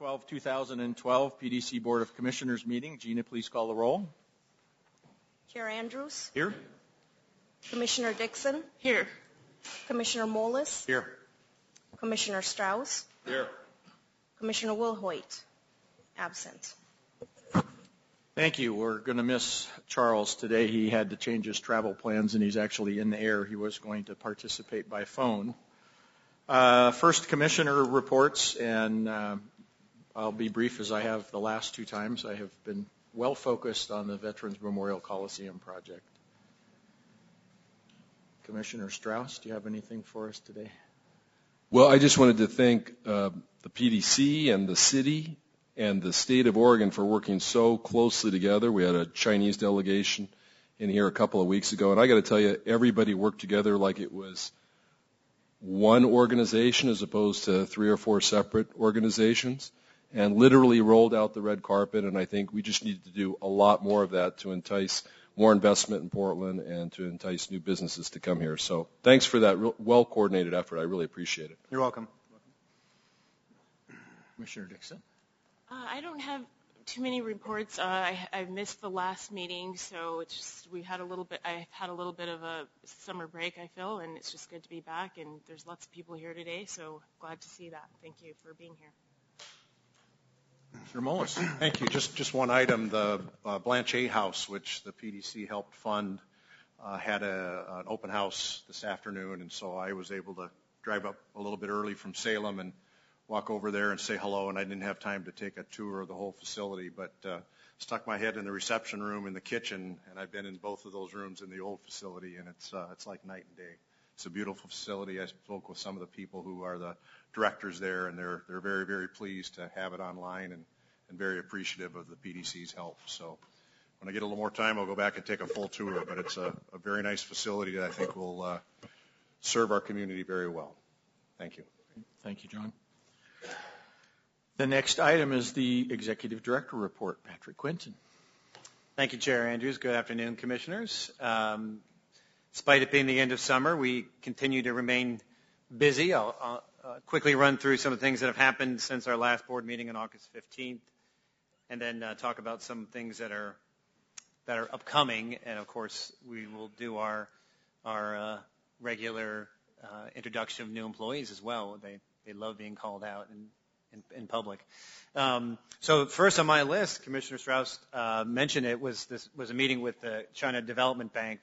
2012 PDC Board of Commissioners meeting. Gina, please call the roll. Chair Andrews. Here. Commissioner Dixon. Here. Commissioner Mollis. Here. Commissioner Strauss. Here. Commissioner Wilhoit. Absent. Thank you. We're going to miss Charles today. He had to change his travel plans, and he's actually in the air. He was going to participate by phone. First, Commissioner reports, and I'll be brief as I have the last two times. I have been well focused on the Veterans Memorial Coliseum project. Commissioner Strauss, do you have anything for us today? Well, I just wanted to thank the PDC and the city and the state of Oregon for working so closely together. We had a Chinese delegation in here a couple of weeks ago, and I got to tell you, everybody worked together like it was one organization as opposed to 3 or 4 separate organizations, and literally rolled out the red carpet. And I think we just need to do a lot more of that to entice more investment in Portland and to entice new businesses to come here. So thanks for that well-coordinated effort. I really appreciate it. You're welcome. Commissioner Dixon. I don't have too many reports. I missed the last meeting, so it's just I've had a little bit of a summer break, I feel, and it's just good to be back. And there's lots of people here today, so glad to see that. Thank you for being here. Mr. Mullis. Thank you. Just one item. The Blanchet House, which the PDC helped fund, had an open house this afternoon, and so I was able to drive up a little bit early from Salem and walk over there and say hello, and I didn't have time to take a tour of the whole facility, but stuck my head in the reception room in the kitchen, and I've been in both of those rooms in the old facility, and it's like night and day. It's a beautiful facility. I spoke with some of the people who are the directors there, and they're very, very pleased to have it online and very appreciative of the PDC's help. So when I get a little more time, I'll go back and take a full tour, but it's a very nice facility that I think will serve our community very well. Thank you. Thank you, John. The next item is the Executive Director report. Patrick Quinton. Thank you, Chair Andrews. Good afternoon, Commissioners. Despite it being the end of summer, we continue to remain busy. I'll quickly run through some of the things that have happened since our last board meeting on August 15th, and then talk about some things that are upcoming. And of course, we will do our regular introduction of new employees as well. They love being called out in public. So first on my list, Commissioner Strauss mentioned it, was a meeting with the China Development Bank.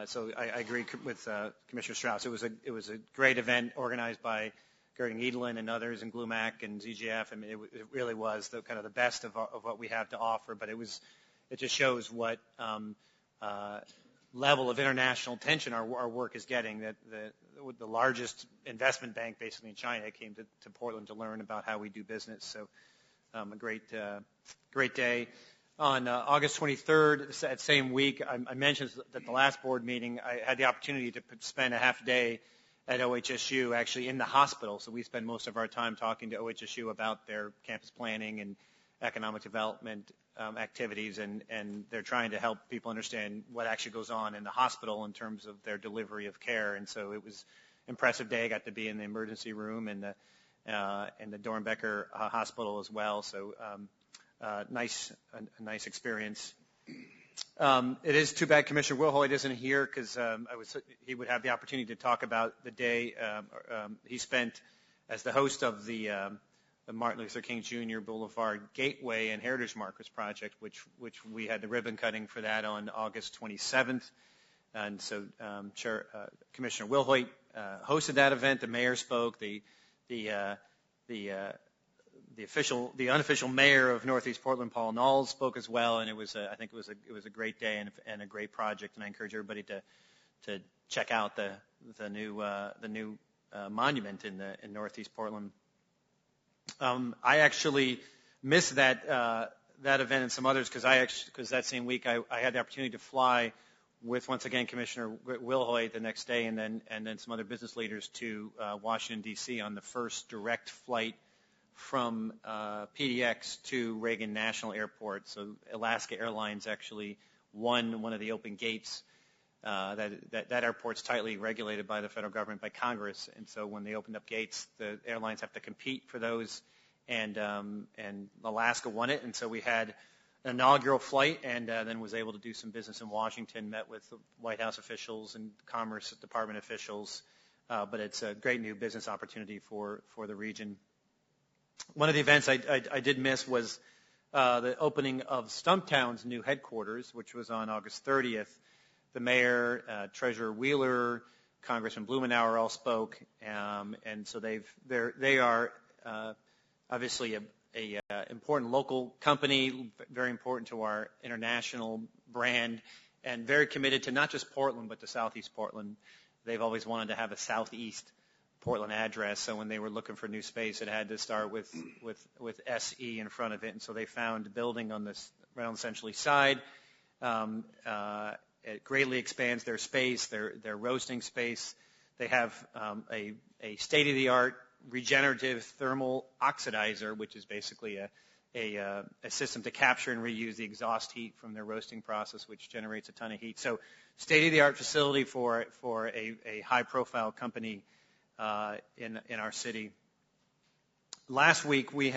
So I agree with Commissioner Strauss. It was a great event organized by Gerding Edelin and others, and GLUMAC and ZGF. I mean, it really was the kind of the best of what we have to offer. But it just shows what level of international attention our work is getting. That the largest investment bank basically in China came to Portland to learn about how we do business. So a great day. On August 23rd, that same week, I mentioned that the last board meeting, I had the opportunity to spend a half day at OHSU, actually in the hospital. So we spend most of our time talking to OHSU about their campus planning and economic development activities, and they're trying to help people understand what actually goes on in the hospital in terms of their delivery of care. And so it was an impressive day. I got to be in the emergency room and the Dornbecker Hospital as well. So a nice experience. It is too bad Commissioner Wilhoit isn't here, because he would have the opportunity to talk about the day he spent as the host of the Martin Luther King Jr. Boulevard Gateway and Heritage Markers Project, which we had the ribbon cutting for that on August 27th. And so Commissioner Wilhoit hosted that event. The mayor spoke. The unofficial mayor of Northeast Portland, Paul Knowles, spoke as well, and I think it was a great day and a great project. And I encourage everybody to check out the new monument in Northeast Portland. I actually missed that event and some others because that same week I had the opportunity to fly with, once again, Commissioner Wilhoit the next day, and then some other business leaders to Washington D.C. on the first direct flight from PDX to Reagan National Airport. So Alaska Airlines actually won one of the open gates. That airport's tightly regulated by the federal government, by Congress, and so when they opened up gates, the airlines have to compete for those, and Alaska won it, and so we had an inaugural flight, and then was able to do some business in Washington, met with the White House officials and Commerce Department officials, but it's a great new business opportunity for the region. One of the events I did miss was the opening of Stumptown's new headquarters, which was on August 30th. The mayor, Treasurer Wheeler, Congressman Blumenauer all spoke, and so they are obviously a important local company, very important to our international brand, and very committed to not just Portland, but to Southeast Portland. They've always wanted to have a Southeast Portland address, so when they were looking for new space, it had to start with SE in front of it, and so they found a building on this around Century side. It greatly expands their space, their roasting space. They have a state-of-the-art regenerative thermal oxidizer, which is basically a system to capture and reuse the exhaust heat from their roasting process, which generates a ton of heat. So state-of-the-art facility for a high-profile company in our city. Last week we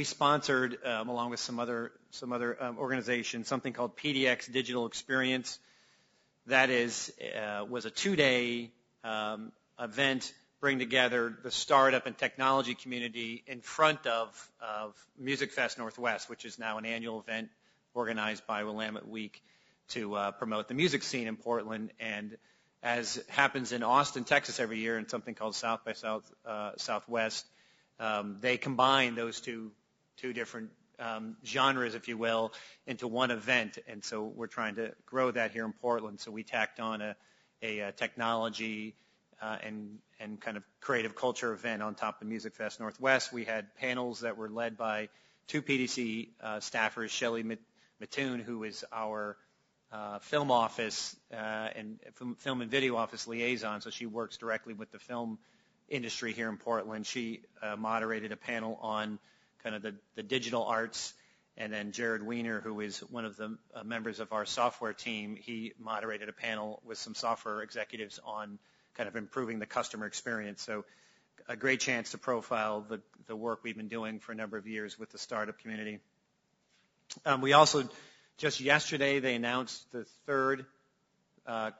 sponsored, along with some other organizations, something called PDX Digital Experience. That was a 2-day event, bring together the startup and technology community in front of Music Fest Northwest, which is now an annual event organized by Willamette Week to promote the music scene in Portland. And as happens in Austin, Texas every year in something called South by Southwest, they combine those two different genres, if you will, into one event. And so we're trying to grow that here in Portland. So we tacked on a technology and kind of creative culture event on top of Music Fest Northwest. We had panels that were led by 2 PDC staffers, Shelley Mattoon, who is our film office and film and video office liaison, so she works directly with the film industry here in Portland. She moderated a panel on kind of the digital arts, and then Jared Weiner, who is one of the members of our software team, he moderated a panel with some software executives on kind of improving the customer experience. So a great chance to profile the work we've been doing for a number of years with the startup community. We also, just yesterday, they announced the 3rd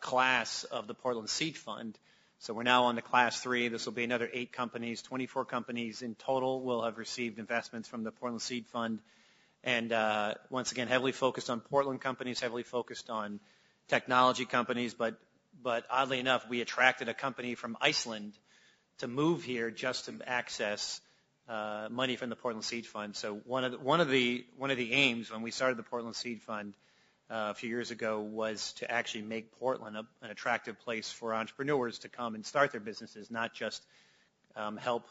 class of the Portland Seed Fund. So we're now on to class 3. This will be another 8 companies, 24 companies in total will have received investments from the Portland Seed Fund. And once again, heavily focused on Portland companies, heavily focused on technology companies, but oddly enough, we attracted a company from Iceland to move here just to access money from the Portland Seed Fund. So one of the aims when we started the Portland Seed Fund a few years ago was to actually make Portland an attractive place for entrepreneurs to come and start their businesses, not just help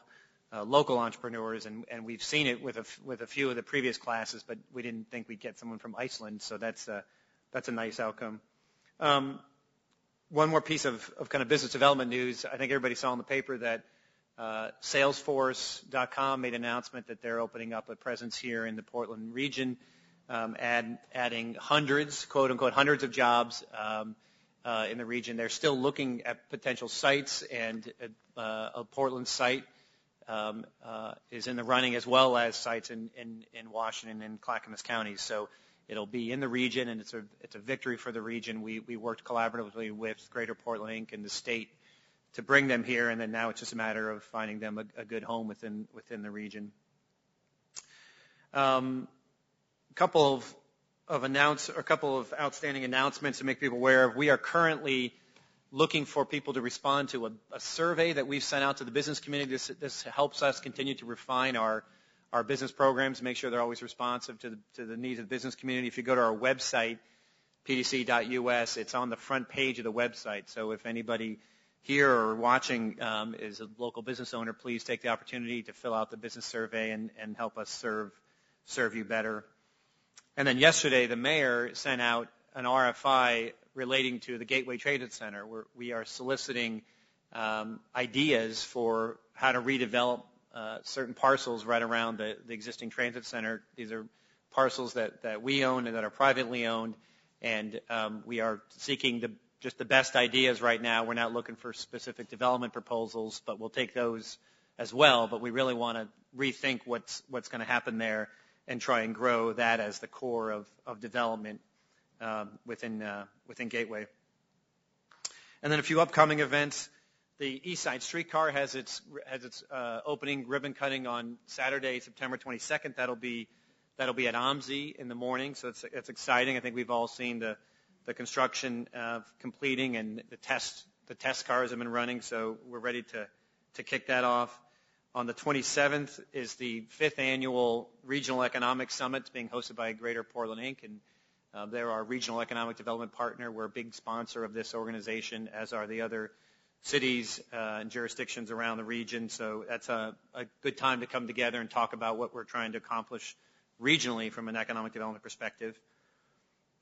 local entrepreneurs. And we've seen it with a few of the previous classes, but we didn't think we'd get someone from Iceland. So that's a nice outcome. One more piece of kind of business development news. I think everybody saw in the paper that Salesforce.com made an announcement that they're opening up a presence here in the Portland region, adding hundreds, quote unquote, hundreds of jobs in the region. They're still looking at potential sites, and a Portland site is in the running, as well as sites in Washington and Clackamas counties. So it'll be in the region, and it's a victory for the region. We worked collaboratively with Greater Portland Inc. and the state to bring them here, and then now it's just a matter of finding them a good home within the region. A couple of outstanding announcements to make people aware of. We are currently looking for people to respond to a survey that we've sent out to the business community. This helps us continue to refine our business programs, make sure they're always responsive to the needs of the business community. If you go to our website, pdc.us, it's on the front page of the website. So if anybody here or watching is a local business owner, please take the opportunity to fill out the business survey and help us serve you better. And then yesterday, the mayor sent out an RFI relating to the Gateway Transit Center, where we are soliciting ideas for how to redevelop certain parcels right around the existing transit center. These are parcels that we own and that are privately owned, and we are seeking just the best ideas right now. We're not looking for specific development proposals, but we'll take those as well, but we really want to rethink what's going to happen there and try and grow that as the core of development within Gateway. And then a few upcoming events. The East Side Streetcar has its opening ribbon cutting on Saturday, September 22nd. That'll be at OMSI in the morning, so it's exciting. I think we've all seen the construction completing, and the test cars have been running, so we're ready to kick that off. On the 27th is the 5th annual Regional Economic Summit being hosted by Greater Portland, Inc., and they're our regional economic development partner. We're a big sponsor of this organization, as are the other cities and jurisdictions around the region. So that's a good time to come together and talk about what we're trying to accomplish regionally from an economic development perspective.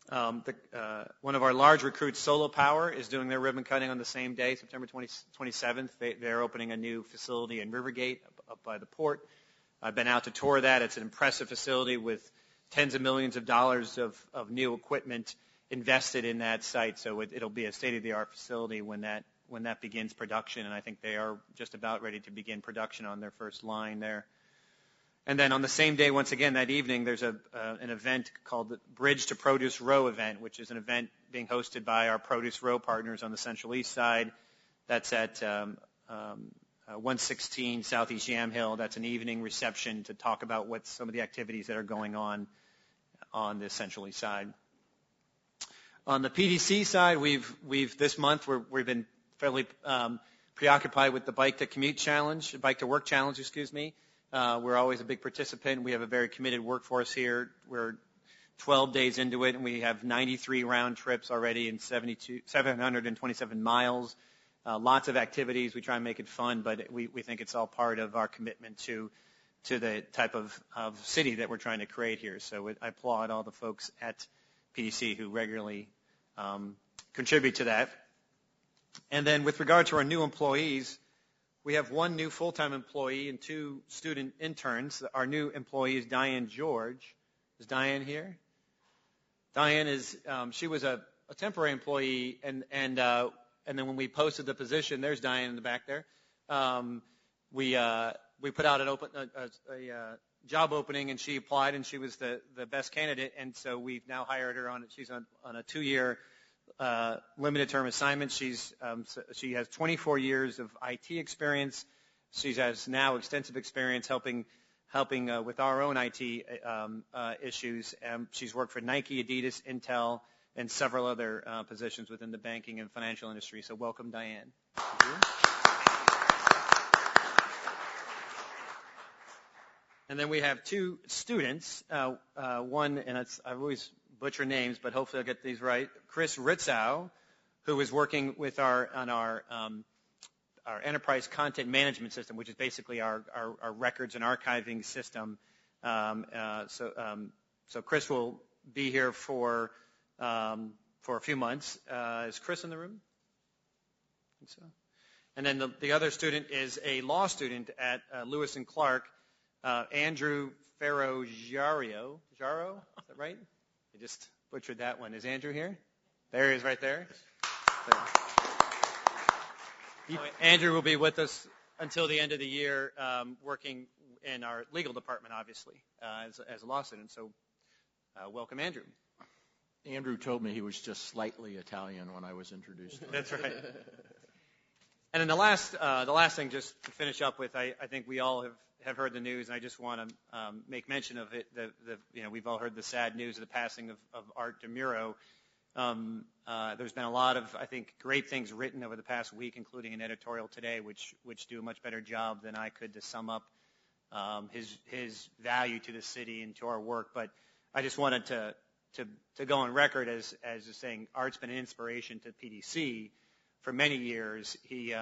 One of our large recruits, Solar Power, is doing their ribbon cutting on the same day, September 27th. They're opening a new facility in Rivergate up by the port. I've been out to tour that. It's an impressive facility with tens of millions of dollars of new equipment invested in that site. So it'll be a state-of-the-art facility when that begins production, and I think they are just about ready to begin production on their first line there. And then on the same day, once again, that evening, there's an event called the Bridge to Produce Row event, which is an event being hosted by our Produce Row partners on the Central East Side. That's at 116 Southeast Yamhill. That's an evening reception to talk about what some of the activities that are going on the Central East Side. On the PDC side, we've this month we've been fairly preoccupied with the Bike to Work Challenge, excuse me. We're always a big participant. We have a very committed workforce here. We're 12 days into it, and we have 93 round trips already and 727 miles. Lots of activities. We try and make it fun, but we think it's all part of our commitment to the type of city that we're trying to create here. So I applaud all the folks at PDC who regularly contribute to that. And then with regard to our new employees, we have one new full-time employee and 2 student interns. Our new employee is Diane George. Is Diane here? Diane she was a temporary employee, and then when we posted the position, there's Diane in the back there. We put out a job opening, and she applied, and she was the best candidate, and so we've now hired her on. She's on a 2-year limited term assignment. She has 24 years of IT experience. She has now extensive experience helping with our own IT issues. She's worked for Nike, Adidas, Intel, and several other positions within the banking and financial industry. So welcome, Diane. Thank you. And then we have 2 students. One, and I always butcher names, but hopefully I'll get these right. Chris Ritzow, who is working with on our enterprise content management system, which is basically our records and archiving system. So Chris will be here for a few months. Is Chris in the room? I think so. And then the other student is a law student at Lewis and Clark, Andrew Ferro-Jaro. Jaro? Is that right? I just butchered that one. Is Andrew here? There he is right there. Andrew will be with us until the end of the year, working in our legal department, obviously, as a law student. So welcome, Andrew. Andrew told me he was just slightly Italian when I was introduced to him. That's right. And then the last thing, just to finish up with, I think we all have heard the news, and I just want to make mention of it. We've all heard the sad news of the passing of Art DeMuro. There's been a lot of, I think, great things written over the past week, including an editorial today, which do a much better job than I could to sum up his value to the city and to our work. But I just wanted to go on record as just saying Art's been an inspiration to PDC for many years. He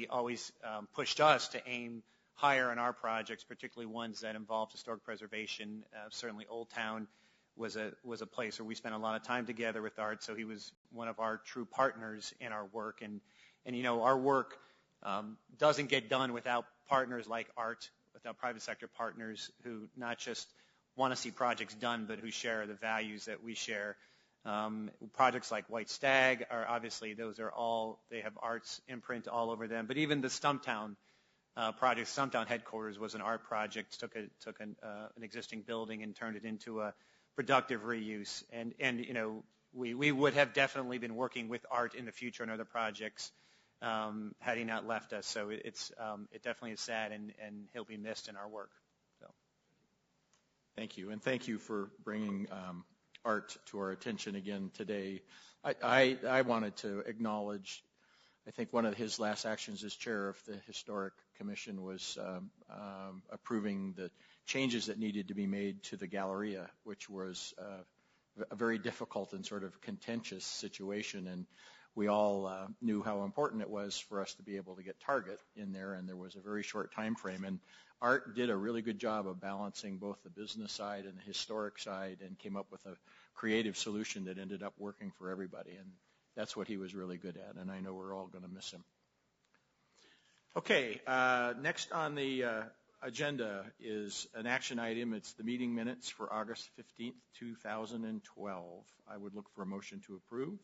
always pushed us to aim higher on our projects, particularly ones that involved historic preservation. Certainly Old Town was a place where we spent a lot of time together with Art, so he was one of our true partners in our work. And our work doesn't get done without partners like Art, without private sector partners who not just want to see projects done, but who share the values that we share. Projects like White Stag are obviously, they have Art's imprint all over them. But even the Stumptown project. Stumptown headquarters was an art project. Took an existing building and turned it into a productive reuse. And we would have definitely been working with Art in the future on other projects had he not left us. So it definitely is sad, and he'll be missed in our work. So. Thank you, and thank you for bringing Art to our attention again today. I wanted to acknowledge, I think one of his last actions as chair of the Historic Commission was approving the changes that needed to be made to the Galleria, which was a very difficult and sort of contentious situation, and we all knew how important it was for us to be able to get Target in there, and there was a very short time frame, and Art did a really good job of balancing both the business side and the historic side and came up with a creative solution that ended up working for everybody, and that's what he was really good at, and I know we're all going to miss him. Okay, next on the agenda is an action item. It's the meeting minutes for August 15th, 2012. I would look for a motion to approve.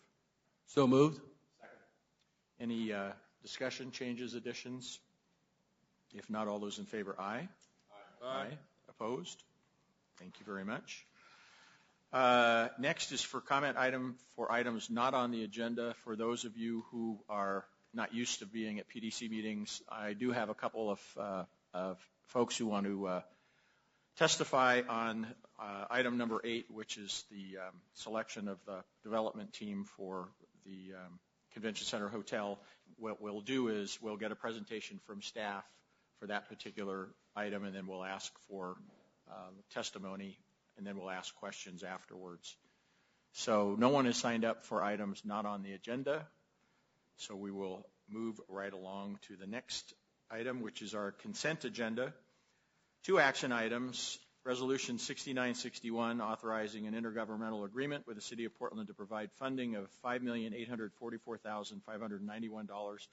So moved. Second. Any discussion, changes, additions? If not, all those in favor, aye. Aye. Aye. Opposed? Thank you very much. Next is for comment item for items not on the agenda. For those of you who are not used to being at PDC meetings, I do have a couple of folks who want to testify on item number 8, which is the selection of the development team for the Convention Center Hotel. What we'll do is we'll get a presentation from staff for that particular item, and then we'll ask for testimony, and then we'll ask questions afterwards. So no one has signed up for items not on the agenda, so we will move right along to the next item, which is our consent agenda. 2 action items. Resolution 6961, authorizing an intergovernmental agreement with the City of Portland to provide funding of $5,844,591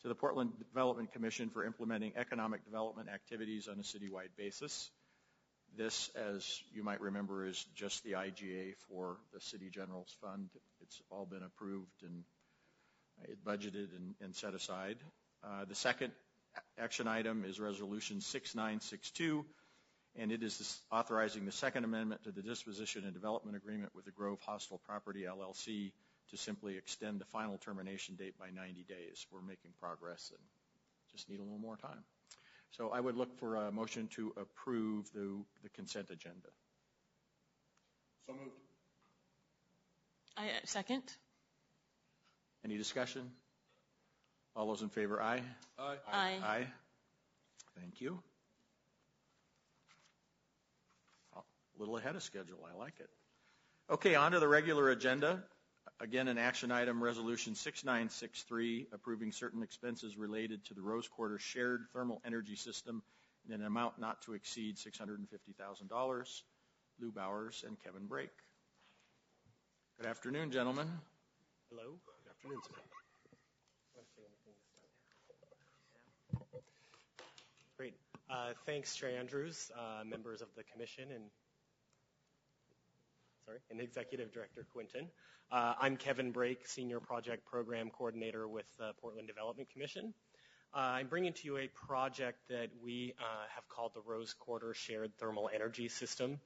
to the Portland Development Commission for implementing economic development activities on a citywide basis. This, as you might remember, is just the IGA for the City General's Fund. It's all been approved and budgeted and set aside. The second action item is Resolution 6962, and it is authorizing the second amendment to the Disposition and Development Agreement with the Grove Hostel Property, LLC, to simply extend the final termination date by 90 days. We're making progress and just need a little more time. So I would look for a motion to approve the consent agenda. So moved. I second. Any discussion? All those in favor, aye? Aye. Aye. Aye. Thank you. A little ahead of schedule. I like it. Okay, on to the regular agenda. Again, an action item, Resolution 6963, approving certain expenses related to the Rose Quarter Shared Thermal Energy System in an amount not to exceed $650,000. Lou Bowers and Kevin Brake. Good afternoon, gentlemen. Hello. Good afternoon, sir. Great. Thanks, Trey Andrews, members of the Commission, and Executive Director Quinton. I'm Kevin Brake, Senior Project Program Coordinator with the Portland Development Commission. I'm bringing to you a project that we have called the Rose Quarter Shared Thermal Energy System.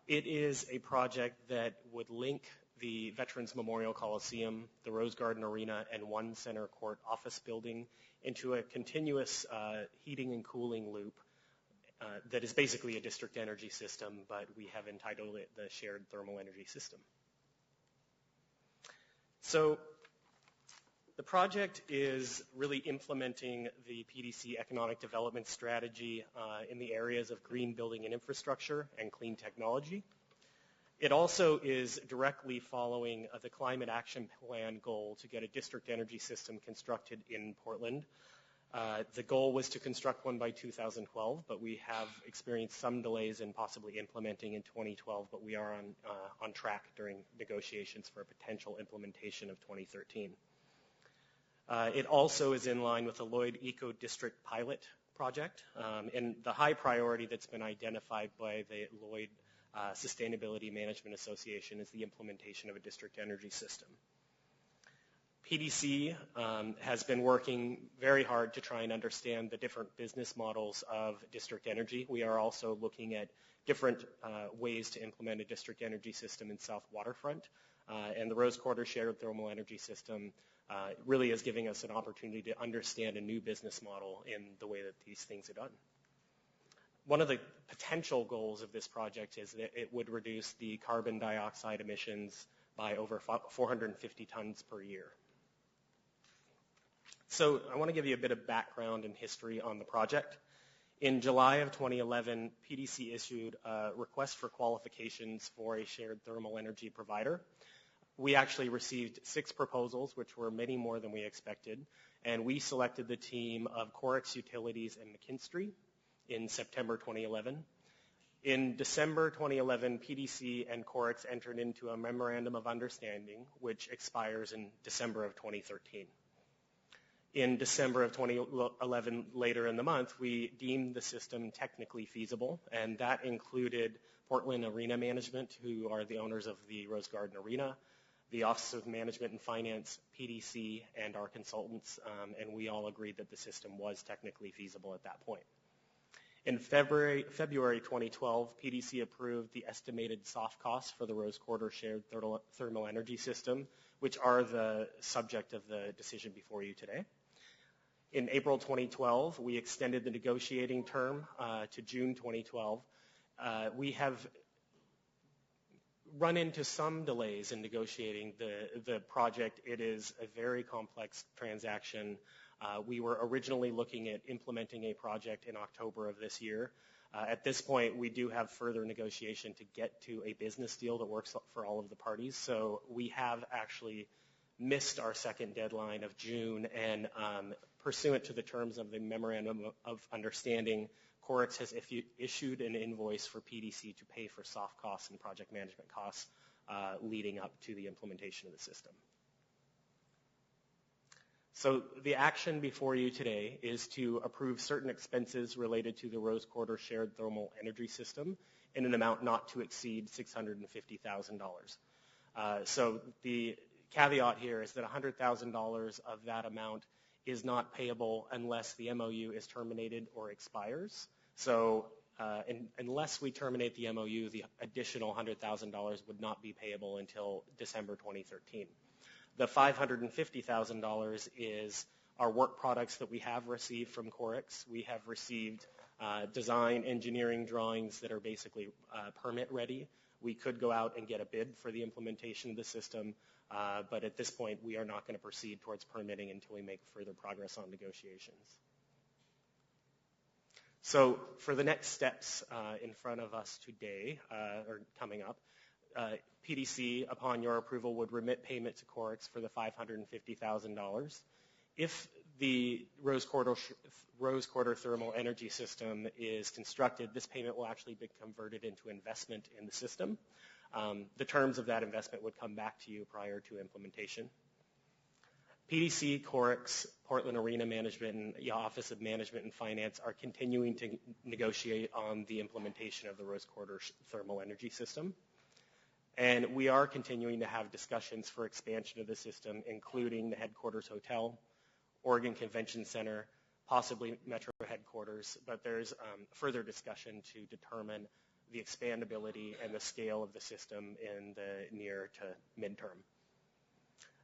It is a project that would link the Veterans Memorial Coliseum, the Rose Garden Arena, and One Center Court office building into a continuous heating and cooling loop that is basically a district energy system, but we have entitled it the Shared Thermal Energy System. So the project is really implementing the PDC economic development strategy in the areas of green building and infrastructure and clean technology. It also is directly following the Climate Action Plan goal to get a district energy system constructed in Portland. The goal was to construct one by 2012, but we have experienced some delays in possibly implementing in 2012, but we are on track during negotiations for a potential implementation of 2013. It also is in line with the Lloyd Eco District Pilot Project, and the high priority that's been identified by the Lloyd Sustainability Management Association is the implementation of a district energy system. PDC has been working very hard to try and understand the different business models of district energy. We are also looking at different ways to implement a district energy system in South Waterfront. And the Rose Quarter Shared Thermal Energy System really is giving us an opportunity to understand a new business model in the way that these things are done. One of the potential goals of this project is that it would reduce the carbon dioxide emissions by over 450 tons per year. So I want to give you a bit of background and history on the project. In July of 2011, PDC issued a request for qualifications for a shared thermal energy provider. We actually received 6 proposals, which were many more than we expected, and we selected the team of Corex Utilities and McKinstry in September 2011. In December 2011, PDC and Corex entered into a memorandum of understanding, which expires in December of 2013. In December of 2011, later in the month, we deemed the system technically feasible, and that included Portland Arena Management, who are the owners of the Rose Garden Arena, the Office of Management and Finance, PDC, and our consultants, and we all agreed that the system was technically feasible at that point. In February 2012, PDC approved the estimated soft costs for the Rose Quarter Shared Thermal Energy System, which are the subject of the decision before you today. In April 2012, we extended the negotiating term to June 2012. We have run into some delays in negotiating the project. It is a very complex transaction. We were originally looking at implementing a project in October of this year. At this point, we do have further negotiation to get to a business deal that works for all of the parties. So we have actually missed our second deadline of June, and pursuant to the terms of the Memorandum of Understanding, Corex has issued an invoice for PDC to pay for soft costs and project management costs leading up to the implementation of the system. So the action before you today is to approve certain expenses related to the Rose Quarter Shared Thermal Energy System in an amount not to exceed $650,000. So the caveat here is that $100,000 of that amount is not payable unless the MOU is terminated or expires. So unless we terminate the MOU, the additional $100,000 would not be payable until December 2013. The $550,000 is our work products that we have received from Corex. We have received design engineering drawings that are basically permit ready. We could go out and get a bid for the implementation of the system, but at this point we are not going to proceed towards permitting until we make further progress on negotiations. So for the next steps in front of us today, or coming up, PDC, upon your approval, would remit payment to Corex for the $550,000. If the Rose Quarter Thermal Energy System is constructed, this payment will actually be converted into investment in the system. The terms of that investment would come back to you prior to implementation. PDC, Corex, Portland Arena Management, and the Office of Management and Finance are continuing to negotiate on the implementation of the Rose Quarter Thermal Energy System. And we are continuing to have discussions for expansion of the system, including the headquarters hotel, Oregon Convention Center, possibly Metro headquarters, but there's further discussion to determine the expandability and the scale of the system in the near to midterm.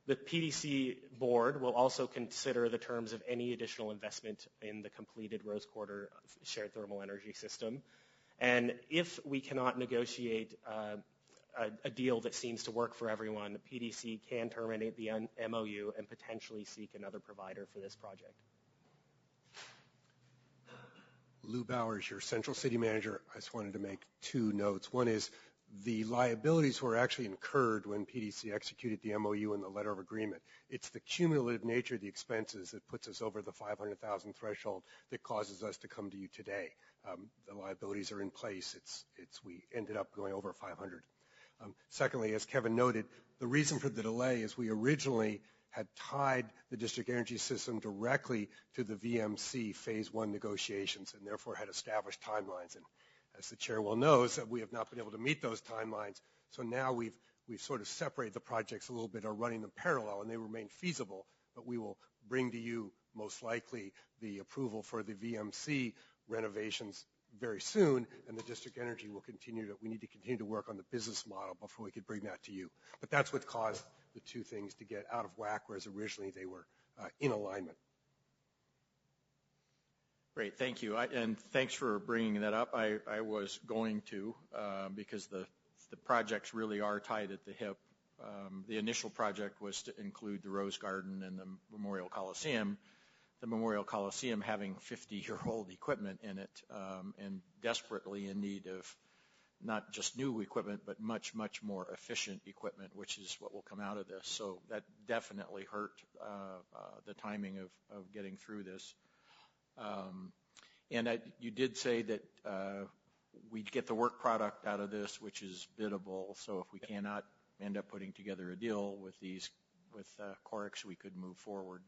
The PDC board will also consider the terms of any additional investment in the completed Rose Quarter Shared Thermal Energy System. And if we cannot negotiate a deal that seems to work for everyone, PDC can terminate the MOU and potentially seek another provider for this project. Lou Bowers, your Central City Manager. I just wanted to make 2 notes. One is the liabilities were actually incurred when PDC executed the MOU and the letter of agreement. It's the cumulative nature of the expenses that puts us over the $500,000 threshold that causes us to come to you today. The liabilities are in place. We ended up going over 500. Secondly, as Kevin noted, the reason for the delay is we originally had tied the district energy system directly to the VMC Phase 1 negotiations and therefore had established timelines. And as the chair well knows, that we have not been able to meet those timelines. So now we've we've sort of separated the projects a little bit, are running them parallel, and they remain feasible, but we will bring to you most likely the approval for the VMC renovations very soon, and the district energy will we need to continue to work on the business model before we could bring that to you. But that's what caused the two things to get out of whack, whereas originally they were in alignment. Great, thank you. And thanks for bringing that up. I was going to, because the projects really are tied at the hip. The initial project was to include the Rose Garden and the Memorial Coliseum. The Memorial Coliseum having 50-year-old equipment in it, and desperately in need of not just new equipment, but much, much more efficient equipment, which is what will come out of this. So that definitely hurt the timing of getting through this. And you did say that we'd get the work product out of this, which is biddable. So if we cannot end up putting together a deal with Corix, we could move forward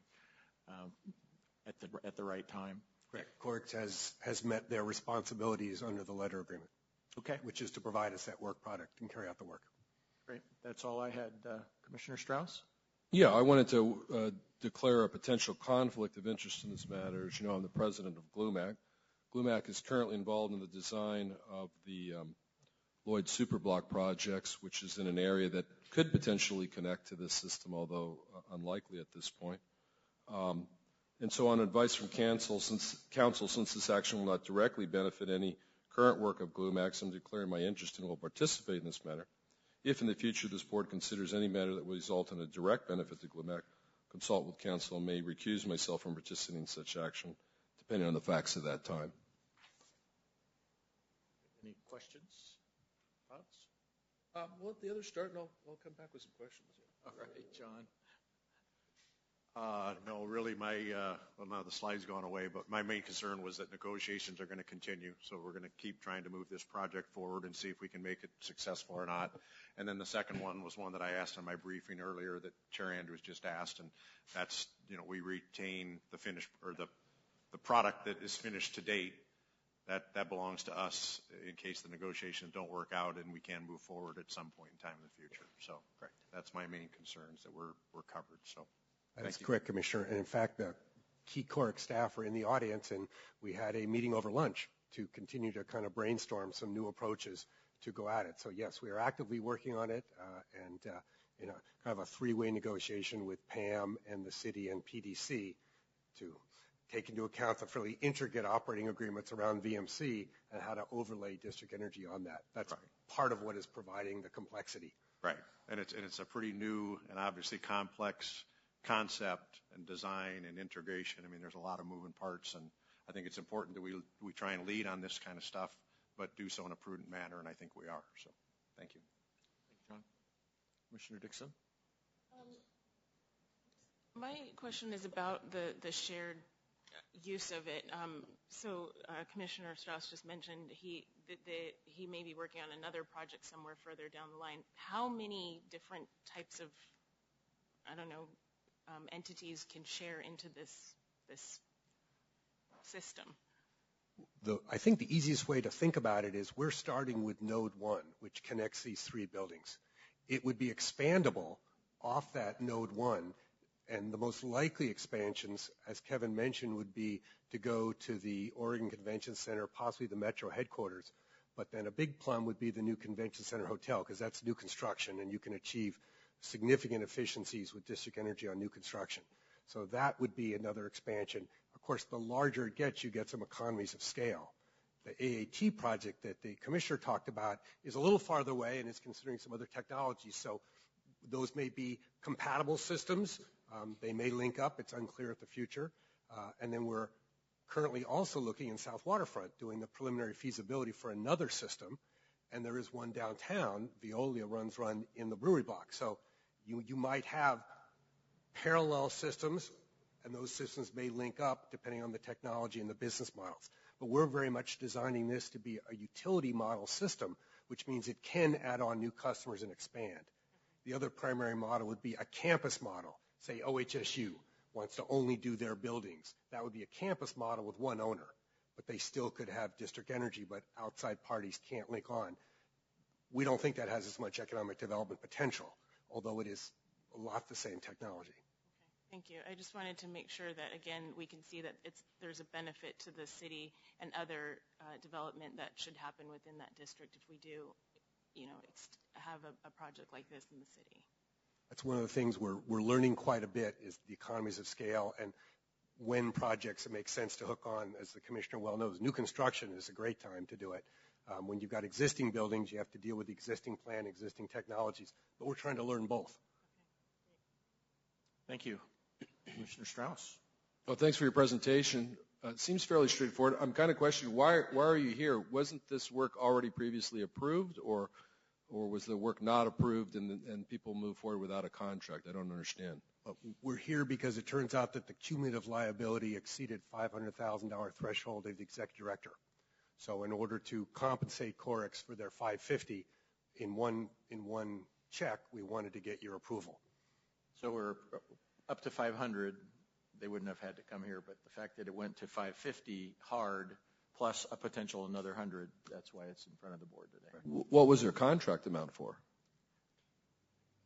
at the right time. Correct. Corix has met their responsibilities under the letter agreement. Okay. Which is to provide us that work product and carry out the work. Great. That's all I had. Commissioner Strauss? Yeah, I wanted to declare a potential conflict of interest in this matter. As you know, I'm the president of GLUMAC. GLUMAC is currently involved in the design of the Lloyd Superblock projects, which is in an area that could potentially connect to this system, although unlikely at this point. And so on advice from council, since this action will not directly benefit any current work of GLUMAC, I'm declaring my interest and will participate in this matter. If in the future this board considers any matter that will result in a direct benefit to GLUMAC, consult with council and may recuse myself from participating in such action, depending on the facts of that time. Any questions? Thoughts? We'll let the others start, and I'll come back with some questions. All right, John. No, really well, now the slide's gone away, but my main concern was that negotiations are going to continue. So we're going to keep trying to move this project forward and see if we can make it successful or not. And then the second one was one that I asked in my briefing earlier that Chair Andrews just asked, and that's, we retain the finished, or the product that is finished to date. That belongs to us in case the negotiations don't work out and we can move forward at some point in time in the future. So that's my main concerns, that we're covered. So. That's correct, Commissioner. And in fact, the key Corix staff are in the audience, and we had a meeting over lunch to continue to kind of brainstorm some new approaches to go at it. So yes, we are actively working on it, and kind of a three-way negotiation with PAM and the city and PDC to take into account the fairly intricate operating agreements around VMC and how to overlay district energy on that. That's part of what is providing the complexity. Right, and it's a pretty new and obviously complex concept and design and integration. I mean, there's a lot of moving parts, and I think it's important that we try and lead on this kind of stuff, but do so in a prudent manner, and I think we are. So, thank you. Thank you, John. Commissioner Dixon? My question is about the shared use of it. So Commissioner Strauss just mentioned he may be working on another project somewhere further down the line. How many different types of, entities can share into this system? I think the easiest way to think about it is we're starting with Node 1, which connects these three buildings. It would be expandable off that Node 1, and the most likely expansions, as Kevin mentioned, would be to go to the Oregon Convention Center, possibly the Metro headquarters. But then a big plum would be the new Convention Center Hotel, because that's new construction, and you can achieve significant efficiencies with district energy on new construction. So that would be another expansion. Of course, the larger it gets, you get some economies of scale. The AAT project that the commissioner talked about is a little farther away and is considering some other technologies. So those may be compatible systems. They may link up. It's unclear at the future. And then we're currently also looking in South Waterfront, doing the preliminary feasibility for another system. And there is one downtown. Veolia runs in the brewery block. So you might have parallel systems, and those systems may link up depending on the technology and the business models. But we're very much designing this to be a utility model system, which means it can add on new customers and expand. The other primary model would be a campus model. Say OHSU wants to only do their buildings. That would be a campus model with one owner, but they still could have district energy, but outside parties can't link on. We don't think that has as much economic development potential, although it is a lot the same technology. Thank you. I just wanted to make sure that, again, we can see that there's a benefit to the city and other development that should happen within that district if we do, have a project like this in the city. That's one of the things we're learning quite a bit is the economies of scale and when projects it makes sense to hook on, as the commissioner well knows. New construction is a great time to do it. When you've got existing buildings, you have to deal with the existing plan, existing technologies, but we're trying to learn both. Thank you. Commissioner Strauss. Well, thanks for your presentation. It seems fairly straightforward. I'm kind of questioning, why are you here? Wasn't this work already previously approved, or was the work not approved and people move forward without a contract? I don't understand. We're here because it turns out that the cumulative liability exceeded $500,000 threshold of the executive director. So in order to compensate Corex for their $550 in one check, we wanted to get your approval. So we're up to 500. They wouldn't have had to come here, but the fact that it went to 550 hard plus a potential another 100, that's why it's in front of the board today. What was their contract amount for?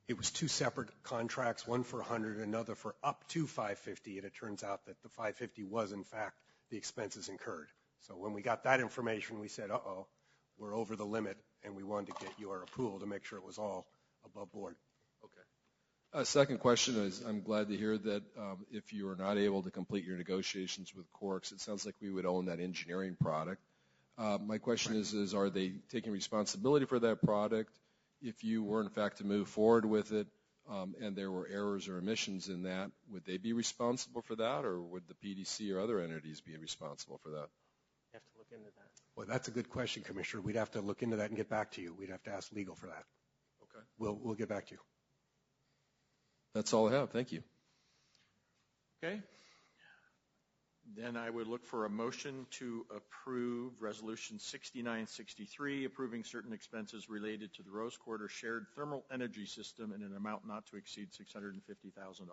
It was two separate contracts, one for 100, another for up to 550, and it turns out that the 550 was, in fact, the expenses incurred. So when we got that information, we said, uh-oh, we're over the limit, and we wanted to get your approval to make sure it was all above board. Okay. Second question is, I'm glad to hear that if you are not able to complete your negotiations with Corex, it sounds like we would own that engineering product. My question is, are they taking responsibility for that product? If you were, in fact, to move forward with it and there were errors or omissions in that, would they be responsible for that, or would the PDC or other entities be responsible for that? You have to look into that. Well, that's a good question, Commissioner. We'd have to look into that and get back to you. We'd have to ask legal for that. Okay. We'll get back to you. That's all I have. Thank you. Okay. Then I would look for a motion to approve Resolution 6963, approving certain expenses related to the Rose Quarter Shared Thermal Energy System in an amount not to exceed $650,000.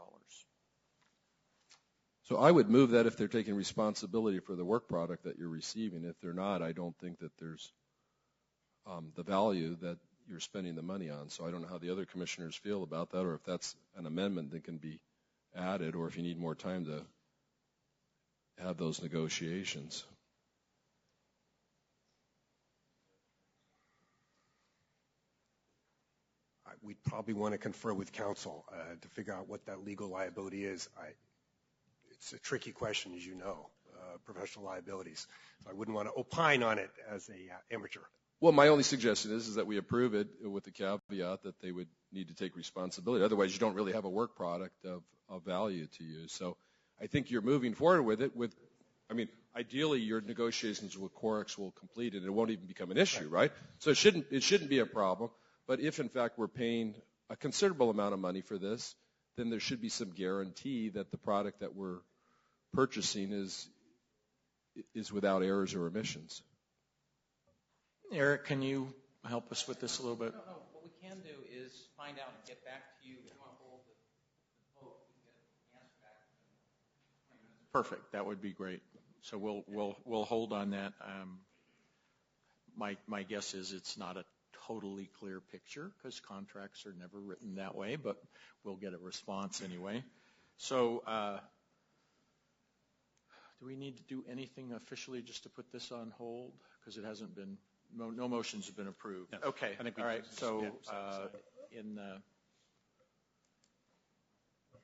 So I would move that if they're taking responsibility for the work product that you're receiving. If they're not, I don't think that there's the value that you're spending the money on. So I don't know how the other commissioners feel about that, or if that's an amendment that can be added, or if you need more time to have those negotiations. We'd probably want to confer with counsel to figure out what that legal liability is. It's a tricky question, as you know, professional liabilities. So I wouldn't want to opine on it as an amateur. Well, my only suggestion is that we approve it with the caveat that they would need to take responsibility. Otherwise, you don't really have a work product of value to you. So I think you're moving forward with it. Ideally, your negotiations with Corex will complete and it won't even become an issue, right? So it shouldn't be a problem. But if, in fact, we're paying a considerable amount of money for this, then there should be some guarantee that the product that we're purchasing is without errors or omissions. Eric, can you help us with this a little bit? No. What we can do is find out and get back to you. If you want to hold the vote, we can get an answer back in 20 minutes. Perfect. That would be great. So we'll hold on that. My guess is it's not a totally clear picture because contracts are never written that way, but we'll get a response anyway. So do we need to do anything officially just to put this on hold? Because it hasn't been, no motions have been approved. No. Okay. I think all right. So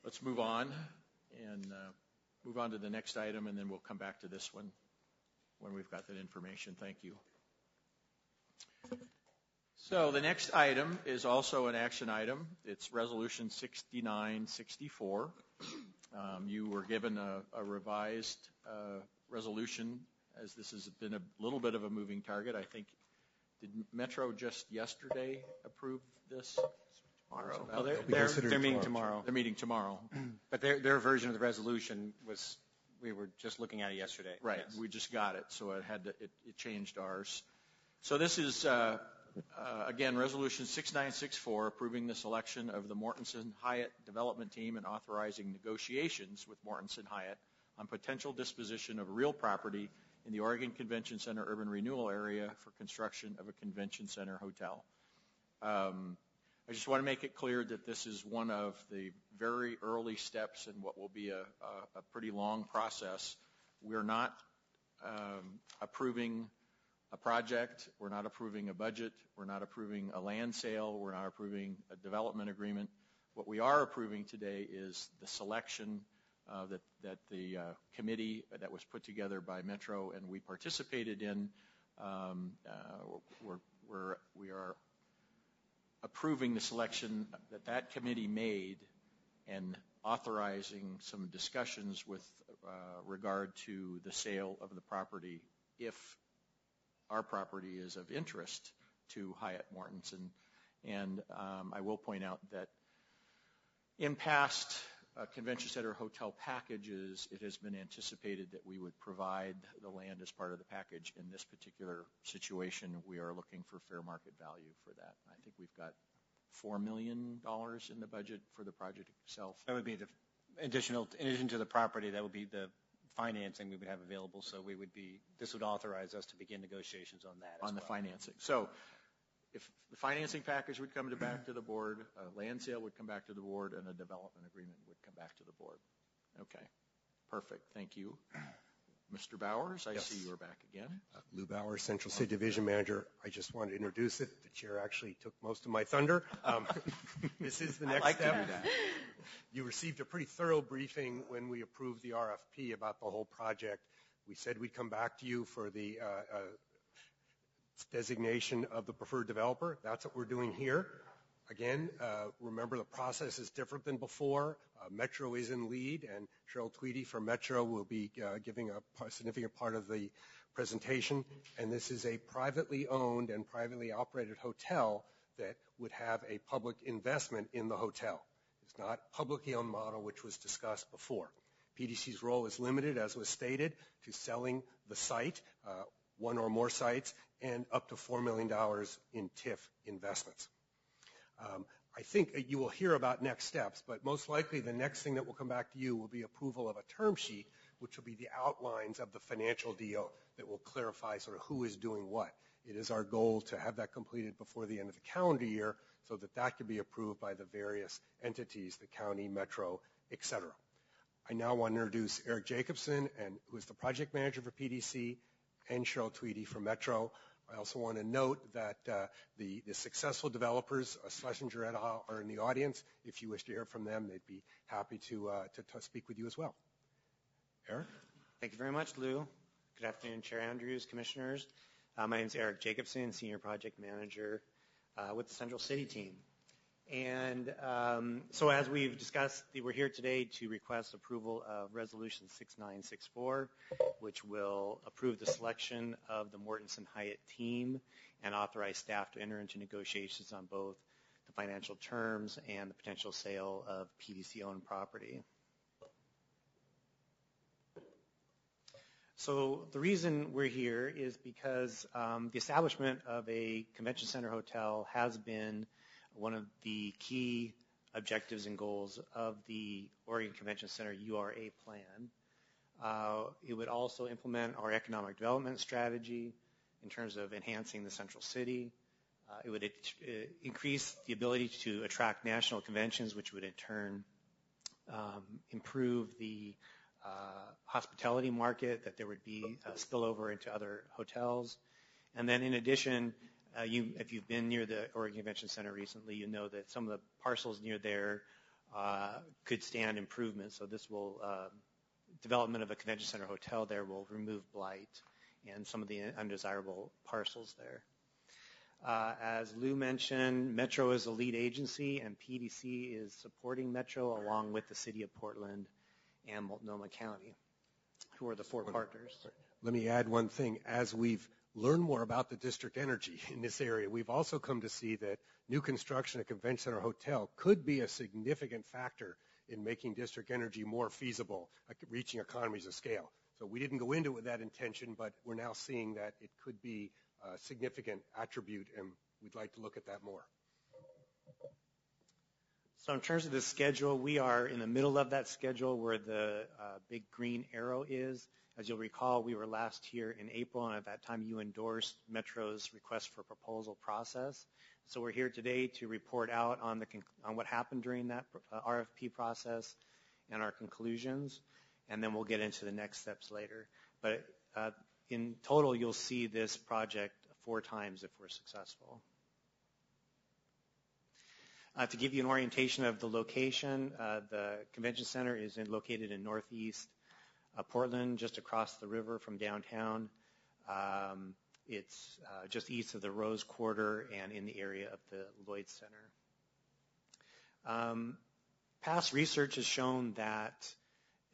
let's move on and move on to the next item, and then we'll come back to this one when we've got that information. Thank you. So the next item is also an action item. It's Resolution 6964. You were given a revised resolution, as this has been a little bit of a moving target. I think, did Metro just yesterday approve this? Tomorrow. Well, they're meeting tomorrow. They're meeting tomorrow. But their version of the resolution was, we were just looking at it yesterday. Right. Yes. We just got it, so it changed ours. So this is, again, Resolution 6964, approving the selection of the Mortenson Hyatt Development Team and authorizing negotiations with Mortenson Hyatt on potential disposition of real property in the Oregon Convention Center urban renewal area for construction of a convention center hotel. I just want to make it clear that this is one of the very early steps in what will be a pretty long process. We're not approving a project. We're not approving a budget. We're not approving a land sale. We're not approving a development agreement. What we are approving today is the selection that the committee that was put together by Metro and we participated in. We are approving the selection that committee made and authorizing some discussions with regard to the sale of the property if our property is of interest to Hyatt Mortensen. And I will point out that in past convention center hotel packages, it has been anticipated that we would provide the land as part of the package. In this particular situation, we are looking for fair market value for that. I think we've got $4 million in the budget for the project itself. That would be the additional, in addition to the property, that would be the financing we would have available. So this would authorize us to begin negotiations on that. On the financing. So if the financing package would come back to the board, a land sale would come back to the board, and a development agreement would come back to the board. Okay, perfect. Thank you. Mr. Bowers, I see you're back again. Lou Bowers, Central City Division Manager. I just wanted to introduce it. The chair actually took most of my thunder. This is the next step. To do that. You received a pretty thorough briefing when we approved the RFP about the whole project. We said we'd come back to you for the designation of the preferred developer. That's what we're doing here. Again, remember the process is different than before. Metro is in lead, and Cheryl Tweedy from Metro will be giving a significant part of the presentation. And this is a privately owned and privately operated hotel that would have a public investment in the hotel. It's not a publicly owned model, which was discussed before. PDC's role is limited, as was stated, to selling the site, one or more sites, and up to $4 million in TIF investments. I think you will hear about next steps, but most likely the next thing that will come back to you will be approval of a term sheet, which will be the outlines of the financial deal that will clarify sort of who is doing what. It is our goal to have that completed before the end of the calendar year so that that can be approved by the various entities, the county, Metro, et cetera. I now want to introduce Eric Jacobson, who is the project manager for PDC, and Cheryl Tweedy from Metro. I also want to note that the successful developers, Schlesinger et al., are in the audience. If you wish to hear from them, they'd be happy to speak with you as well. Eric? Thank you very much, Lou. Good afternoon, Chair Andrews, Commissioners. My name is Eric Jacobson, Senior Project Manager with the Central City team. And so as we've discussed, we're here today to request approval of Resolution 6964, which will approve the selection of the Mortensen Hyatt team and authorize staff to enter into negotiations on both the financial terms and the potential sale of PDC-owned property. So the reason we're here is because the establishment of a convention center hotel has been one of the key objectives and goals of the Oregon Convention Center URA plan. It would also implement our economic development strategy in terms of enhancing the central city. It would increase the ability to attract national conventions, which would in turn improve the hospitality market, that there would be a spillover into other hotels. And then in addition, if you've been near the Oregon Convention Center recently, you know that some of the parcels near there could stand improvement. So this will, development of a convention center hotel there will remove blight and some of the undesirable parcels there. As Lou mentioned, Metro is a lead agency, and PDC is supporting Metro along with the City of Portland and Multnomah County, who are the four partners. Let me add one thing. As we've learned more about the district energy in this area, we've also come to see that new construction at Convention Center Hotel could be a significant factor in making district energy more feasible, reaching economies of scale. So we didn't go into it with that intention, but we're now seeing that it could be a significant attribute, and we'd like to look at that more. So in terms of the schedule, we are in the middle of that schedule where the big green arrow is. As you'll recall, we were last here in April, and at that time you endorsed Metro's request for proposal process. So we're here today to report out on what happened during that RFP process and our conclusions, and then we'll get into the next steps later. But in total, you'll see this project 4 times if we're successful. To give you an orientation of the location, the convention center is located in northeast Portland, just across the river from downtown. It's just east of the Rose Quarter and in the area of the Lloyd Center. Past research has shown that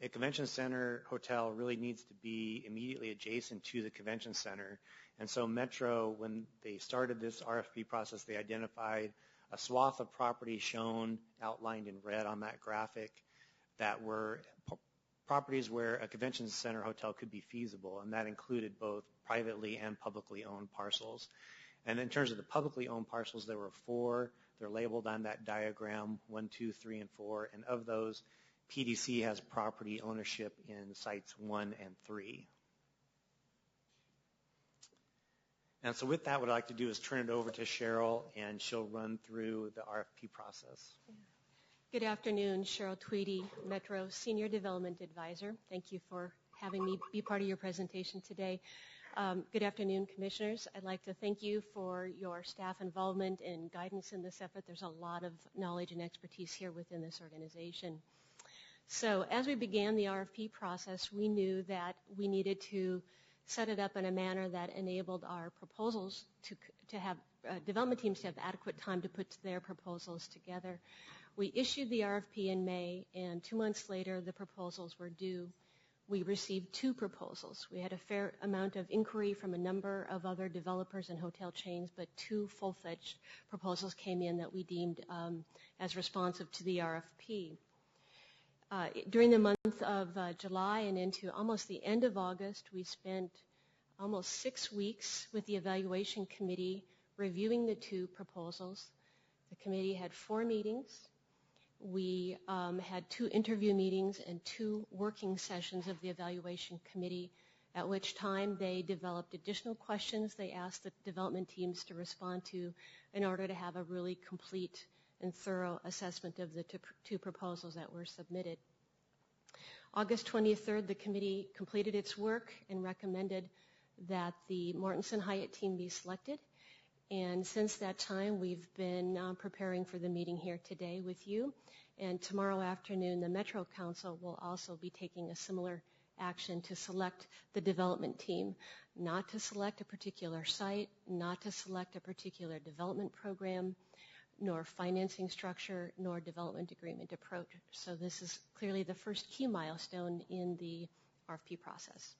a convention center hotel really needs to be immediately adjacent to the convention center. And so Metro, when they started this RFP process, they identified a swath of property shown outlined in red on that graphic that were properties where a convention center hotel could be feasible, and that included both privately and publicly owned parcels. And in terms of the publicly owned parcels, there were 4. They're labeled on that diagram, 1, 2, 3, and 4, and of those, PDC has property ownership in sites 1 and 3. And so with that, what I'd like to do is turn it over to Cheryl, and she'll run through the RFP process. Good afternoon, Cheryl Tweedy, Metro Senior Development Advisor. Thank you for having me be part of your presentation today. Good afternoon, Commissioners. I'd like to thank you for your staff involvement and guidance in this effort. There's a lot of knowledge and expertise here within this organization. So as we began the RFP process, we knew that we needed to set it up in a manner that enabled our proposals to have development teams to have adequate time to put their proposals together. We issued the RFP in May, and 2 months later, the proposals were due. We received 2 proposals. We had a fair amount of inquiry from a number of other developers and hotel chains, but 2 full-fledged proposals came in that we deemed as responsive to the RFP. During the month of July and into almost the end of August, we spent almost 6 weeks with the evaluation committee reviewing the 2 proposals. The committee had 4 meetings. We had 2 interview meetings and 2 working sessions of the evaluation committee, at which time they developed additional questions they asked the development teams to respond to in order to have a really complete and thorough assessment of the 2 proposals that were submitted. August 23rd, the committee completed its work and recommended that the Mortenson Hyatt team be selected. And since that time, we've been preparing for the meeting here today with you. And tomorrow afternoon, the Metro Council will also be taking a similar action to select the development team, not to select a particular site, not to select a particular development program, nor financing structure, nor development agreement approach. So this is clearly the first key milestone in the RFP process.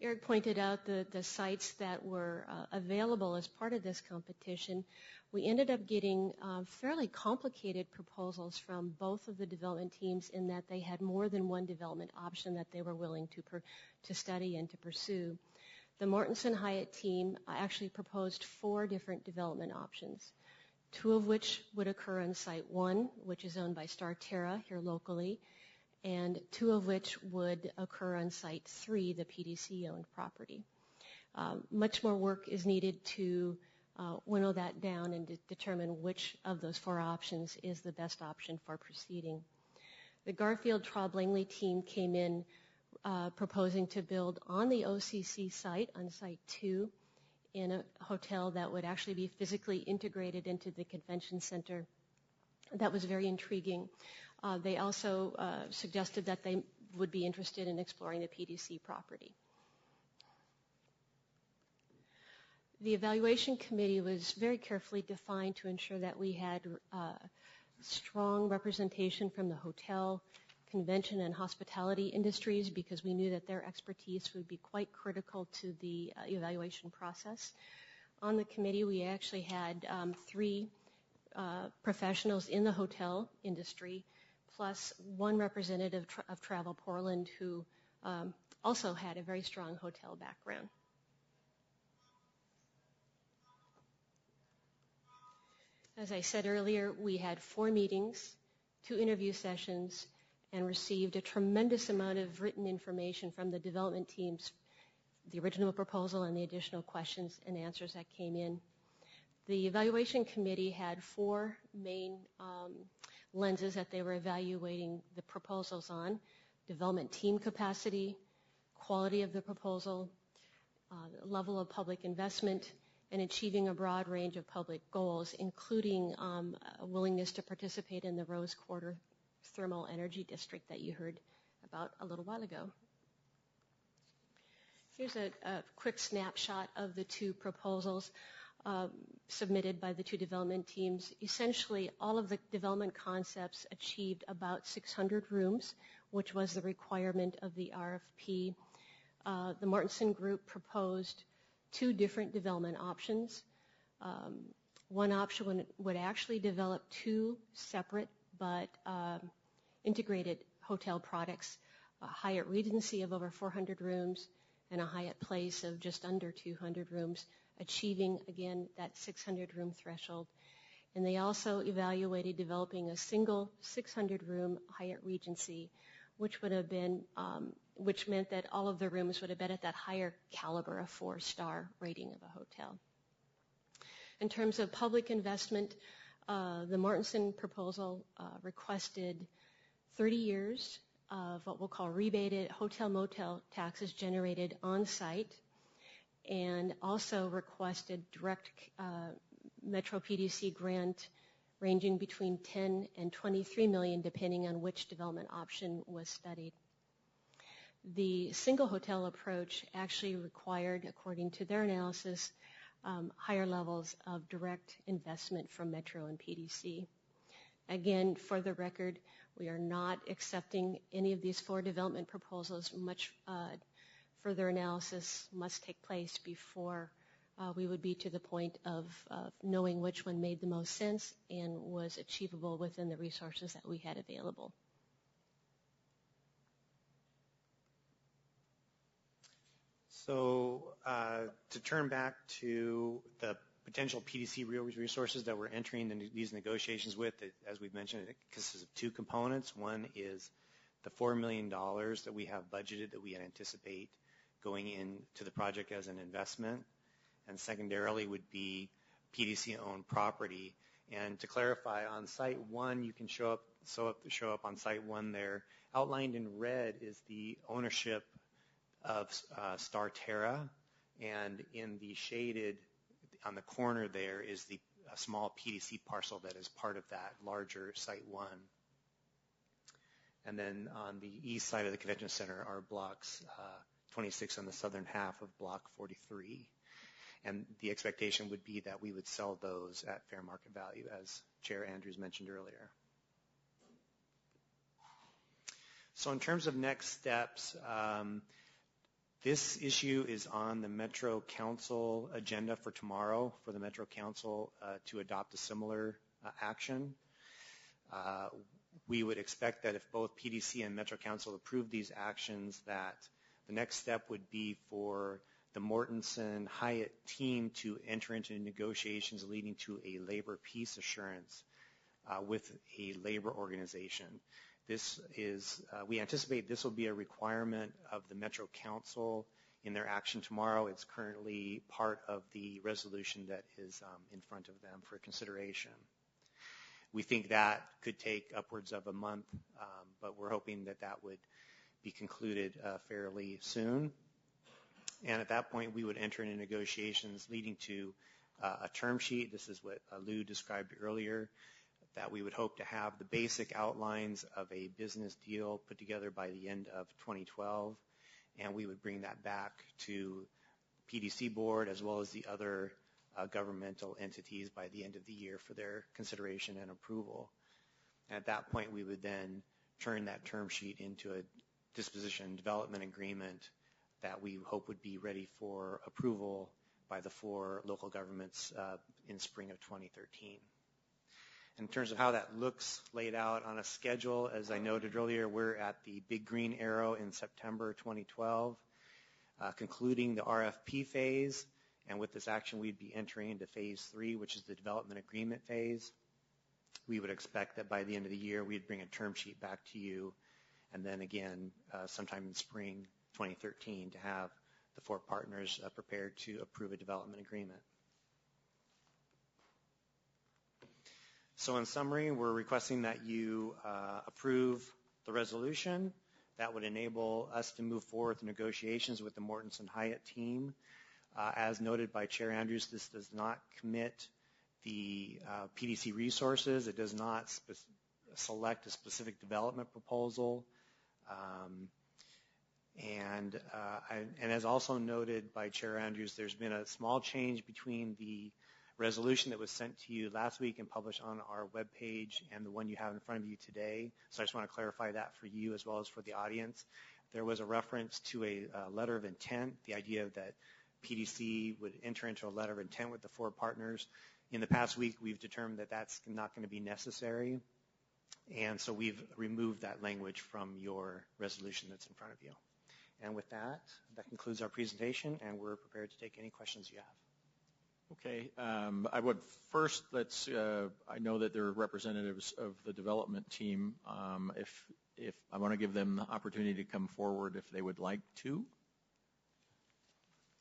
Eric pointed out the sites that were available as part of this competition. We ended up getting fairly complicated proposals from both of the development teams in that they had more than one development option that they were willing to study and to pursue. The Mortenson Hyatt team actually proposed 4 different development options, 2 of which would occur on Site 1, which is owned by Starterra here locally, and 2 of which would occur on Site 3, the PDC-owned property. Much more work is needed to winnow that down and determine which of those 4 options is the best option for proceeding. The Garfield-Traub-Langley team came in proposing to build on the OCC site, on Site 2, in a hotel that would actually be physically integrated into the convention center. That was very intriguing. They also suggested that they would be interested in exploring the PDC property. The evaluation committee was very carefully defined to ensure that we had strong representation from the hotel, convention, and hospitality industries because we knew that their expertise would be quite critical to the evaluation process. On the committee, we actually had 3 professionals in the hotel industry, plus 1 representative of Travel Portland who also had a very strong hotel background. As I said earlier, we had 4 meetings, 2 interview sessions, and received a tremendous amount of written information from the development teams, the original proposal and the additional questions and answers that came in. The evaluation committee had 4 main lenses that they were evaluating the proposals on: development team capacity, quality of the proposal, level of public investment, and achieving a broad range of public goals, including a willingness to participate in the Rose Quarter Thermal Energy District that you heard about a little while ago. Here's a quick snapshot of the 2 proposals submitted by the 2 development teams. Essentially, all of the development concepts achieved about 600 rooms, which was the requirement of the RFP. The Mortensen Group proposed 2 different development options. One option would actually develop 2 separate but integrated hotel products, a Hyatt Regency of over 400 rooms and a Hyatt Place of just under 200 rooms, achieving, again, that 600-room threshold. And they also evaluated developing a single 600-room Hyatt Regency, which would have been, which meant that all of the rooms would have been at that higher caliber, a 4-star rating of a hotel. In terms of public investment, the Mortensen proposal requested 30 years of what we'll call rebated hotel-motel taxes generated on-site, and also requested direct Metro PDC grant ranging between 10 and 23 million, depending on which development option was studied. The single hotel approach actually required, according to their analysis, higher levels of direct investment from Metro and PDC. Again, for the record, we are not accepting any of these 4 development proposals. Much further analysis must take place before we would be to the point of knowing which one made the most sense and was achievable within the resources that we had available. So to turn back to the potential PDC resources that we're entering into these negotiations with, as we've mentioned, it consists of 2 components. One is the $4 million that we have budgeted that we anticipate going into the project as an investment, and secondarily would be PDC-owned property. And to clarify, on Site 1, you can show up on Site 1 there. Outlined in red is the ownership of Starterra, and in the shaded on the corner there is the small PDC parcel that is part of that larger Site 1. And then on the east side of the convention center are blocks 26 on the southern half of block 43. And the expectation would be that we would sell those at fair market value, as Chair Andrews mentioned earlier. So in terms of next steps, this issue is on the Metro Council agenda for tomorrow for the Metro Council to adopt a similar action. We would expect that if both PDC and Metro Council approve these actions, that the next step would be for the Mortensen Hyatt team to enter into negotiations leading to a labor peace assurance with a labor organization. This is, we anticipate this will be a requirement of the Metro Council in their action tomorrow. It's currently part of the resolution that is in front of them for consideration. We think that could take upwards of a month, but we're hoping that that would be concluded fairly soon. And at that point, we would enter into negotiations leading to a term sheet. This is what Lou described earlier, that we would hope to have the basic outlines of a business deal put together by the end of 2012, and we would bring that back to PDC board as well as the other governmental entities by the end of the year for their consideration and approval. And at that point, we would then turn that term sheet into a disposition development agreement that we hope would be ready for approval by the 4 local governments in spring of 2013. In terms of how that looks laid out on a schedule, as I noted earlier, we're at the big green arrow in September 2012, concluding the RFP phase, and with this action we'd be entering into phase 3, which is the development agreement phase. We would expect that by the end of the year we'd bring a term sheet back to you and then again sometime in spring 2013 to have the 4 partners prepared to approve a development agreement. So in summary, we're requesting that you approve the resolution that would enable us to move forward with negotiations with the Mortenson Hyatt team. As noted by Chair Andrews, this does not commit the PDC resources. It does not select a specific development proposal. And as also noted by Chair Andrews, there's been a small change between the resolution that was sent to you last week and published on our webpage and the one you have in front of you today. So I just want to clarify that for you as well as for the audience. There was a reference to a letter of intent, the idea that PDC would enter into a letter of intent with the 4 partners. In the past week, we've determined that that's not going to be necessary. And so we've removed that language from your resolution that's in front of you. And with that, that concludes our presentation, and we're prepared to take any questions you have. Okay, I would first, I know that there are representatives of the development team. If I want to give them the opportunity to come forward if they would like to.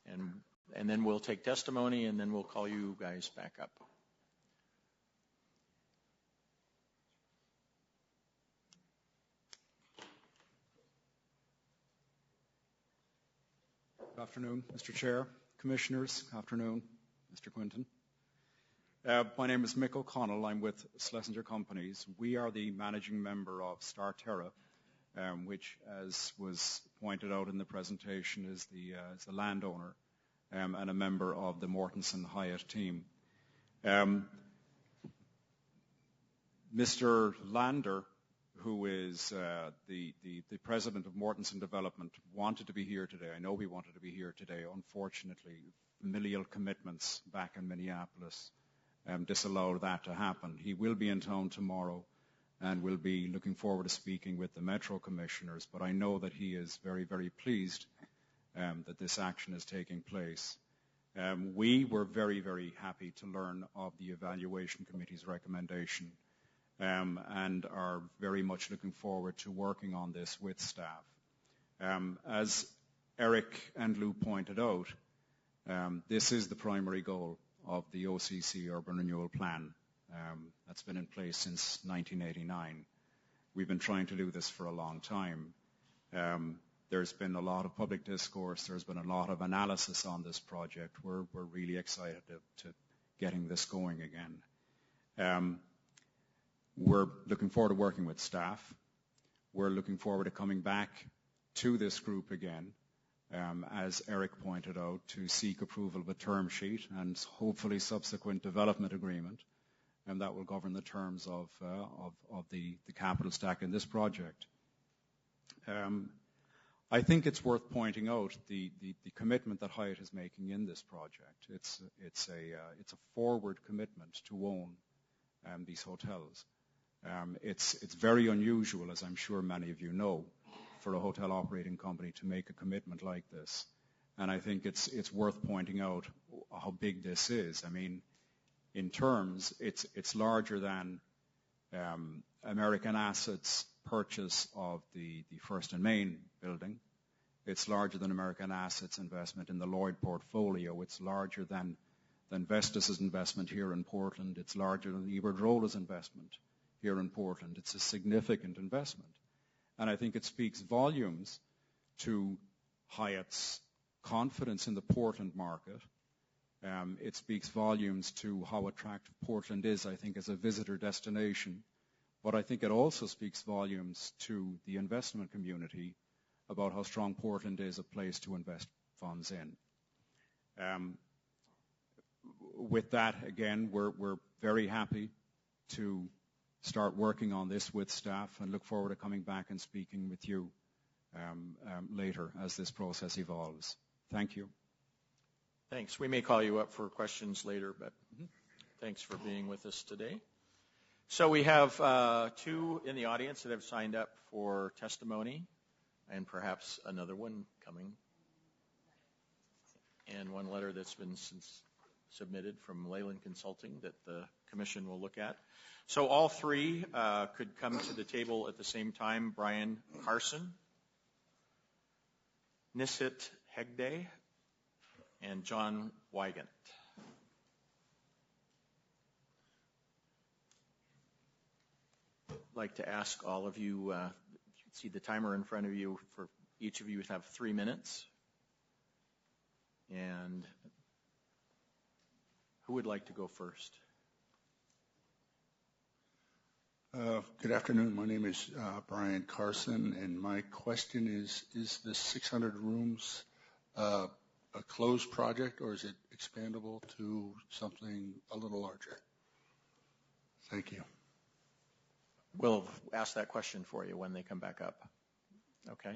And then we'll take testimony, and then we'll call you guys back up. Good afternoon, Mr. Chair, Commissioners. Good afternoon, Mr. Quinton. My name is Mick O'Connell. I'm with Schlesinger Companies. We are the managing member of Star Terra, which, as was pointed out in the presentation, is the landowner and a member of the Mortenson Hyatt team. Mr. Lander, who is the president of Mortenson Development, wanted to be here today. I know he wanted to be here today. Unfortunately, familial commitments back in Minneapolis disallowed that to happen. He will be in town tomorrow and will be looking forward to speaking with the Metro Commissioners, but I know that he is very, very pleased that this action is taking place. We were very, very happy to learn of the Evaluation Committee's recommendation and are very much looking forward to working on this with staff. As Eric and Lou pointed out, this is the primary goal of the OCC Urban Renewal Plan that's been in place since 1989. We've been trying to do this for a long time. There's been a lot of public discourse. There's been a lot of analysis on this project. We're really excited to getting this going again. We're looking forward to working with staff. We're looking forward to coming back to this group again, as Eric pointed out, to seek approval of a term sheet and hopefully subsequent development agreement, and that will govern the terms of the capital stack in this project. I think it's worth pointing out the commitment that Hyatt is making in this project. It's a forward commitment to own these hotels. It's very unusual, as I'm sure many of you know, for a hotel operating company to make a commitment like this. And I think it's worth pointing out how big this is. I mean, in terms, it's larger than American Assets' purchase of the First and Main building. It's larger than American Assets' investment in the Lloyd portfolio. It's larger than Vestas' investment here in Portland. It's larger than Iberdrola's investment here in Portland. It's a significant investment. And I think it speaks volumes to Hyatt's confidence in the Portland market. It speaks volumes to how attractive Portland is, I think, as a visitor destination. But I think it also speaks volumes to the investment community about how strong Portland is a place to invest funds in. With that, again, we're very happy to start working on this with staff and look forward to coming back and speaking with you later as this process evolves. Thank you. Thanks. We may call you up for questions later, but thanks for being with us today. So we have 2 in the audience that have signed up for testimony, and perhaps another one coming, and one letter that's been submitted from Leyland Consulting that the commission will look at. So all three could come to the table at the same time. Brian Carson, Nisit Hegde, and John Wygant. I'd like to ask all of you, you can see the timer in front of you, for each of you have 3 minutes. And who would like to go first? Good afternoon. My name is Brian Carson, and my question is the 600 rooms a closed project, or is it expandable to something a little larger? Thank you. We'll ask that question for you when they come back up. Okay.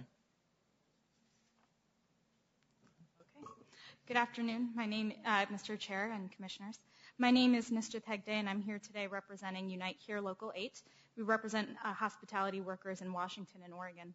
Good afternoon, Mr. Chair and Commissioners. My name is Nisjith Hegde, and I'm here today representing Unite Here Local 8. We represent hospitality workers in Washington and Oregon.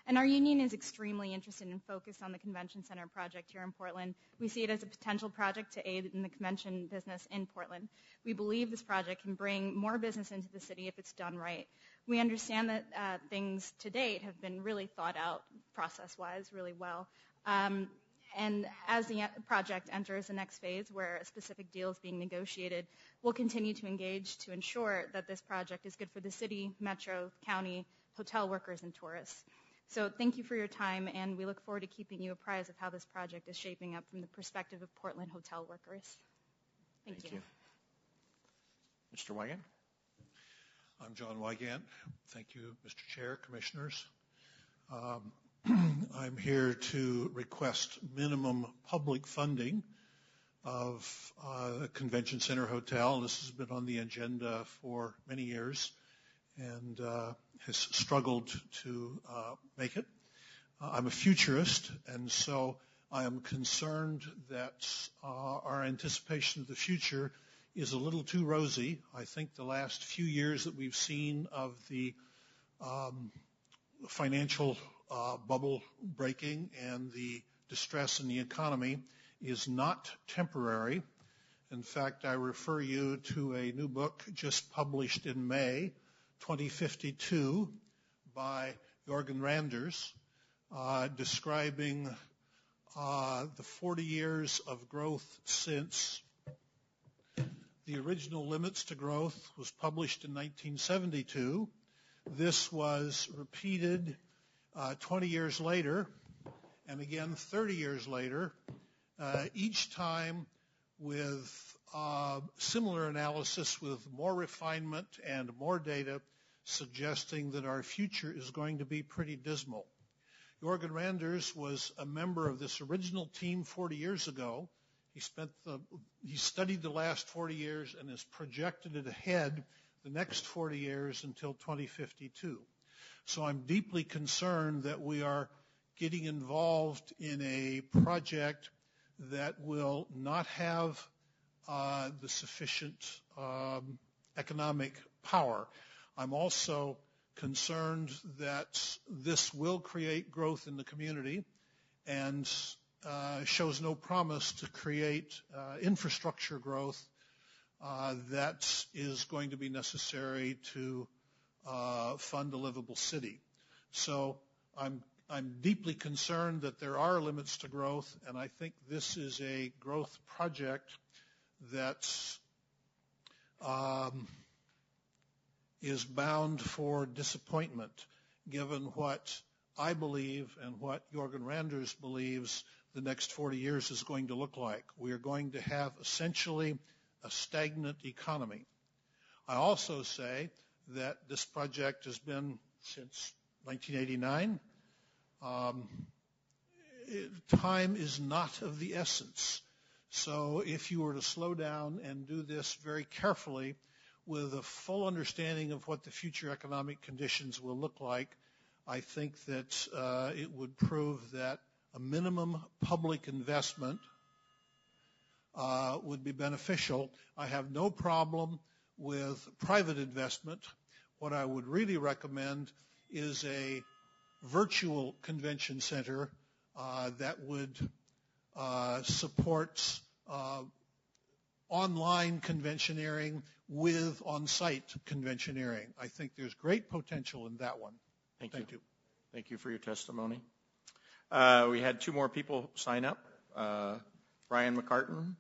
And our union is extremely interested and focused on the Convention Center project here in Portland. We see it as a potential project to aid in the convention business in Portland. We believe this project can bring more business into the city if it's done right. We understand that things to date have been really thought out process-wise really well. And as the project enters the next phase where a specific deal is being negotiated, we'll continue to engage to ensure that this project is good for the city, metro, county, hotel workers, and tourists. So thank you for your time, and we look forward to keeping you apprised of how this project is shaping up from the perspective of Portland hotel workers. Thank you. Mr. Wygant? I'm John Wygant. Thank you, Mr. Chair, Commissioners. I'm here to request minimum public funding of the Convention Center Hotel. This has been on the agenda for many years and has struggled to make it. I'm a futurist, and so I am concerned that our anticipation of the future is a little too rosy. I think the last few years that we've seen of the financial bubble breaking and the distress in the economy is not temporary. In fact, I refer you to a new book just published in May 2052 by Jorgen Randers describing the 40 years of growth since the original Limits to Growth was published in 1972. This was repeated 20 years later, and again 30 years later, each time with similar analysis with more refinement and more data suggesting that our future is going to be pretty dismal. Jorgen Randers was a member of this original team 40 years ago. He studied the last 40 years and has projected it ahead the next 40 years until 2052. So I'm deeply concerned that we are getting involved in a project that will not have the sufficient economic power. I'm also concerned that this will create growth in the community and shows no promise to create infrastructure growth that is going to be necessary to fund a livable city. So I'm deeply concerned that there are limits to growth, and I think this is a growth project that is bound for disappointment, given what I believe and what Jorgen Randers believes the next 40 years is going to look like. We are going to have essentially a stagnant economy. I also say that this project has been since 1989. Time is not of the essence. So if you were to slow down and do this very carefully with a full understanding of what the future economic conditions will look like, I think that it would prove that a minimum public investment would be beneficial. I have no problem with private investment. What I would really recommend is a virtual convention center that would support online conventioneering with on-site conventioneering. I think there's great potential in that one. Thank you. Thank you for your testimony. We had two more people sign up, Brian McCartan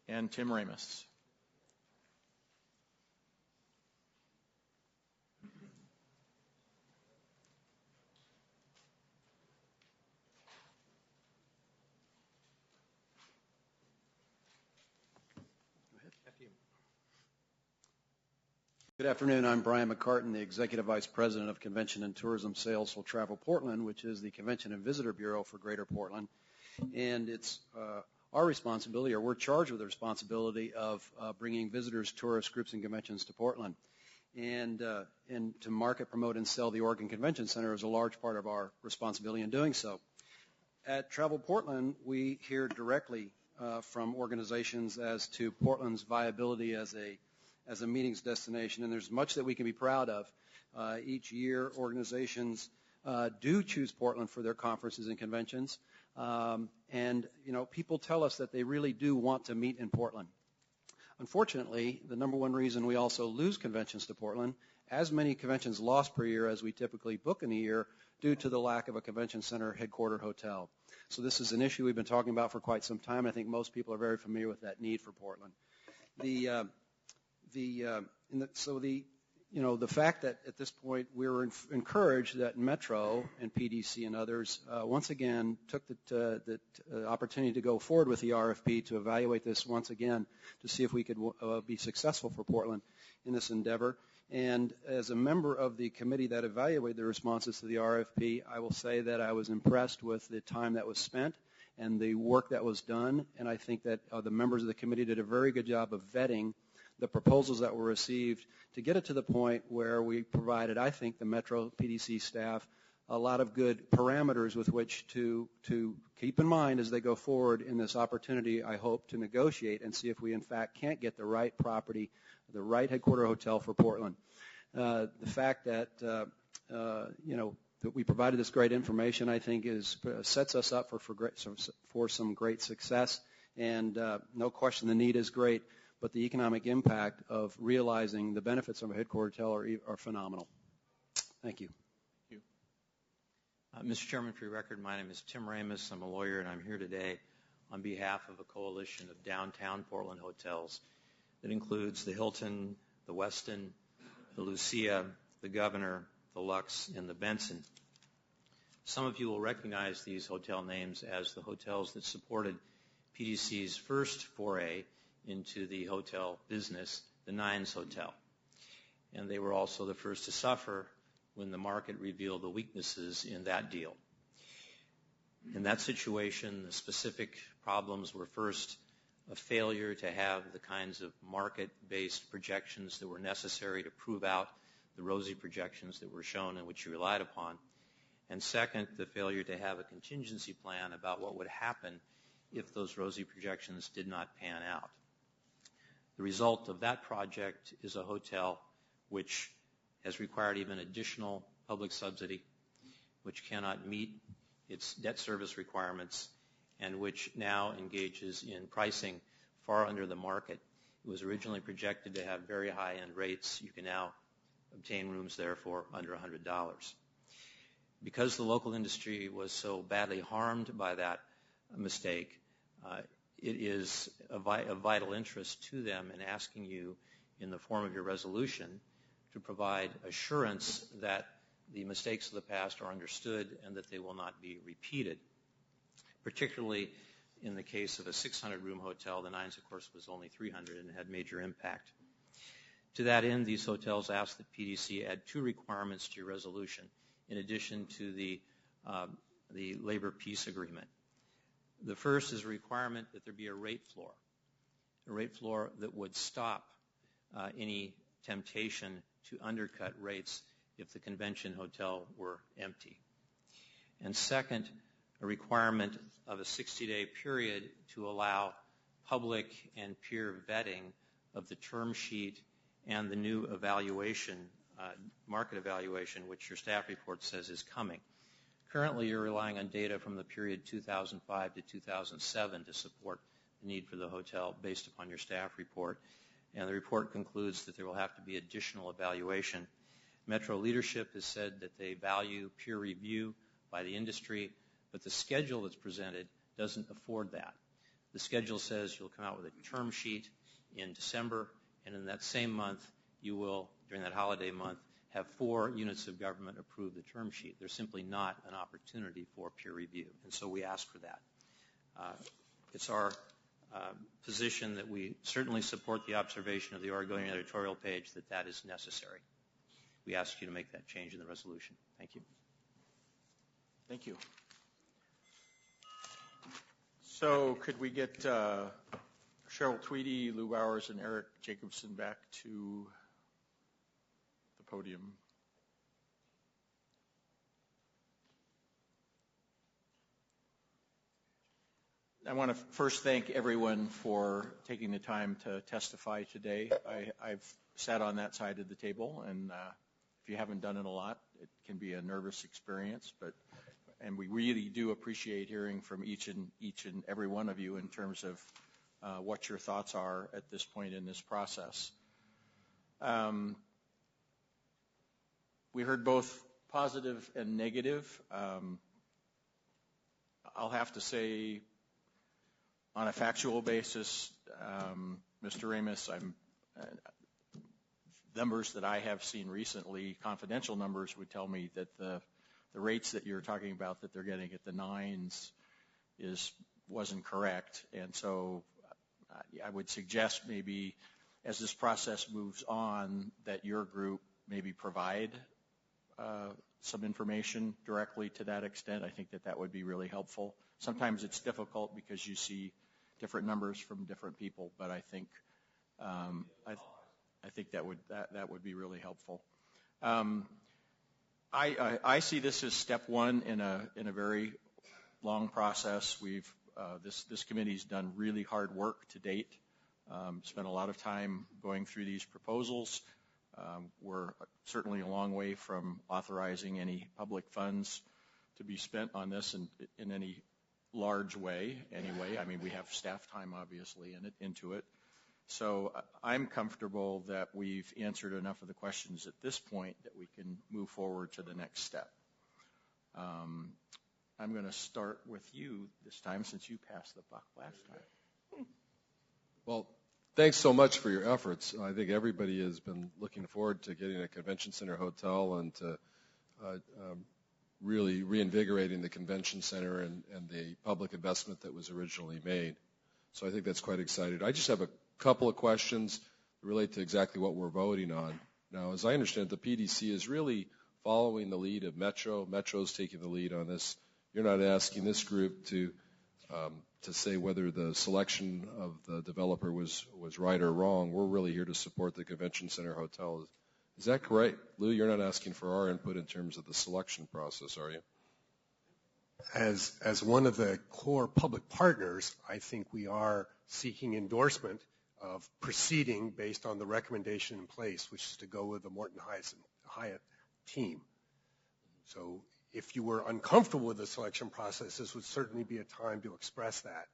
and Tim Ramus. Good afternoon. I'm Brian McCartan, the Executive Vice President of Convention and Tourism Sales for Travel Portland, which is the Convention and Visitor Bureau for Greater Portland. And it's our responsibility, or we're charged with the responsibility of bringing visitors, tourists, groups, and conventions to Portland. And to market, promote, and sell the Oregon Convention Center is a large part of our responsibility in doing so. At Travel Portland, we hear directly from organizations as to Portland's viability as a meetings destination, and there's much that we can be proud of. Each year, organizations do choose Portland for their conferences and conventions, and people tell us that they really do want to meet in Portland. Unfortunately, the number one reason we also lose conventions to Portland, as many conventions lost per year as we typically book in a year, due to the lack of a convention center headquarter hotel. So this is an issue we've been talking about for quite some time. I think most people are very familiar with that need for Portland. The fact that at this point we're encouraged that Metro and PDC and others once again took the opportunity to go forward with the RFP to evaluate this once again to see if we could be successful for Portland in this endeavor. And as a member of the committee that evaluated the responses to the RFP, I will say that I was impressed with the time that was spent and the work that was done, and I think that the members of the committee did a very good job of vetting the proposals that were received to get it to the point where we provided, I think, the Metro PDC staff a lot of good parameters with which to keep in mind as they go forward in this opportunity, I hope, to negotiate and see if we, in fact, can't get the right property, the right headquarter hotel for Portland. The fact that, that we provided this great information, I think, sets us up for some great success. And no question the need is great, but the economic impact of realizing the benefits of a headquarter hotel are phenomenal. Thank you. Mr. Chairman, for your record, my name is Tim Ramus. I'm a lawyer, and I'm here today on behalf of a coalition of downtown Portland hotels that includes the Hilton, the Westin, the Lucia, the Governor, the Lux, and the Benson. Some of you will recognize these hotel names as the hotels that supported PDC's first foray into the hotel business, the Nines Hotel. And they were also the first to suffer when the market revealed the weaknesses in that deal. In that situation, the specific problems were first a failure to have the kinds of market-based projections that were necessary to prove out the rosy projections that were shown and which you relied upon. And second, the failure to have a contingency plan about what would happen if those rosy projections did not pan out. The result of that project is a hotel which has required even additional public subsidy, which cannot meet its debt service requirements, and which now engages in pricing far under the market. It was originally projected to have very high-end rates. You can now obtain rooms there for under $100. Because the local industry was so badly harmed by that mistake, it is of vital interest to them in asking you, in the form of your resolution, to provide assurance that the mistakes of the past are understood and that they will not be repeated. Particularly in the case of a 600-room hotel, the Nines, of course, was only 300 and had major impact. To that end, these hotels ask that PDC add two requirements to your resolution, in addition to the labor peace agreement. The first is a requirement that there be a rate floor that would stop any temptation to undercut rates if the convention hotel were empty. And second, a requirement of a 60-day period to allow public and peer vetting of the term sheet and the new evaluation, market evaluation, which your staff report says is coming. Currently, you're relying on data from the period 2005 to 2007 to support the need for the hotel based upon your staff report. And the report concludes that there will have to be additional evaluation. Metro leadership has said that they value peer review by the industry, but the schedule that's presented doesn't afford that. The schedule says you'll come out with a term sheet in December, and in that same month, you will, during that holiday month, have 4 units of government approve the term sheet. There's simply not an opportunity for peer review, and so we ask for that. It's our position that we certainly support the observation of the Oregonian editorial page that that is necessary. We ask you to make that change in the resolution. Thank you. Thank you. So could we get Cheryl Tweedy, Lou Bowers, and Eric Jacobson back to the podium? I want to first thank everyone for taking the time to testify today. I've sat on that side of the table, and if you haven't done it a lot, it can be a nervous experience, and we really do appreciate hearing from each and every one of you in terms of what your thoughts are at this point in this process. We heard both positive and negative. I'll have to say, on a factual basis, Mr. Ramos, numbers that I have seen recently, confidential numbers, would tell me that the rates that you're talking about that they're getting at the 9s wasn't correct. And so I would suggest maybe as this process moves on that your group maybe provide some information directly to that extent. I think that would be really helpful. Sometimes it's difficult because you see different numbers from different people, but I think that would be really helpful. I see this as step one in a very long process. This committee's done really hard work to date. Spent a lot of time going through these proposals. We're certainly a long way from authorizing any public funds to be spent on this in any large way anyway. I mean, we have staff time obviously into it. So I'm comfortable that we've answered enough of the questions at this point that we can move forward to the next step. I'm going to start with you this time since you passed the buck last time. Well, thanks so much for your efforts. I think everybody has been looking forward to getting a convention center hotel and to really reinvigorating the convention center and the public investment that was originally made. So I think that's quite exciting. I just have a couple of questions that relate to exactly what we're voting on. Now, as I understand it, the PDC is really following the lead of Metro. Metro's taking the lead on this. You're not asking this group to say whether the selection of the developer was right or wrong. We're really here to support the convention center hotel. Is that correct? Lou, you're not asking for our input in terms of the selection process, are you? As one of the core public partners, I think we are seeking endorsement of proceeding based on the recommendation in place, which is to go with the Morton Hyatt team. So if you were uncomfortable with the selection process, this would certainly be a time to express that.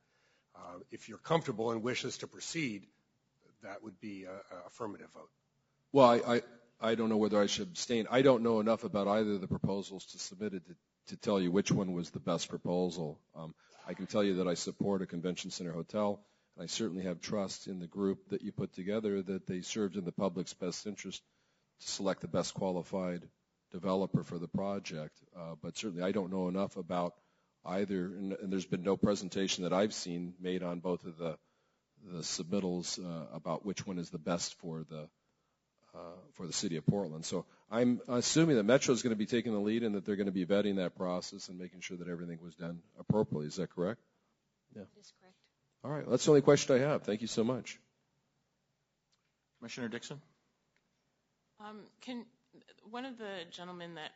If you're comfortable and wish us to proceed, that would be an affirmative vote. Well, I don't know whether I should abstain. I don't know enough about either of the proposals to submit it to tell you which one was the best proposal. I can tell you that I support a convention center hotel, and I certainly have trust in the group that you put together that they served in the public's best interest to select the best qualified developer for the project. But certainly I don't know enough about either, and there's been no presentation that I've seen made on both of the submittals about which one is the best for the city of Portland. So I'm assuming that Metro is going to be taking the lead and that they're going to be vetting that process and making sure that everything was done appropriately. Is that correct? Yeah. That is correct. All right. That's the only question I have. Thank you so much. Commissioner Dixon? One of the gentlemen that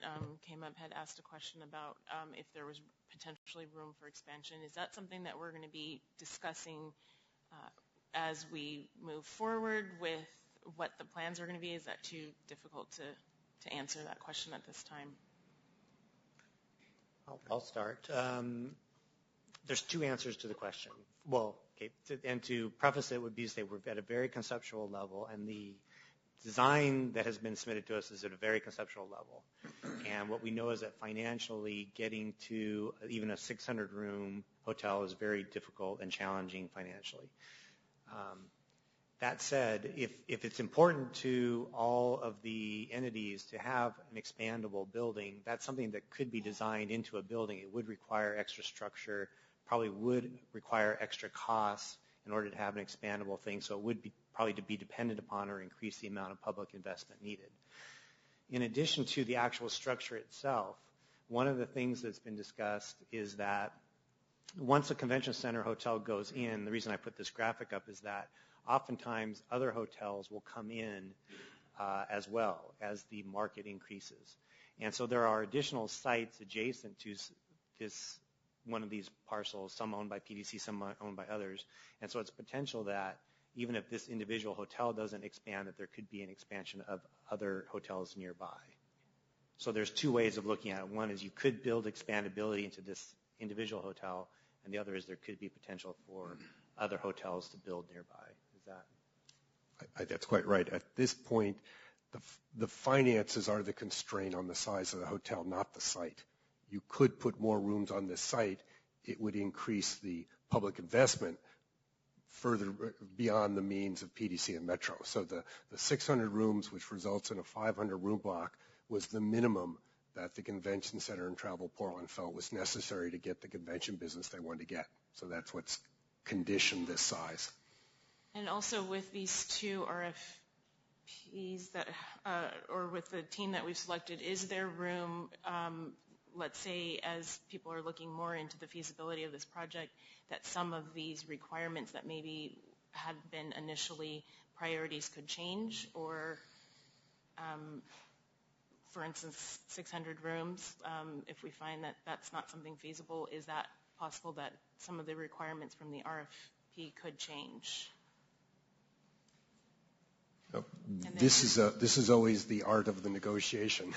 came up had asked a question about if there was potentially room for expansion. Is that something that we're going to be discussing as we move forward with what the plans are going to be? Is that too difficult to answer that question at this time? I'll start. There's two answers to the question. Well, Okay, and to preface it would be to say we're at a very conceptual level, and the design that has been submitted to us is at a very conceptual level. And what we know is that financially getting to even a 600-room hotel is very difficult and challenging financially. That said, if it's important to all of the entities to have an expandable building, that's something that could be designed into a building. It would require extra structure, probably would require extra costs in order to have an expandable thing, so it would be probably to be dependent upon or increase the amount of public investment needed. In addition to the actual structure itself, one of the things that's been discussed is that once a convention center hotel goes in, the reason I put this graphic up is that oftentimes other hotels will come in as well as the market increases. And so there are additional sites adjacent to this one of these parcels, some owned by PDC, some owned by others. And so it's potential that even if this individual hotel doesn't expand, that there could be an expansion of other hotels nearby. So there's two ways of looking at it. One is you could build expandability into this individual hotel, and the other is there could be potential for other hotels to build nearby. Is that? That's quite right. At this point, the finances are the constraint on the size of the hotel, not the site. You could put more rooms on this site. It would increase the public investment further beyond the means of PDC and Metro. So the 600 rooms, which results in a 500-room block, was the minimum that the Convention Center in Travel Portland felt was necessary to get the convention business they wanted to get. So that's what's conditioned this size. And also with these two RFPs that, or with the team that we've selected, is there room, let's say as people are looking more into the feasibility of this project, that some of these requirements that maybe had been initially priorities could change? Or, for instance, 600 rooms, if we find that that's not something feasible, is that possible that some of the requirements from the RFP could change? This is always the art of the negotiation.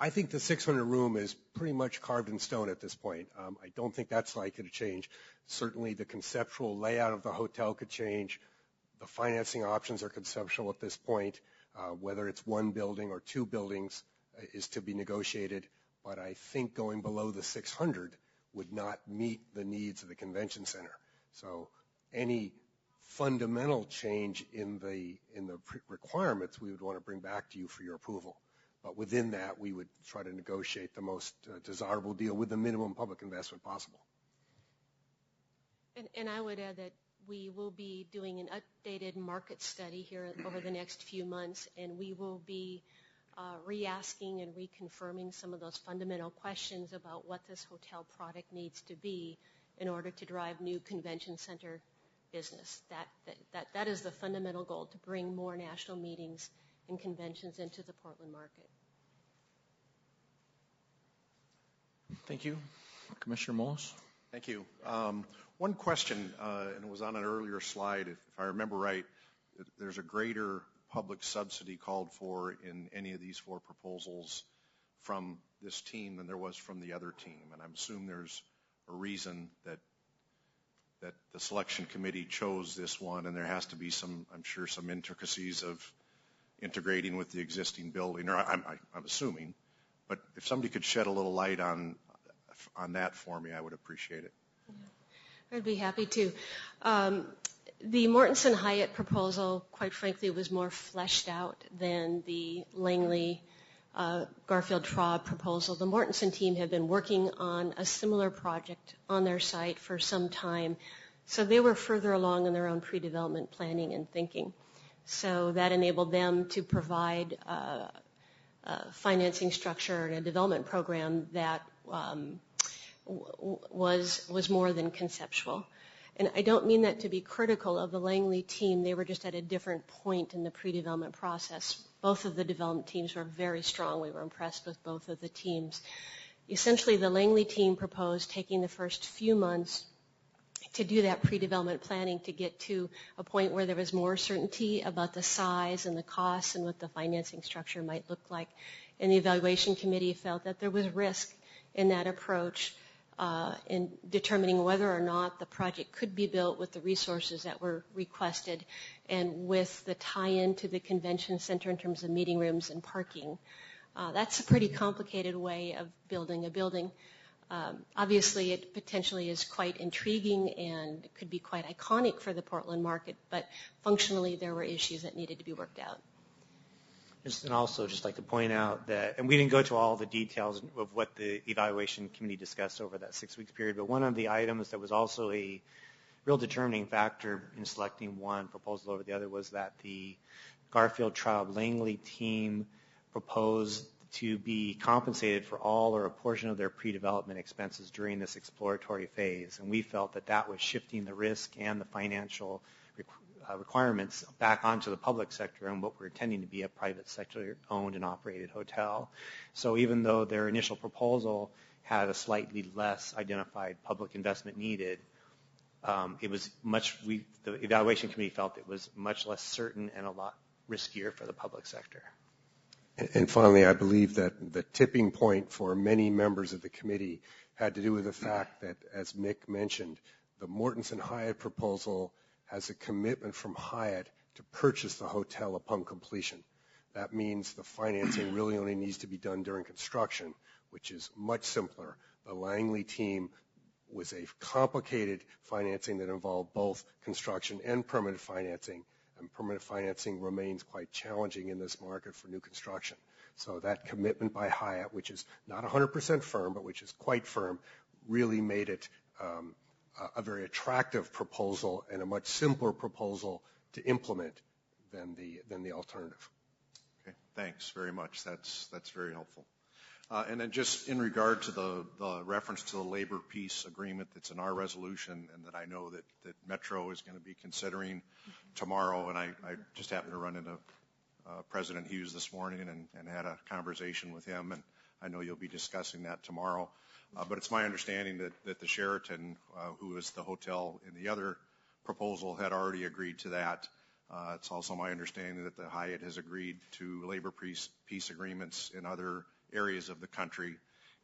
I think the 600 room is pretty much carved in stone at this point. I don't think that's likely to change. Certainly the conceptual layout of the hotel could change. The financing options are conceptual at this point. Whether it's one building or two buildings is to be negotiated. But I think going below the 600 would not meet the needs of the convention center. So any fundamental change in the requirements we would want to bring back to you for your approval. But within that, we would try to negotiate the most desirable deal with the minimum public investment possible. And I would add that we will be doing an updated market study here over the next few months, and we will be re-asking and reconfirming some of those fundamental questions about what this hotel product needs to be in order to drive new convention center business. That is the fundamental goal, to bring more national meetings and conventions into the Portland market. Thank you. Commissioner Mullis? Thank you. One question, and it was on an earlier slide, if I remember right, there's a greater public subsidy called for in any of these four proposals from this team than there was from the other team. And I'm assuming there's a reason that the selection committee chose this one, and there has to be some, I'm sure, some intricacies of integrating with the existing building, or I'm assuming. But if somebody could shed a little light on that for me, I would appreciate it. I'd be happy to. The Mortenson Hyatt proposal, quite frankly, was more fleshed out than the Langley Garfield Traub proposal. The Mortenson team had been working on a similar project on their site for some time, so they were further along in their own pre-development planning and thinking. So that enabled them to provide a financing structure and a development program that was more than conceptual. And I don't mean that to be critical of the Langley team. They were just at a different point in the pre-development process. Both of the development teams were very strong. We were impressed with both of the teams. Essentially, the Langley team proposed taking the first few months to do that pre-development planning to get to a point where there was more certainty about the size and the costs and what the financing structure might look like. And the evaluation committee felt that there was risk in that approach in determining whether or not the project could be built with the resources that were requested and with the tie-in to the convention center in terms of meeting rooms and parking. That's a pretty complicated way of building a building. Obviously, it potentially is quite intriguing and could be quite iconic for the Portland market, but functionally there were issues that needed to be worked out. And also just like to point out that, and we didn't go to all the details of what the evaluation committee discussed over that 6-week period, but one of the items that was also a real determining factor in selecting one proposal over the other was that the Garfield Traub Langley team proposed to be compensated for all or a portion of their pre-development expenses during this exploratory phase. And we felt that that was shifting the risk and the financial requirements back onto the public sector and what we're intending to be a private sector owned and operated hotel. So even though their initial proposal had a slightly less identified public investment needed, it was the evaluation committee felt it was much less certain and a lot riskier for the public sector. And finally, I believe that the tipping point for many members of the committee had to do with the fact that, as Mick mentioned, the Mortenson Hyatt proposal has a commitment from Hyatt to purchase the hotel upon completion. That means the financing really only needs to be done during construction, which is much simpler. The Langley team was a complicated financing that involved both construction and permanent financing, and permanent financing remains quite challenging in this market for new construction. So that commitment by Hyatt, which is not 100% firm, but which is quite firm, really made it a very attractive proposal and a much simpler proposal to implement than the alternative. Okay, thanks very much. That's very helpful. And then just in regard to the reference to the labor peace agreement that's in our resolution and that I know that Metro is going to be considering tomorrow, and I just happened to run into President Hughes this morning and had a conversation with him, and I know you'll be discussing that tomorrow. But it's my understanding that the Sheraton, who is the hotel in the other proposal, had already agreed to that. It's also my understanding that the Hyatt has agreed to labor peace agreements in other areas of the country.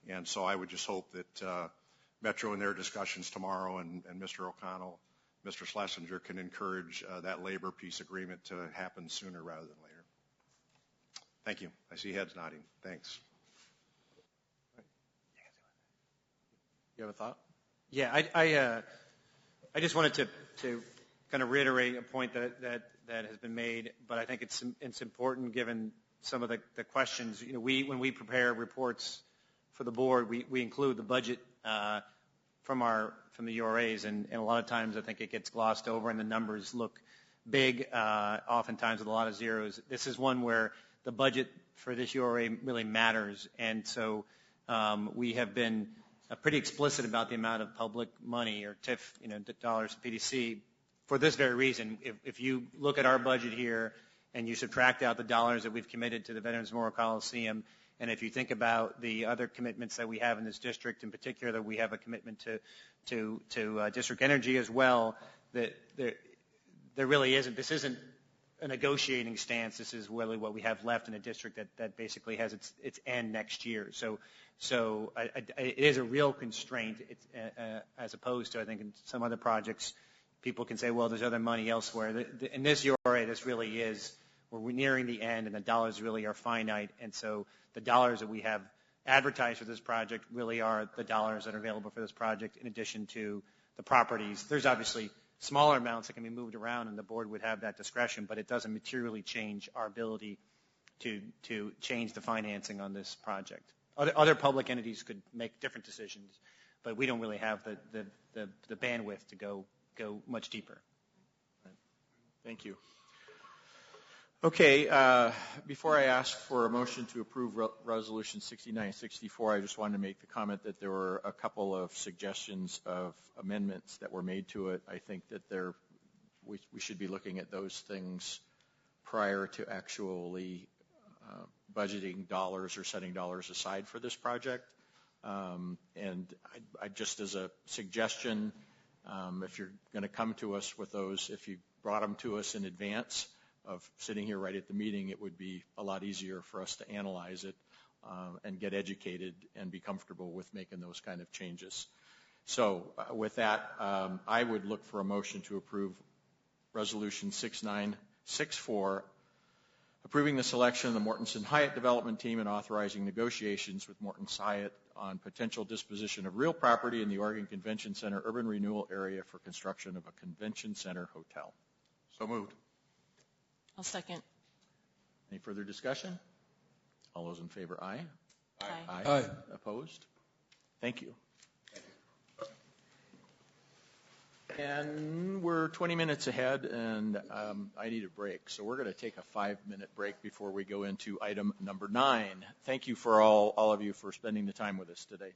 And so I would just hope that Metro in their discussions tomorrow and Mr. O'Connell, Mr. Schlesinger can encourage that labor peace agreement to happen sooner rather than later. Thank you. I see heads nodding. Thanks. You have a thought? Yeah, I just wanted to kind of reiterate a point that has been made, but I think it's important given some of the questions. You know, when we prepare reports for the board, we include the budget from the URAs, and a lot of times I think it gets glossed over and the numbers look big, oftentimes with a lot of zeros. This is one where the budget for this URA really matters, and so we have been pretty explicit about the amount of public money or TIF, dollars to PDC for this very reason. If you look at our budget here and you subtract out the dollars that we've committed to the Veterans Memorial Coliseum, and if you think about the other commitments that we have in this district, in particular that we have a commitment to district energy as well, that there really isn't. This isn't a negotiating stance. This is really what we have left in a district that basically has its end next year. So it is a real constraint. As opposed to, I think, in some other projects, people can say, well, there's other money elsewhere. In this URA, this really is. We're nearing the end, and the dollars really are finite. And so the dollars that we have advertised for this project really are the dollars that are available for this project, in addition to the properties. There's obviously smaller amounts that can be moved around, and the board would have that discretion, but it doesn't materially change our ability to change the financing on this project. Other public entities could make different decisions, but we don't really have the bandwidth to go much deeper. Thank you. Okay, before I ask for a motion to approve Resolution 6964, I just wanted to make the comment that there were a couple of suggestions of amendments that were made to it. I think that we should be looking at those things prior to actually budgeting dollars or setting dollars aside for this project. And I just as a suggestion, if you're going to come to us with those, if you brought them to us in advance of sitting here right at the meeting, it would be a lot easier for us to analyze it and get educated and be comfortable with making those kind of changes. So with that, I would look for a motion to approve Resolution 6964, approving the selection of the Mortenson Hyatt development team and authorizing negotiations with Mortenson Hyatt on potential disposition of real property in the Oregon Convention Center urban renewal area for construction of a convention center hotel. So moved. I'll second. Any further discussion? All those in favor, aye. Aye. Aye. Opposed? Thank you. And we're 20 minutes ahead, and I need a break. So we're going to take a 5-minute break before we go into item number 9. Thank you for all of you for spending the time with us today.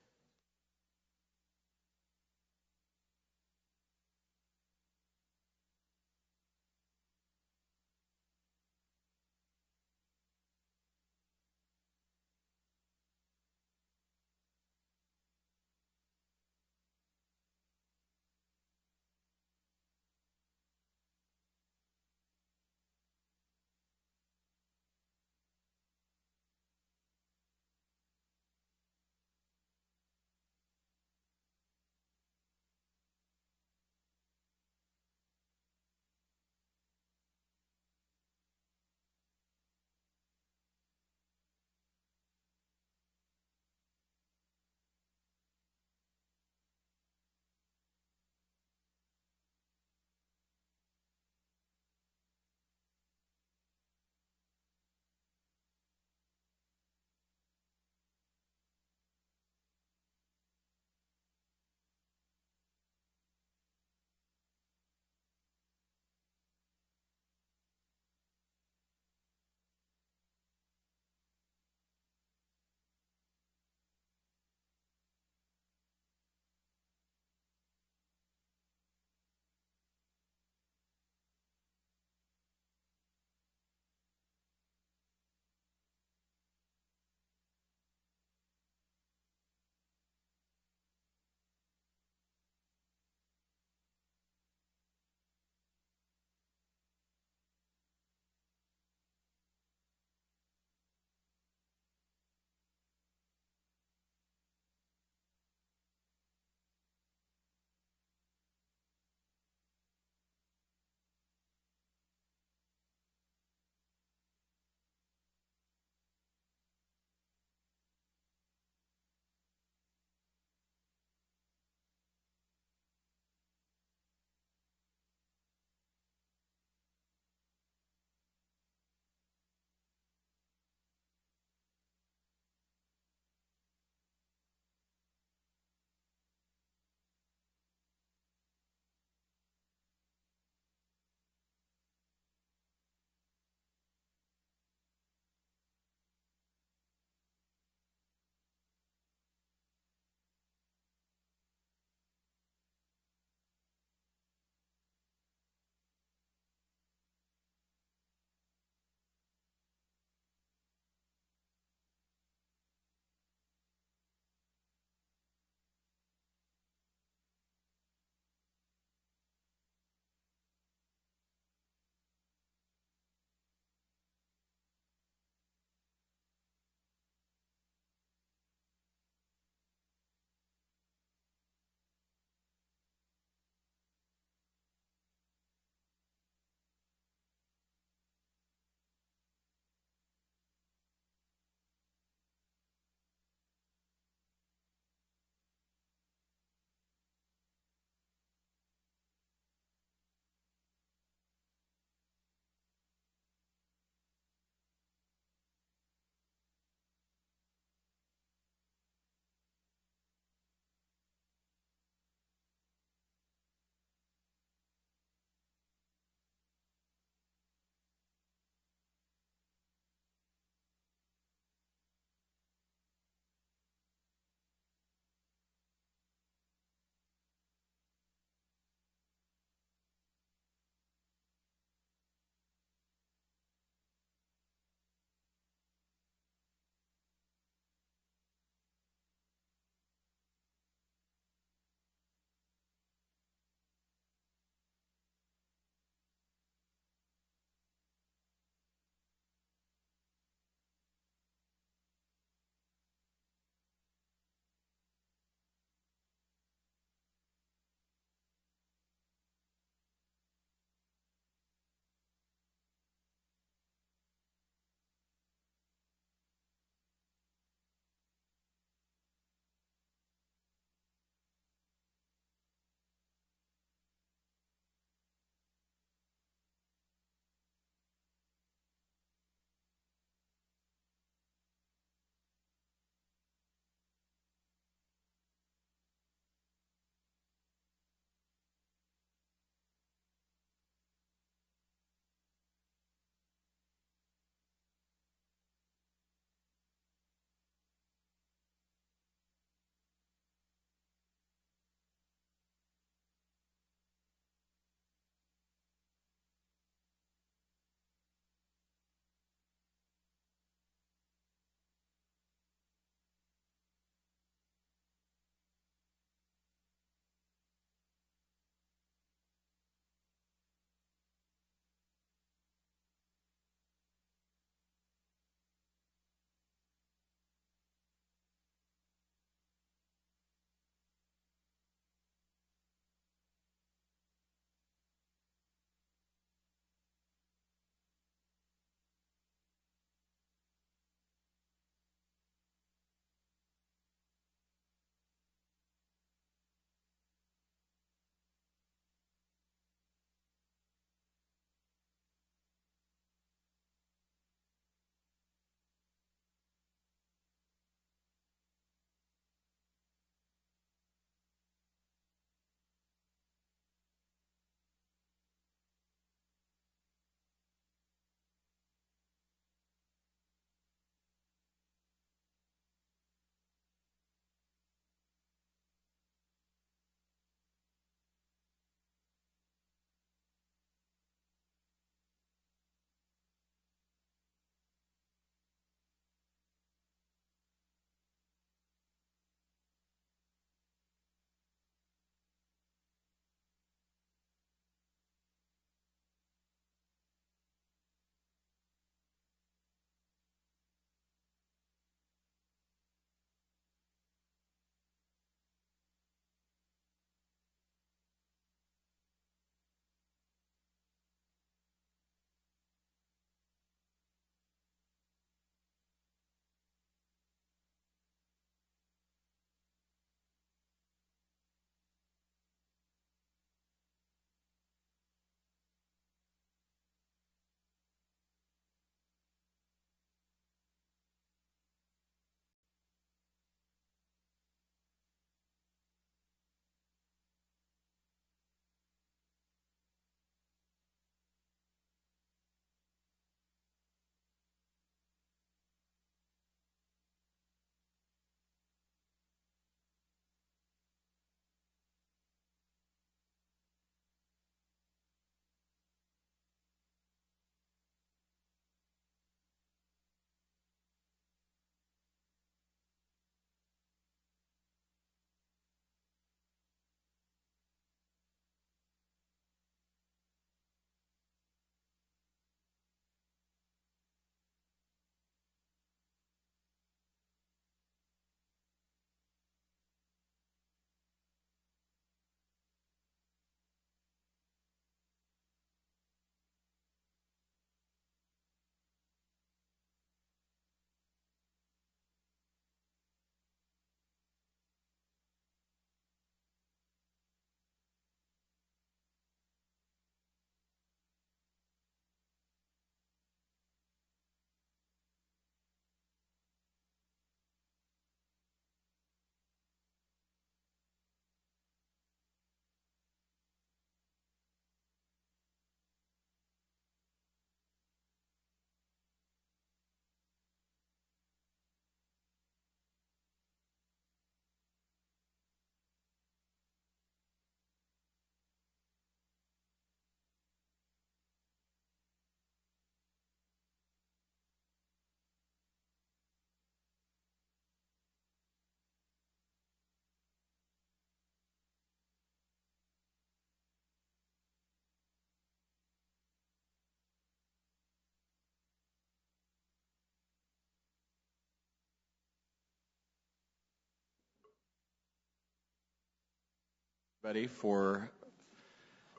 everybody, for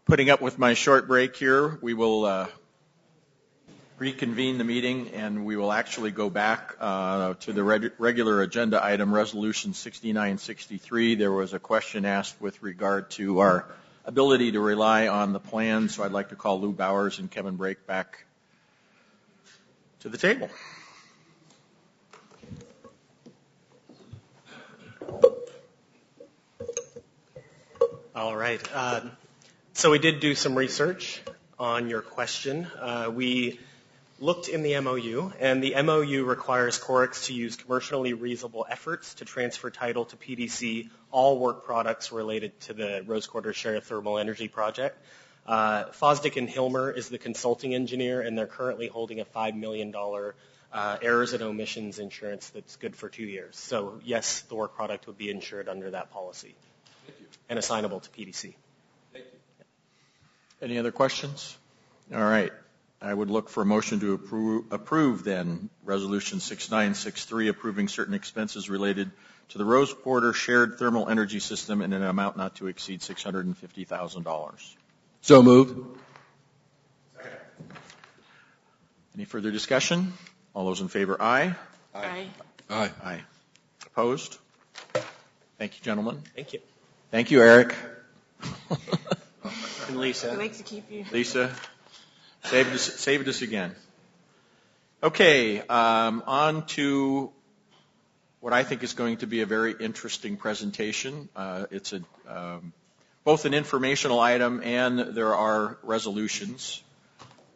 putting up with my short break here. We will reconvene the meeting, and we will actually go back to the regular agenda item, Resolution 6963. There was a question asked with regard to our ability to rely on the plan, so I'd like to call Lou Bowers and Kevin Brake back to the table. All right. So we did do some research on your question. We looked in the MOU, and the MOU requires Corix to use commercially reasonable efforts to transfer title to PDC all work products related to the Rose Quarter Shared Thermal Energy Project. Fosdick and Hilmer is the consulting engineer, and they're currently holding a $5 million errors and omissions insurance that's good for 2 years. So yes, the work product would be insured under that policy and assignable to PDC. Thank you. Any other questions? All right. I would look for a motion to approve then Resolution 6963, approving certain expenses related to the Rose Quarter Shared Thermal Energy System in an amount not to exceed $650,000. So moved. Any further discussion? All those in favor, aye. Aye. Aye. Aye. Opposed? Thank you, gentlemen. Thank you. Thank you, Eric. And Lisa. I'd like to keep you. Lisa, saved us again. Okay, on to what I think is going to be a very interesting presentation. It's both an informational item and there are resolutions.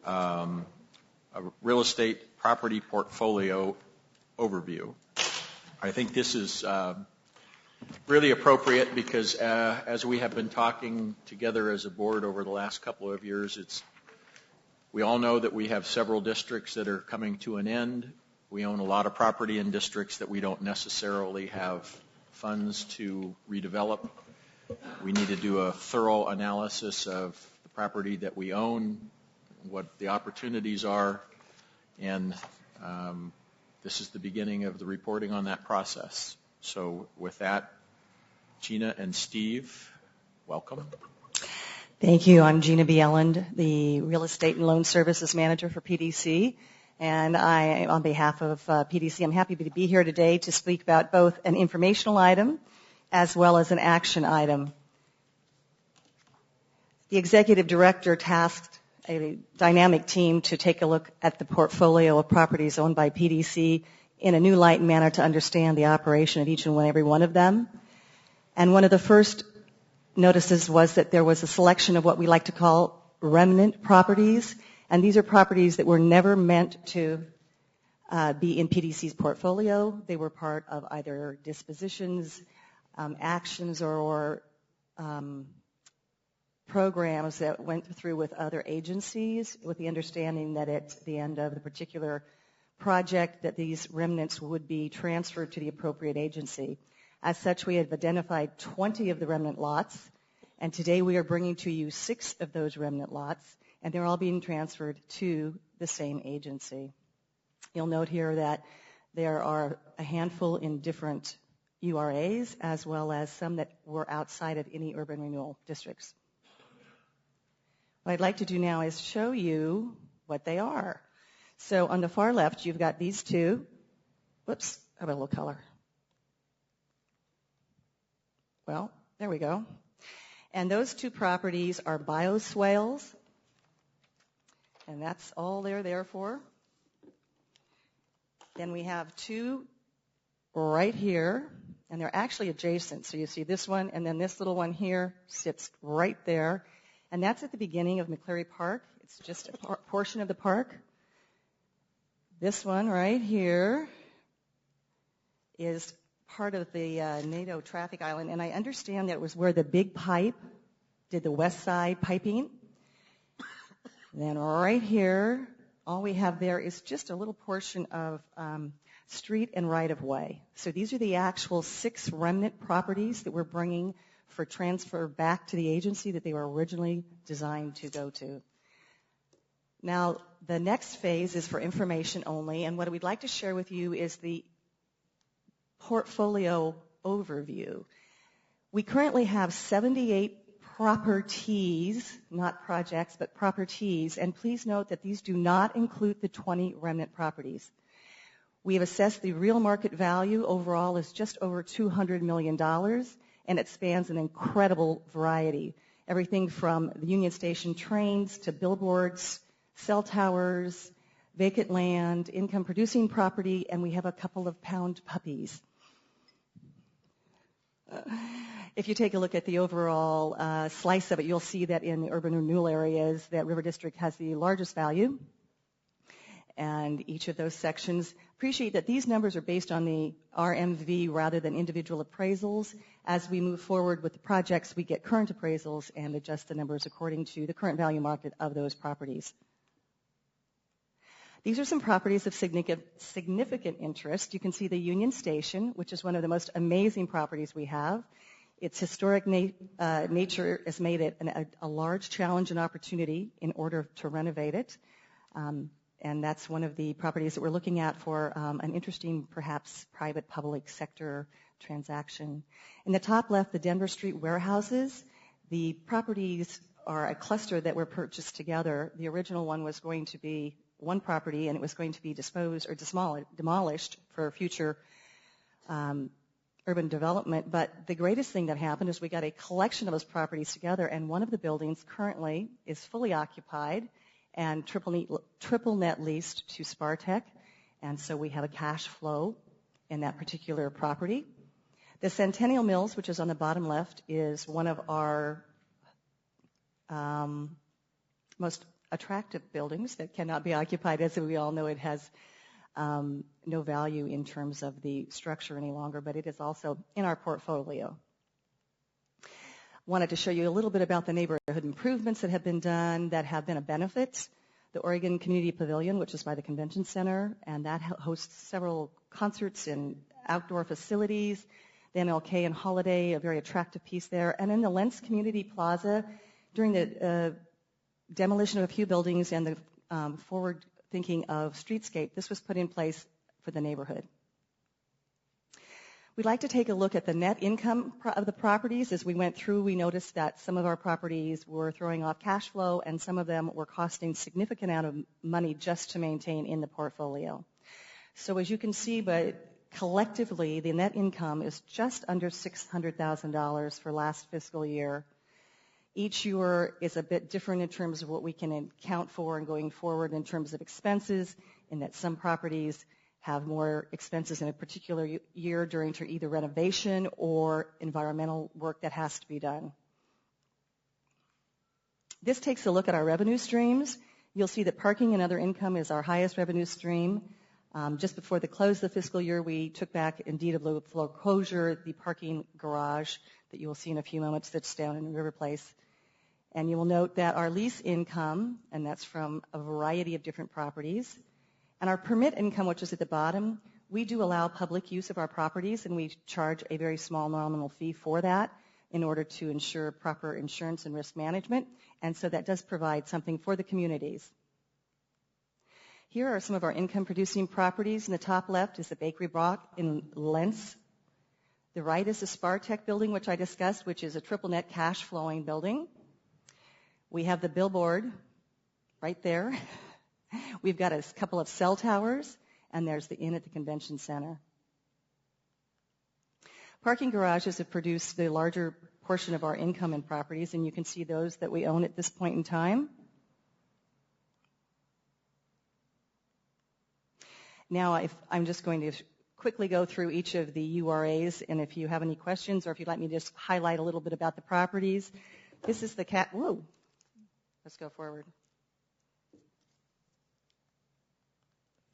A real estate property portfolio overview. I think this is really appropriate because as we have been talking together as a board over the last couple of years, we all know that we have several districts that are coming to an end. We own a lot of property in districts that we don't necessarily have funds to redevelop. We need to do a thorough analysis of the property that we own, what the opportunities are, and this is the beginning of the reporting on that process. So with that, Gina and Steve, welcome. Thank you. I'm Gina Bieland, the Real Estate and Loan Services Manager for PDC. And I, on behalf of PDC, I'm happy to be here today to speak about both an informational item as well as an action item. The Executive Director tasked a dynamic team to take a look at the portfolio of properties owned by PDC in a new light and manner to understand the operation of each and every one of them. And one of the first notices was that there was a selection of what we like to call remnant properties, and these are properties that were never meant to be in PDC's portfolio. They were part of either dispositions, actions, or programs that went through with other agencies with the understanding that at the end of the particular project that these remnants would be transferred to the appropriate agency. As such, we have identified 20 of the remnant lots, and today we are bringing to you 6 of those remnant lots, and they're all being transferred to the same agency. You'll note here that there are a handful in different URAs, as well as some that were outside of any urban renewal districts. What I'd like to do now is show you what they are. So on the far left, you've got these two. Whoops, I have a little color. Well, there we go. And those 2 properties are bioswales, and that's all they're there for. Then we have 2 right here, and they're actually adjacent. So you see this one, and then this little one here sits right there, and that's at the beginning of McCleary Park. It's just a portion of the park. This one right here is part of the NATO traffic island, and I understand that it was where the big pipe did the west side piping. Then right here, all we have there is just a little portion of street and right-of-way. So these are the actual 6 remnant properties that we're bringing for transfer back to the agency that they were originally designed to go to. Now, the next phase is for information only, and what we'd like to share with you is the portfolio overview. We currently have 78 properties, not projects, but properties. And please note that these do not include the 20 remnant properties. We have assessed the real market value overall is just over $200 million, and it spans an incredible variety. Everything from the Union Station trains to billboards, cell towers, vacant land, income-producing property, and we have a couple of pound puppies. If you take a look at the overall slice of it, you'll see that in the urban renewal areas, that River District has the largest value. And each of those sections, appreciate that these numbers are based on the RMV rather than individual appraisals. As we move forward with the projects, we get current appraisals and adjust the numbers according to the current value market of those properties. These are some properties of significant interest. You can see the Union Station, which is one of the most amazing properties we have. Its historic nature has made it a large challenge and opportunity in order to renovate it. And that's one of the properties that we're looking at for an interesting, perhaps, private-public sector transaction. In the top left, the Denver Street warehouses. The properties are a cluster that were purchased together. The original one was going to be one property, and it was going to be disposed or demolished for future urban development. But the greatest thing that happened is we got a collection of those properties together, and one of the buildings currently is fully occupied and triple net leased to Spartech, and so we have a cash flow in that particular property. The Centennial Mills, which is on the bottom left, is one of our most attractive buildings that cannot be occupied. As we all know, it has no value in terms of the structure any longer, but it is also in our portfolio. Wanted to show you a little bit about the neighborhood improvements that have been done that have been a benefit. The Oregon Community Pavilion, which is by the Convention Center, and that hosts several concerts and outdoor facilities. The MLK and Holiday, a very attractive piece there. And then the Lentz Community Plaza, during the demolition of a few buildings and the forward thinking of streetscape, this was put in place for the neighborhood. We'd like to take a look at the net income of the properties. As we went through, we noticed that some of our properties were throwing off cash flow, and some of them were costing significant amount of money just to maintain in the portfolio. So as you can see, but collectively, the net income is just under $600,000 for last fiscal year. Each year is a bit different in terms of what we can account for and going forward in terms of expenses, in that some properties have more expenses in a particular year during either renovation or environmental work that has to be done. This takes a look at our revenue streams. You'll see that parking and other income is our highest revenue stream. Just before the close of the fiscal year, we took back in deed of foreclosure the parking garage that you will see in a few moments that's down in River Place. And you will note that our lease income, and that's from a variety of different properties, and our permit income, which is at the bottom, we do allow public use of our properties, and we charge a very small nominal fee for that in order to ensure proper insurance and risk management. And so that does provide something for the communities. Here are some of our income-producing properties. In the top left is the Bakery Block in Lentz. The right is the Spartech building, which I discussed, which is a triple net cash flowing building. We have the billboard right there. We've got a couple of cell towers, and there's the inn at the Convention Center. Parking garages have produced the larger portion of our income in properties, and you can see those that we own at this point in time. Now, I'm just going to quickly go through each of the URAs, and if you have any questions or if you'd like me to just highlight a little bit about the properties. This is the whoa, let's go forward.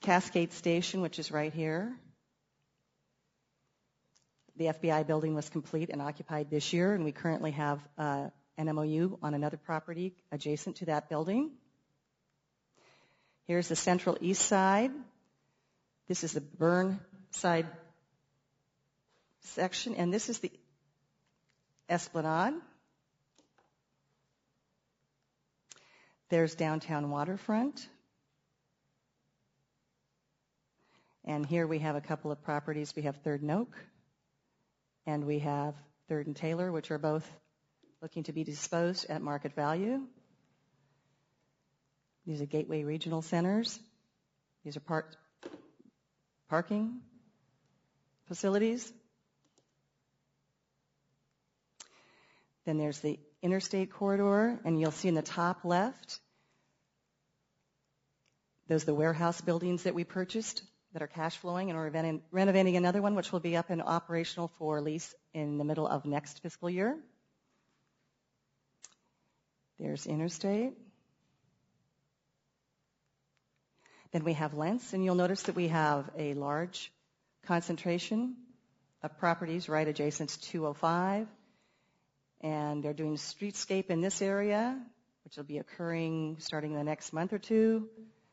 Cascade Station, which is right here. The FBI building was complete and occupied this year, and we currently have an MOU on another property adjacent to that building. Here's the Central East Side. This is the Burnside section, and this is the Esplanade. There's downtown waterfront. And here we have a couple of properties. We have 3rd and Oak, and we have 3rd and Taylor, which are both looking to be disposed at market value. These are gateway regional centers. These are parking facilities. Then there's the interstate corridor, and you'll see in the top left, those are the warehouse buildings that we purchased that are cash flowing, and we're renovating another one which will be up and operational for lease in the middle of next fiscal year. There's interstate. Then we have Lentz, and you'll notice that we have a large concentration of properties right adjacent to 205, and they're doing streetscape in this area, which will be occurring starting in the next month or two,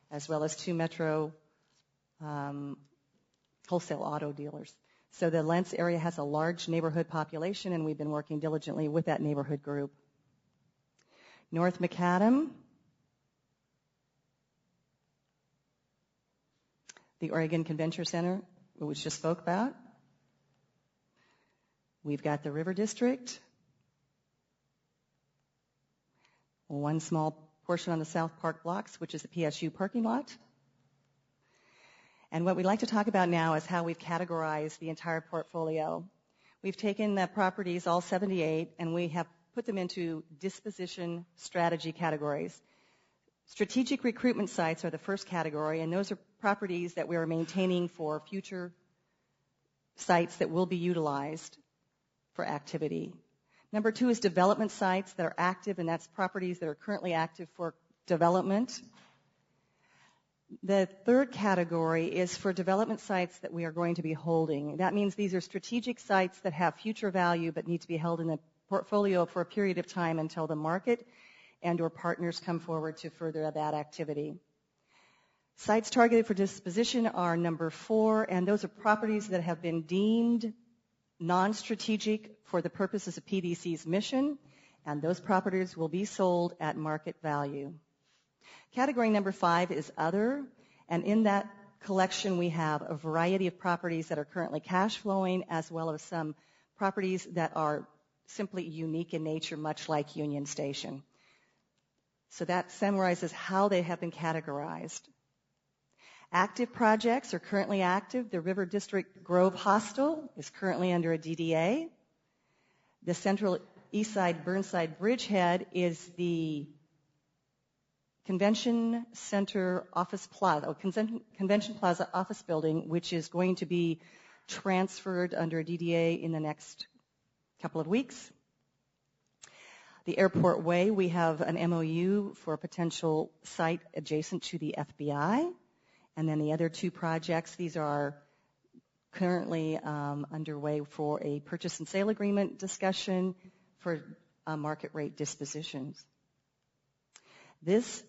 as well as 2 Metro wholesale auto dealers. So the Lentz area has a large neighborhood population, and we've been working diligently with that neighborhood group. North Macadam, the Oregon Convention Center, which just spoke about. We've got the River District, one small portion on the South Park blocks, which is the PSU parking lot. And what we'd like to talk about now is how we've categorized the entire portfolio. We've taken the properties, all 78, and we have put them into disposition strategy categories. Strategic recruitment sites are the first category, and those are properties that we are maintaining for future sites that will be utilized for activity. Number 2 is development sites that are active, and that's properties that are currently active for development. The third category is for development sites that we are going to be holding. That means these are strategic sites that have future value but need to be held in the portfolio for a period of time until the market and or partners come forward to further that activity. Sites targeted for disposition are number 4, and those are properties that have been deemed non-strategic for the purposes of PDC's mission, and those properties will be sold at market value. Category number 5 is other, and in that collection we have a variety of properties that are currently cash flowing, as well as some properties that are simply unique in nature, much like Union Station. So that summarizes how they have been categorized. Active projects are currently active. The River District Grove Hostel is currently under a DDA. The Central Eastside Burnside Bridgehead is the Convention Center Office Plaza, Convention Plaza office building, which is going to be transferred under a DDA in the next couple of weeks. The Airport Way, we have an MOU for a potential site adjacent to the FBI. And then the other 2 projects, these are currently underway for a purchase and sale agreement discussion for market rate dispositions. This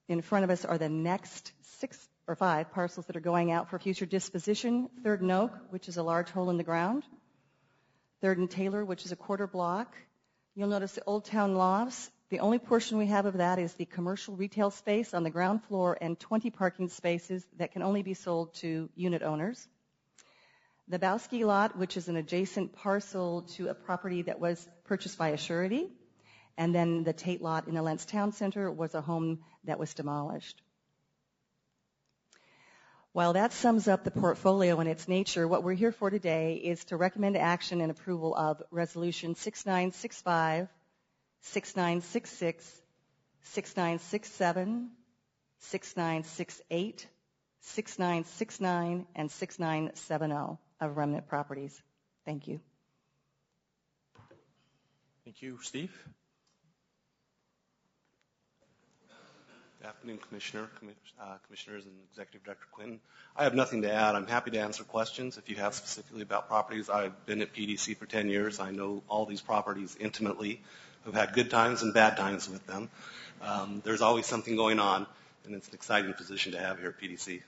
in front of us are the next 6 or 5 parcels that are going out for future disposition. 3rd and Oak, which is a large hole in the ground. 3rd and Taylor, which is a quarter block. You'll notice the Old Town Lofts. The only portion we have of that is the commercial retail space on the ground floor and 20 parking spaces that can only be sold to unit owners. The Bowski lot, which is an adjacent parcel to a property that was purchased by a surety. And then the Tate lot in the Lentz Town Center was a home that was demolished. While that sums up the portfolio in its nature, what we're here for today is to recommend action and approval of Resolution 6965, 6966, 6967, 6968, 6969, and 6970 of remnant properties. Thank you. Thank you. Steve? Good afternoon, Commissioners, and Executive Director Quinton. I have nothing to add. I'm happy to answer questions if you have specifically about properties. I've been at PDC for 10 years. I know all these properties intimately. I've had good times and bad times with them. There's always something going on, and it's an exciting position to have here at PDC.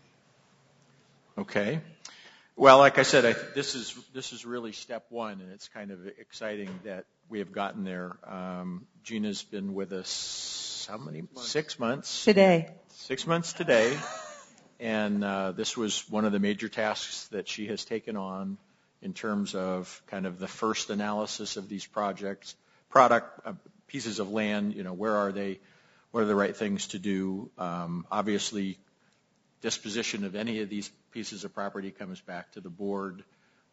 Okay. Well, like I said, this is really step 1, and it's kind of exciting that we have gotten there. Gina's been with us how many months? 6 months. Today. 6 months today. And this was one of the major tasks that she has taken on in terms of kind of the first analysis of these projects pieces of land, where are they, what are the right things to do. Obviously, disposition of any of these pieces of property comes back to the board.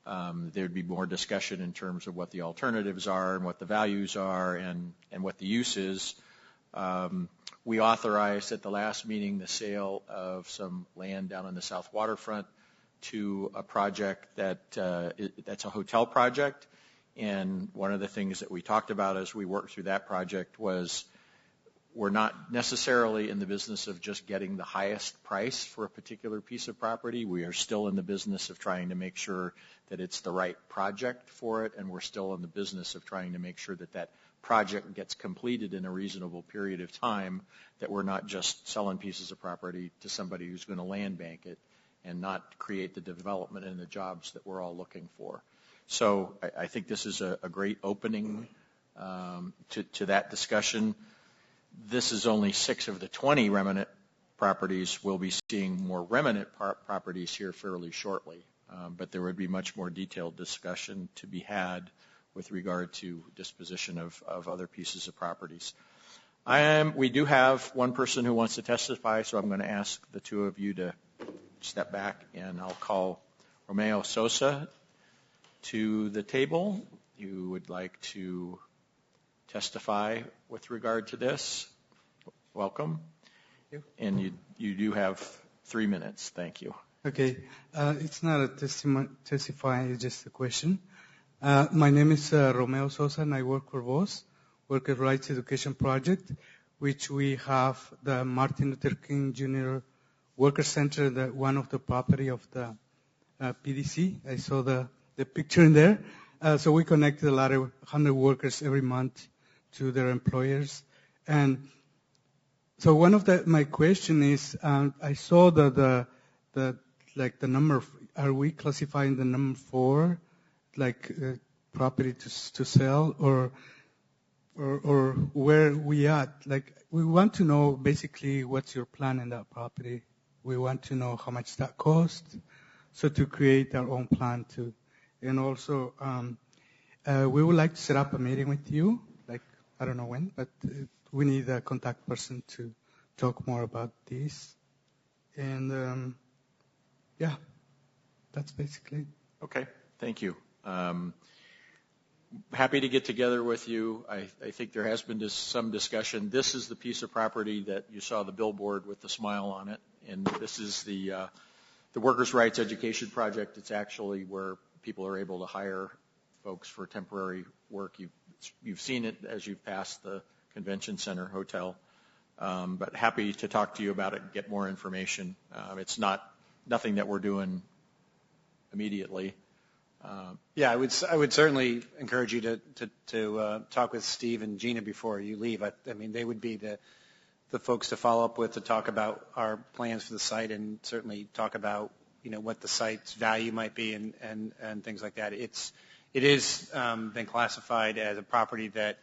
There'd be more discussion in terms of what the alternatives are and what the values are and what the use is. We authorized at the last meeting the sale of some land down on the south waterfront to a project that's a hotel project. And one of the things that we talked about as we worked through that project was we're not necessarily in the business of just getting the highest price for a particular piece of property. We are still in the business of trying to make sure that it's the right project for it, and we're still in the business of trying to make sure that that project gets completed in a reasonable period of time, that we're not just selling pieces of property to somebody who's going to land bank it and not create the development and the jobs that we're all looking for. So I think this is a great opening to that discussion. This is only 6 of the 20 remnant properties. We'll be seeing more remnant properties here fairly shortly, but there would be much more detailed discussion to be had with regard to disposition of other pieces of properties. We do have one person who wants to testify, so I'm going to ask the two of you to step back, and I'll call Romeo Sosa to the table. You would like to testify with regard to this? Welcome. And you do have 3 minutes. Thank you. Okay. It's not a testifying, it's just a question. My name is Romeo Sosa, and I work for VOS, Worker Rights Education Project, which we have the Martin Luther King Jr. Worker Center, one of the property of the PDC. I saw the picture in there. So we connect a lot of 100 workers every month to their employers. And so one of my question is, I saw the number, are we classifying the number 4 property to sell, or where we at? Like, we want to know basically what's your plan in that property. We want to know how much that costs, so to create our own plan too. And also, we would like to set up a meeting with you, I don't know when, but we need a contact person to talk more about this. And yeah, that's basically it. Okay, thank you. Happy to get together with you. I think there has been some discussion. This is the piece of property that you saw the billboard with the smile on it, and this is the Workers' Rights Education Project. It's actually where people are able to hire folks for temporary work. You've seen it as you've passed the Convention Center Hotel, but happy to talk to you about it and get more information. It's nothing that we're doing immediately. Yeah, I would certainly encourage you to talk with Steve and Gina before you leave. I mean, they would be the folks to follow up with to talk about our plans for the site and certainly talk about what the site's value might be and things like that. It is been classified as a property that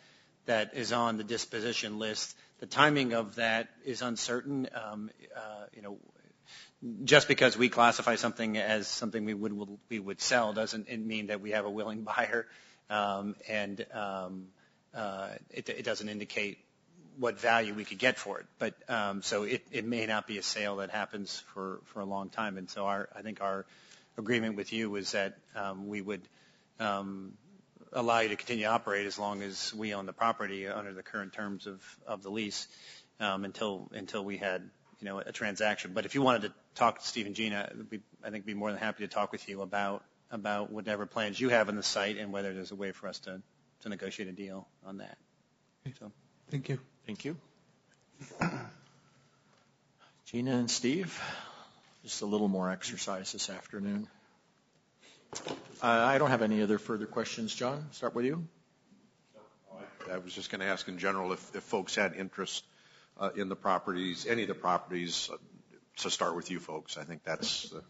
is on the disposition list. The timing of that is uncertain. Just because we classify something as something we would sell doesn't mean that we have a willing buyer, and it doesn't indicate what value we could get for it. But so it may not be a sale that happens for a long time. And so I think our agreement with you was that we would allow you to continue to operate as long as we own the property under the current terms of the lease until we had a transaction. But if you wanted to talk to Steve and Gina, I think we'd be more than happy to talk with you about whatever plans you have on the site and whether there's a way for us to negotiate a deal on that. So, thank you. Thank you. Gina and Steve, just a little more exercise this afternoon. I don't have any other further questions. John, start with you. I was just going to ask in general if folks had interest in the properties, any of the properties, to start with you folks. I think that's the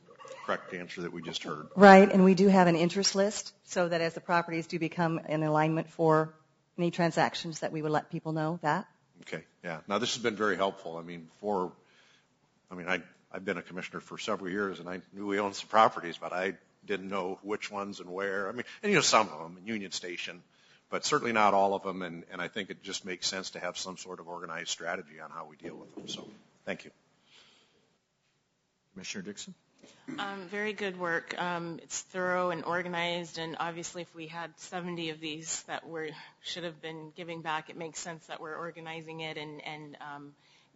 correct answer that we just heard. Right, and we do have an interest list so that as the properties do become in alignment for any transactions that we would let people know that. Okay, yeah. Now this has been very helpful. I mean, I've been a commissioner for several years and I knew we owned some properties, but I didn't know which ones and where. I mean, and some of them, Union Station, but certainly not all of them, and I think it just makes sense to have some sort of organized strategy on how we deal with them. So thank you. Commissioner Dixon? Very good work. It's thorough and organized, and obviously if we had 70 of these that should have been giving back, it makes sense that we're organizing it and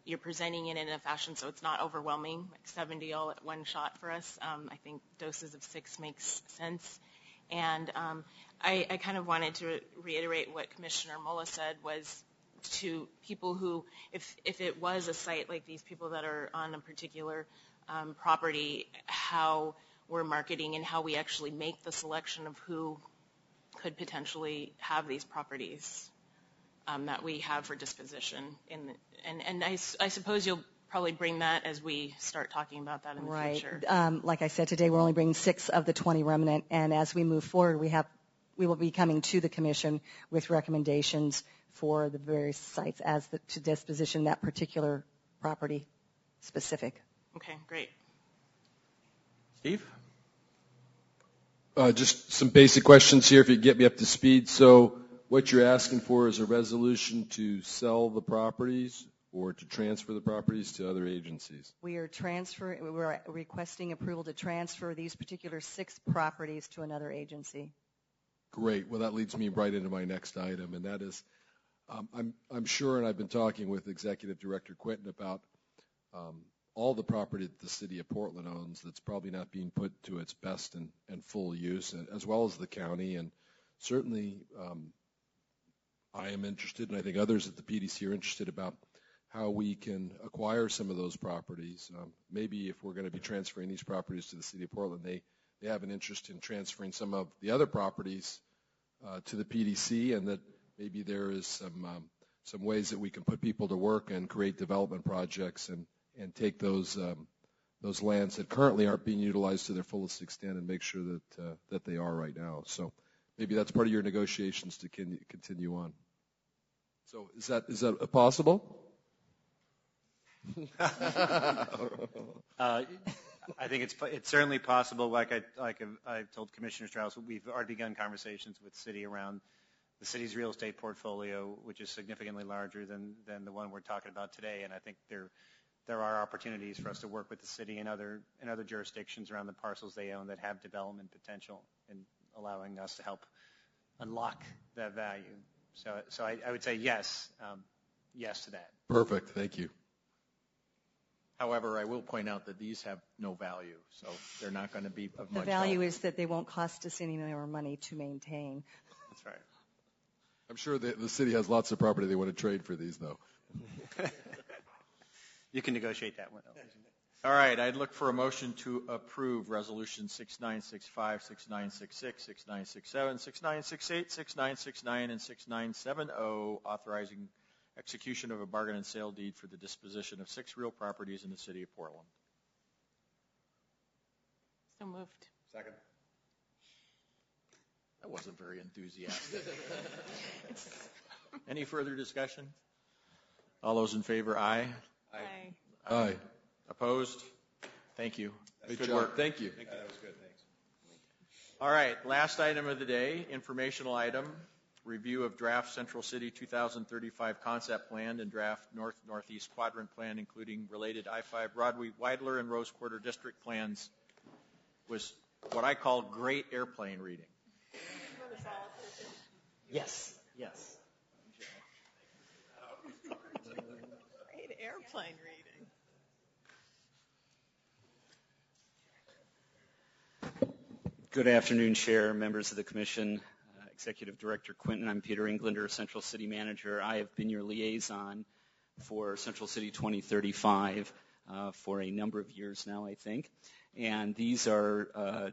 you're presenting it in a fashion so it's not overwhelming, like 70 all at one shot for us. I think doses of 6 makes sense. And I kind of wanted to reiterate what Commissioner Mola said was to people who, if it was a site like these people that are on a particular property, how we're marketing and how we actually make the selection of who could potentially have these properties that we have for disposition. And I suppose you'll probably bring that as we start talking about that in the future. Like I said, today we're only bringing 6 of the 20 remnant, and as we move forward, we will be coming to the Commission with recommendations for the various sites to disposition that particular property specific. Okay, great. Steve? Just some basic questions here if you get me up to speed. So what you're asking for is a resolution to sell the properties or to transfer the properties to other agencies? We're requesting approval to transfer these particular 6 properties to another agency. Great. Well, that leads me right into my next item, and that is I'm sure, and I've been talking with Executive Director Quinton about all the property that the City of Portland owns that's probably not being put to its best and full use, as well as the county. And certainly I am interested, and I think others at the PDC are interested about how we can acquire some of those properties. Maybe if we're going to be transferring these properties to the City of Portland, they have an interest in transferring some of the other properties to the PDC, and that maybe there is some ways that we can put people to work and create development projects and take those lands that currently aren't being utilized to their fullest extent and make sure that they are right now. So maybe that's part of your negotiations to continue on. So is that possible? I think it's certainly possible. Like I've told Commissioner Strauss, we've already begun conversations with the city around the city's real estate portfolio, which is significantly larger than the one we're talking about today. And I think there are opportunities for us to work with the city and other jurisdictions around the parcels they own that have development potential, and allowing us to help unlock that value. So I would say yes to that. Perfect. Thank you. However, I will point out that these have no value, so they're not going to be of much help. The value is that they won't cost us any more money to maintain. That's right. I'm sure the city has lots of property they want to trade for these, though. You can negotiate that one. All right, I'd look for a motion to approve Resolution 6965, 6966, 6967, 6968, 6969, and 6970, authorizing execution of a bargain and sale deed for the disposition of 6 real properties in the City of Portland. So moved. Second. That wasn't very enthusiastic. Any further discussion? All those in favor, aye. Aye. Aye. Opposed? Thank you. Good Good job. work. Thank you. That was good. Thanks. All right, last item of the day, informational item, review of draft Central City 2035 concept plan and draft North-Northeast quadrant plan, including related I-5 Broadway, Weidler, and Rose Quarter district plans, was what I call great airplane reading. Yes. Great airplane reading. Good afternoon, Chair, members of the Commission, Executive Director Quinton. I'm Peter Englander, Central City Manager. I have been your liaison for Central City 2035 for a number of years now, I think. And these are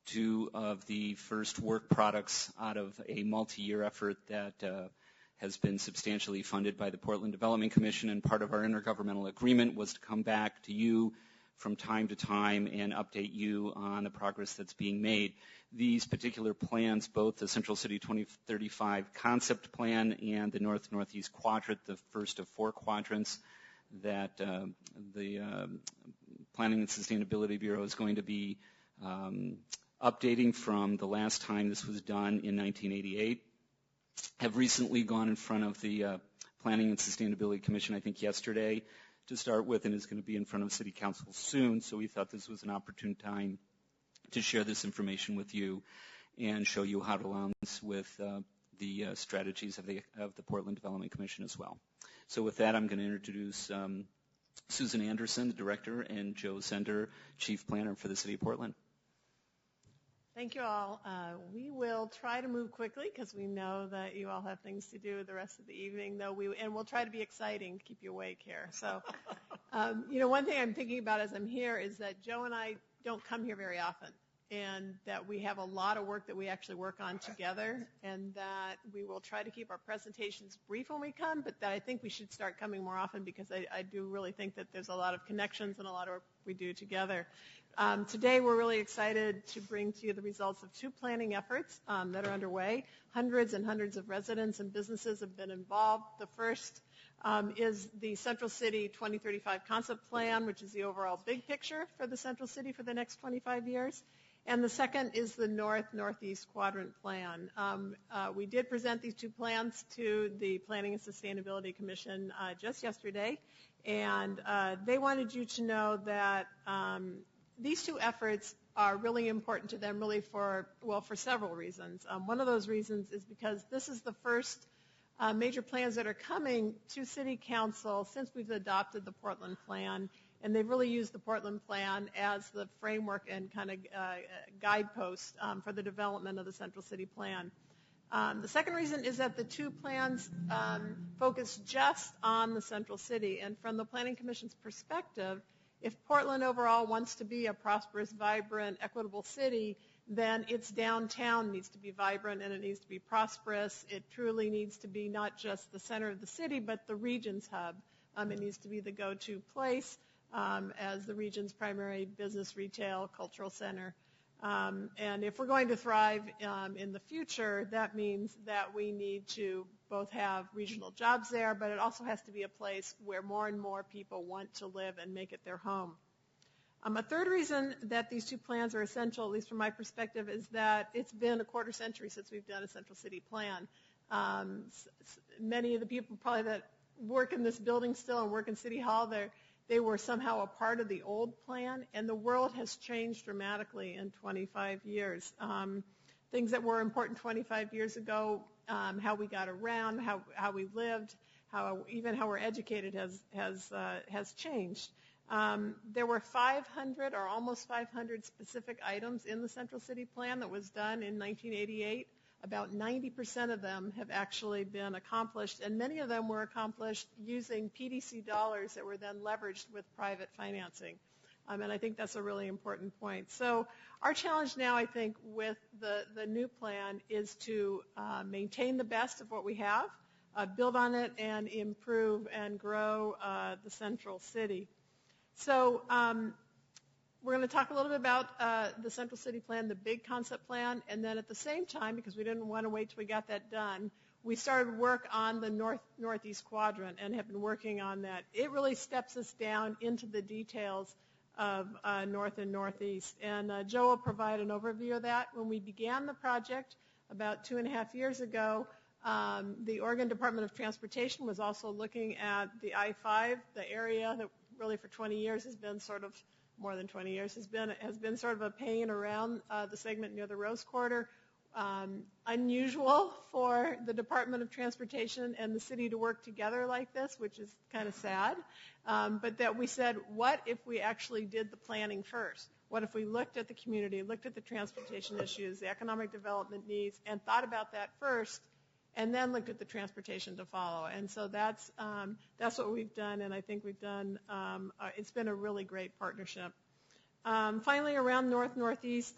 2 of the first work products out of a multi-year effort that has been substantially funded by the Portland Development Commission, and part of our intergovernmental agreement was to come back to you from time to time and update you on the progress that's being made. These particular plans, both the Central City 2035 concept plan and the North-Northeast quadrant, the first of 4 quadrants that the Planning and Sustainability Bureau is going to be updating from the last time this was done in 1988. have recently gone in front of the Planning and Sustainability Commission, I think yesterday, to start with, and is going to be in front of City Council soon. So we thought this was an opportune time to share this information with you and show you how it aligns with the strategies of the Portland Development Commission as well. So with that, I'm going to introduce Susan Anderson, the Director, and Joe Zender, Chief Planner for the City of Portland. Thank you all. We will try to move quickly because we know that you all have things to do the rest of the evening, and we'll try to be exciting to keep you awake here. So, one thing I'm thinking about as I'm here is that Joe and I don't come here very often, and that we have a lot of work that we actually work on together, and that we will try to keep our presentations brief when we come, but that I think we should start coming more often because I do really think that there's a lot of connections and a lot of work we do together. Today we're really excited to bring to you the results of two planning efforts that are underway. Hundreds and hundreds of residents and businesses have been involved. The first is the Central City 2035 Concept Plan, which is the overall big picture for the Central City for the next 25 years. And the second is the North-Northeast Quadrant Plan. We did present these two plans to the Planning and Sustainability Commission just yesterday, and they wanted you to know that these two efforts are really important to them really for several reasons. One of those reasons is because this is the first major plans that are coming to City Council since we've adopted the Portland Plan, and they've really used the Portland Plan as the framework and kind of guidepost for the development of the Central City Plan. The second reason is that the two plans focus just on the Central City, and from the Planning Commission's perspective, if Portland overall wants to be a prosperous, vibrant, equitable city, then its downtown needs to be vibrant and it needs to be prosperous. It truly needs to be not just the center of the city, but the region's hub. It needs to be the go-to place as the region's primary business, retail, cultural center. And if we're going to thrive in the future, that means that we need to both have regional jobs there, but it also has to be a place where more and more people want to live and make it their home. A third reason that these two plans are essential, at least from my perspective, is that it's been a quarter century since we've done a Central City Plan. Many of the people probably that work in this building still and work in City Hall, they were somehow a part of the old plan, and the world has changed dramatically in 25 years. Things that were important 25 years ago, how we got around, how we lived, even how we're educated has changed. There were 500 or almost 500 specific items in the Central City Plan that was done in 1988. About 90% of them have actually been accomplished, and many of them were accomplished using PDC dollars that were then leveraged with private financing. And I think that's a really important point. So our challenge now, I think, with the new plan is to maintain the best of what we have, build on it, and improve and grow the Central City. So we're going to talk a little bit about the Central City Plan, the big concept plan, and then at the same time, because we didn't want to wait till we got that done, we started work on the Northeast Quadrant and have been working on that. It really steps us down into the details of North and Northeast. And Joe will provide an overview of that. When we began the project about 2.5 years ago, the Oregon Department of Transportation was also looking at the I-5, the area that really for 20 years has been sort of, more than 20 years, has been sort of a pain around the segment near the Rose Quarter. Unusual for the Department of Transportation and the city to work together like this, which is kind of sad. But that we said, what if we actually did the planning first? What if we looked at the community, looked at the transportation issues, the economic development needs, and thought about that first, and then looked at the transportation to follow? And so that's what we've done, and I think we've done, it's been a really great partnership. Finally, around North-Northeast,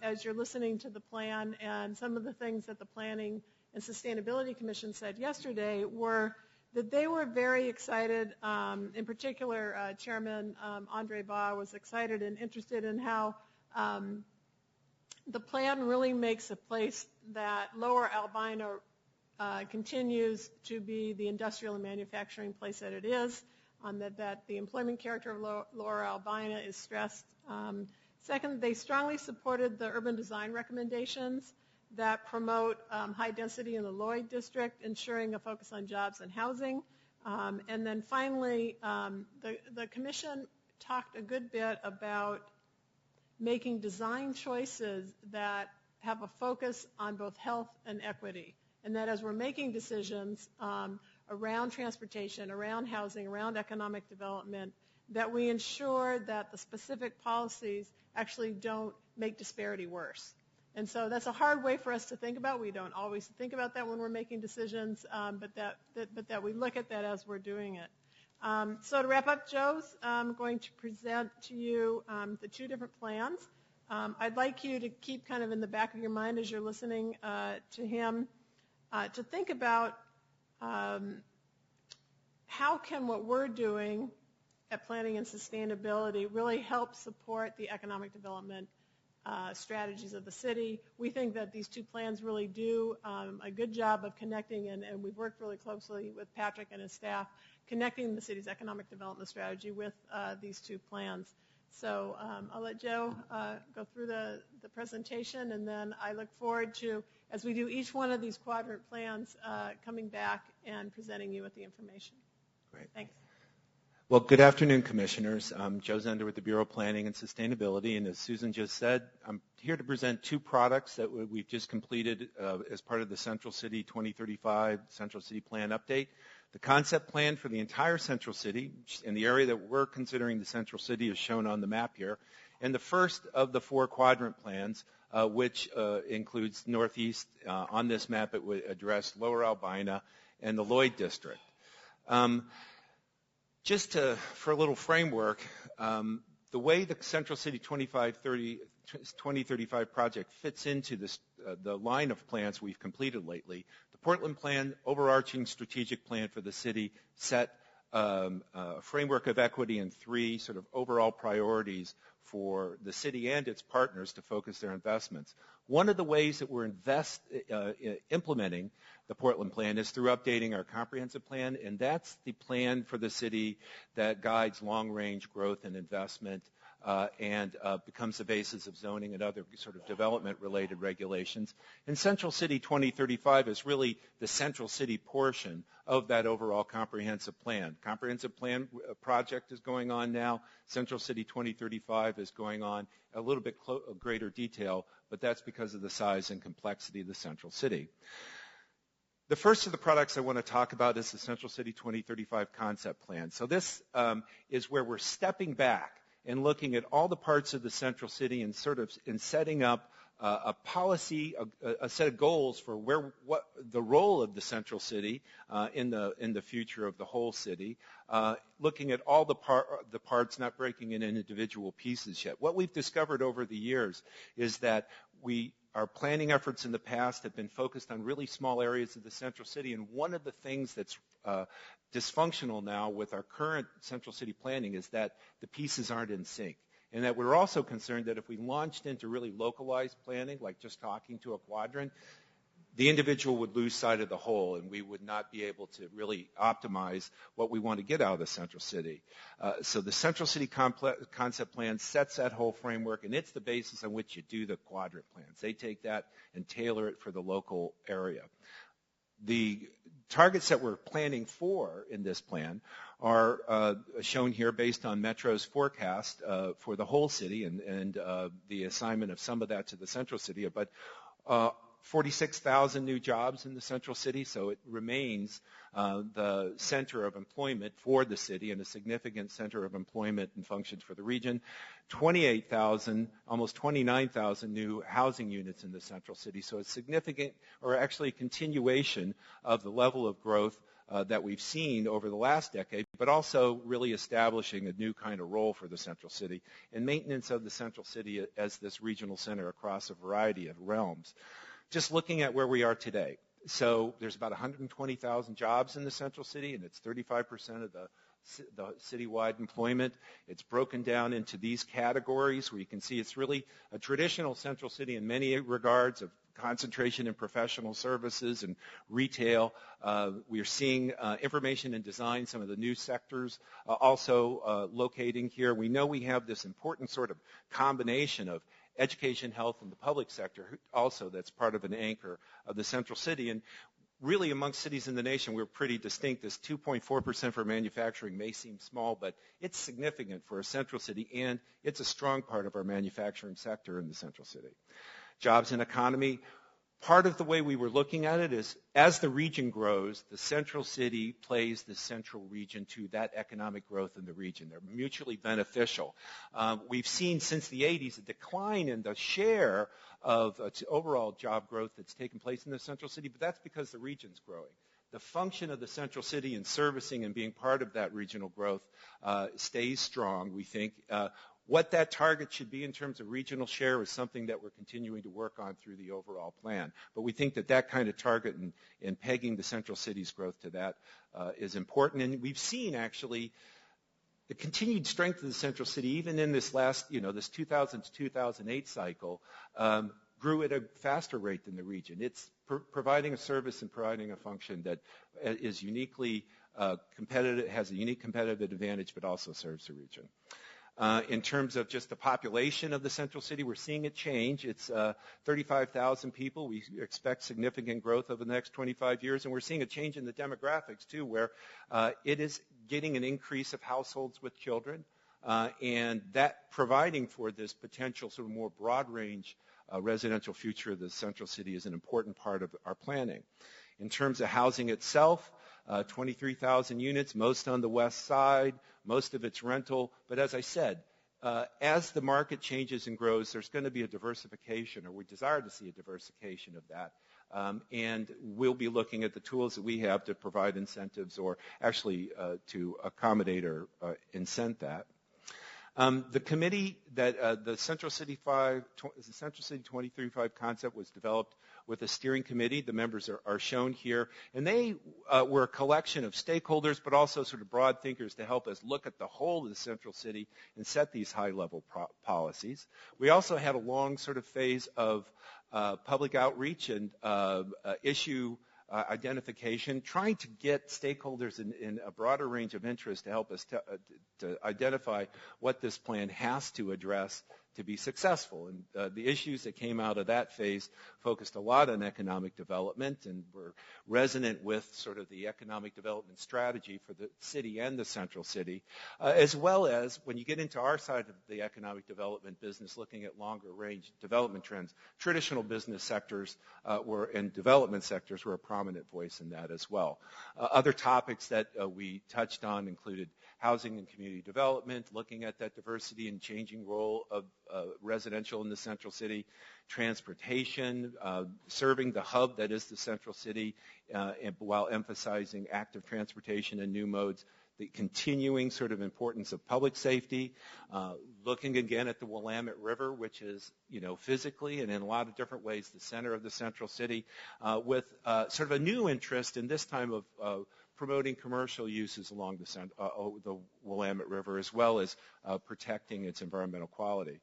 as you're listening to the plan, and some of the things that the Planning and Sustainability Commission said yesterday were that they were very excited. In particular, Chairman Andre Baugh was excited and interested in how the plan really makes a place that Lower Albina continues to be the industrial and manufacturing place that it is, that the employment character of Lower Albina is stressed. Second, they strongly supported the urban design recommendations that promote high density in the Lloyd district, ensuring a focus on jobs and housing. And then finally, the commission talked a good bit about making design choices that have a focus on both health and equity. And that as we're making decisions around transportation, around housing, around economic development, that we ensure that the specific policies actually don't make disparity worse. And so that's a hard way for us to think about. We don't always think about that when we're making decisions, but that we look at that as we're doing it. So to wrap up, Joe's going to present to you the two different plans. I'd like you to keep kind of in the back of your mind as you're listening to him to think about how can what we're doing at Planning and Sustainability really help support the economic development strategies of the city. We think that these two plans really do a good job of connecting, and we've worked really closely with Patrick and his staff, connecting the city's economic development strategy with these two plans. So I'll let Joe go through the presentation, and then I look forward to, as we do each one of these quadrant plans, coming back and presenting you with the information. Great. Thanks. Well, good afternoon, Commissioners. I'm Joe Zender with the Bureau of Planning and Sustainability, and as Susan just said, I'm here to present two products that we've just completed as part of the Central City 2035 Central City Plan update. The concept plan for the entire Central City, in the area that we're considering the Central City, is shown on the map here, and the first of the four quadrant plans, which includes Northeast. On this map, it would address Lower Albina and the Lloyd District. For a little framework, the way the Central City 2035 project fits into this, the line of plans we've completed lately, the Portland Plan, overarching strategic plan for the city, set a framework of equity and three sort of overall priorities for the city and its partners to focus their investments. One of the ways that we're implementing the Portland Plan is through updating our comprehensive plan, and that's the plan for the city that guides long-range growth and investment and becomes the basis of zoning and other sort of development-related regulations. And Central City 2035 is really the Central City portion of that overall comprehensive plan. Comprehensive plan project is going on now. Central City 2035 is going on a little bit greater detail, but that's because of the size and complexity of the Central City. The first of the products I want to talk about is the Central City 2035 concept plan. So this is where we're stepping back and looking at all the parts of the Central City and sort of setting up a policy, a set of goals for what the role of the Central City in the future of the whole city. Looking at all the parts, not breaking it into individual pieces yet. What we've discovered over the years is that our planning efforts in the past have been focused on really small areas of the Central City, and one of the things that's dysfunctional now with our current Central City planning is that the pieces aren't in sync. And that we're also concerned that if we launched into really localized planning, like just talking to a quadrant, the individual would lose sight of the whole, and we would not be able to really optimize what we want to get out of the Central City. So the Central City concept plan sets that whole framework, and it's the basis on which you do the quadrant plans. They take that and tailor it for the local area. The targets that we're planning for in this plan are shown here based on Metro's forecast for the whole city and the assignment of some of that to the Central City. But 46,000 new jobs in the Central City, so it remains the center of employment for the city and a significant center of employment and functions for the region. 28,000, almost 29,000 new housing units in the Central City, so a significant, or actually a continuation of the level of growth that we've seen over the last decade, but also really establishing a new kind of role for the Central City and maintenance of the Central City as this regional center across a variety of realms. Just looking at where we are today. So there's about 120,000 jobs in the Central City, and it's 35% of the citywide employment. It's broken down into these categories where you can see it's really a traditional Central City in many regards of concentration in professional services and retail. We are seeing information and design, some of the new sectors also locating here. We know we have this important sort of combination of education, health, and the public sector also that's part of an anchor of the central city. And really amongst cities in the nation, we're pretty distinct. This 2.4% for manufacturing may seem small, but it's significant for a central city, and it's a strong part of our manufacturing sector in the central city. Jobs and economy. Part of the way we were looking at it is as the region grows, the central city plays the central region to that economic growth in the region. They're mutually beneficial. We've seen since the 80s a decline in the share of overall job growth that's taken place in the central city, but that's because the region's growing. The function of the central city in servicing and being part of that regional growth stays strong, we think. What that target should be in terms of regional share is something that we're continuing to work on through the overall plan. But we think that that kind of target and pegging the central city's growth to that is important. And we've seen, actually, the continued strength of the central city, even in this last, this 2000 to 2008 cycle, grew at a faster rate than the region. It's providing a service and providing a function that is uniquely competitive, has a unique competitive advantage, but also serves the region. In terms of just the population of the central city, we're seeing it change. It's 35,000 people. We expect significant growth over the next 25 years, and we're seeing a change in the demographics, too, where it is getting an increase of households with children, and that providing for this potential sort of more broad range residential future of the central city is an important part of our planning. In terms of housing itself, 23,000 units, most on the west side, most of it's rental. But as I said, as the market changes and grows, there's going to be a diversification, or we desire to see a diversification of that. And we'll be looking at the tools that we have to provide incentives or actually to accommodate or incent that. The committee that the Central City 2035 concept was developed with a steering committee. The members are shown here. And they were a collection of stakeholders, but also sort of broad thinkers to help us look at the whole of the central city and set these high-level policies. We also had a long sort of phase of public outreach and issue identification, trying to get stakeholders in a broader range of interest to help us to identify what this plan has to address to be successful. And the issues that came out of that phase focused a lot on economic development and were resonant with sort of the economic development strategy for the city and the central city, as well as when you get into our side of the economic development business, looking at longer range development trends, traditional business sectors and development sectors were a prominent voice in that as well. Other topics that we touched on included housing and community development, looking at that diversity and changing role of residential in the central city, transportation, serving the hub that is the central city, and while emphasizing active transportation and new modes, the continuing sort of importance of public safety, looking again at the Willamette River, which is, physically and in a lot of different ways the center of the central city, with sort of a new interest in this time of promoting commercial uses along the Willamette River, as well as protecting its environmental quality.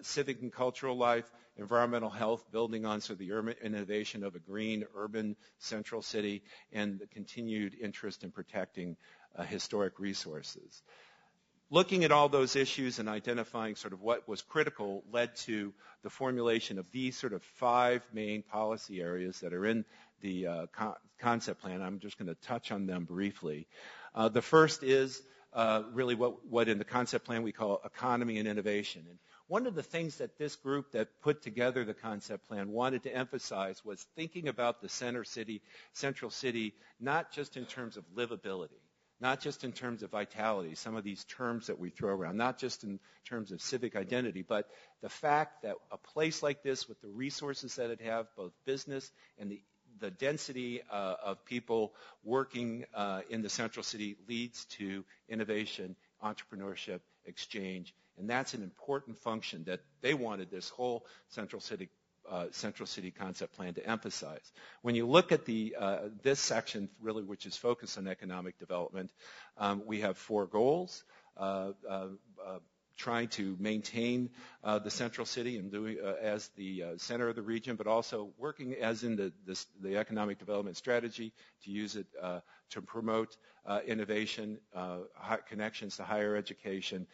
Civic and cultural life, environmental health, building on sort of the urban innovation of a green urban central city, and the continued interest in protecting historic resources. Looking at all those issues and identifying sort of what was critical led to the formulation of these sort of 5 main policy areas that are in the concept plan. I'm just going to touch on them briefly. The first is really what in the concept plan we call economy and innovation. And one of the things that this group that put together the concept plan wanted to emphasize was thinking about the central city, not just in terms of livability, not just in terms of vitality, some of these terms that we throw around, not just in terms of civic identity, but the fact that a place like this with the resources that it have, both business and the density of people working in the central city leads to innovation, entrepreneurship, exchange, and that's an important function that they wanted this whole central city concept plan to emphasize. When you look at this section, really, which is focused on economic development, we have 4 goals. Trying to maintain the central city and doing as the center of the region, but also working as in the economic development strategy to use it to promote innovation, connections to higher education,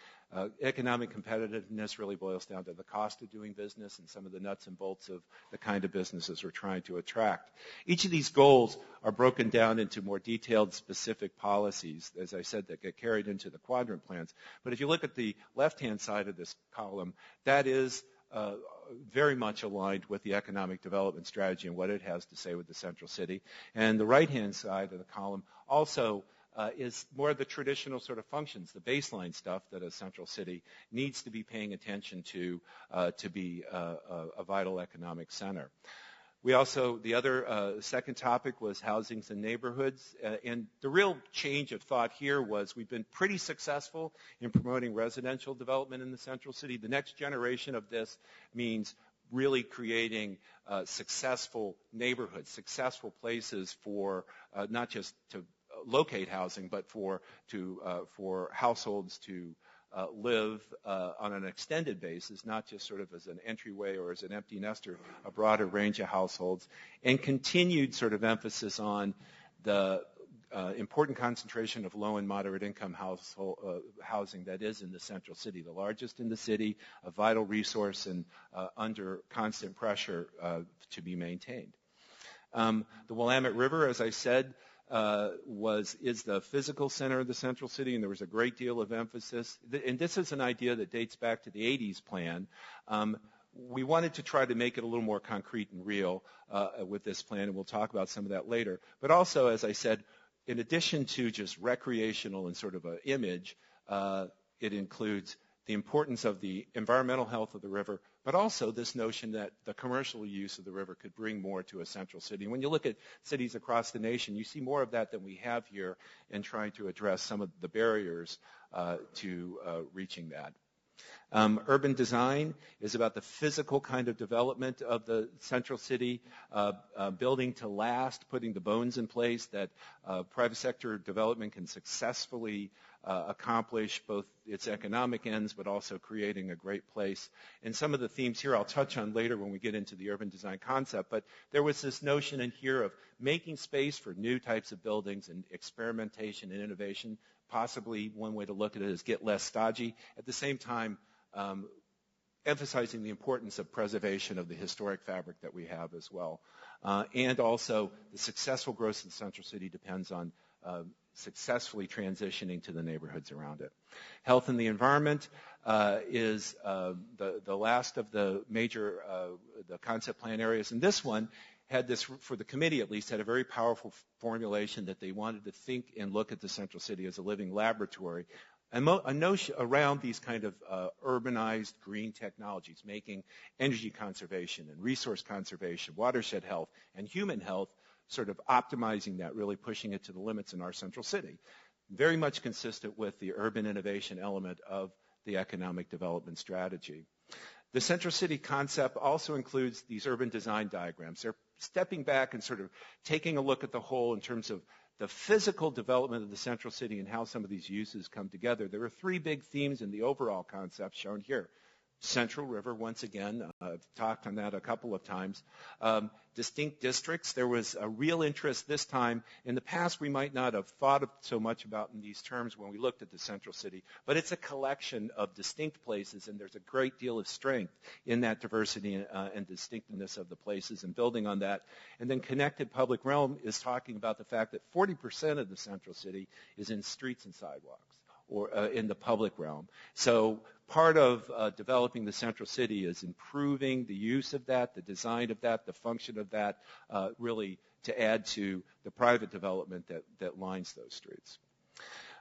Economic competitiveness really boils down to the cost of doing business and some of the nuts and bolts of the kind of businesses we're trying to attract. Each of these goals are broken down into more detailed, specific policies, as I said, that get carried into the quadrant plans. But if you look at the left-hand side of this column, that is very much aligned with the economic development strategy and what it has to say with the central city. And the right-hand side of the column also is more of the traditional sort of functions, the baseline stuff that a central city needs to be paying attention to be a vital economic center. We also, the other second topic was housings and neighborhoods. And the real change of thought here was we've been pretty successful in promoting residential development in the central city. The next generation of this means really creating successful neighborhoods, successful places for not just to locate housing, but for households to live on an extended basis, not just sort of as an entryway or as an empty nester, a broader range of households, and continued sort of emphasis on the important concentration of low and moderate income housing that is in the central city, the largest in the city, a vital resource and under constant pressure to be maintained. The Willamette River, as I said, is the physical center of the central city, and there was a great deal of emphasis. And this is an idea that dates back to the 80s plan. We wanted to try to make it a little more concrete and real with this plan, and we'll talk about some of that later. But also, as I said, in addition to just recreational and sort of an image, it includes the importance of the environmental health of the river, but also this notion that the commercial use of the river could bring more to a central city. When you look at cities across the nation, you see more of that than we have here in trying to address some of the barriers to reaching that. Urban design is about the physical kind of development of the central city, building to last, putting the bones in place that private sector development can successfully accomplish both its economic ends, but also creating a great place. And some of the themes here I'll touch on later when we get into the urban design concept, but there was this notion in here of making space for new types of buildings and experimentation and innovation. Possibly one way to look at it is get less stodgy. At the same time, emphasizing the importance of preservation of the historic fabric that we have as well. And also the successful growth of the central city depends on successfully transitioning to the neighborhoods around it. Health and the environment is the last of the major the concept plan areas. And this one had this, for the committee at least, had a very powerful formulation that they wanted to think and look at the central city as a living laboratory. And a notion around these kind of urbanized green technologies, making energy conservation and resource conservation, watershed health, and human health, sort of optimizing that, really pushing it to the limits in our central city. Very much consistent with the urban innovation element of the economic development strategy. The central city concept also includes these urban design diagrams. They're stepping back and sort of taking a look at the whole in terms of the physical development of the central city and how some of these uses come together. There are three big themes in the overall concept shown here. Central River, once again, I've talked on that a couple of times. Distinct districts, there was a real interest this time. In the past, we might not have thought of so much about in these terms when we looked at the central city, but it's a collection of distinct places, and there's a great deal of strength in that diversity and distinctiveness of the places, and building on that. And then connected public realm is talking about the fact that 40% of the central city is in streets and sidewalks, or in the public realm. So part of developing the central city is improving the use of that, the design of that, the function of that, really to add to the private development that lines those streets.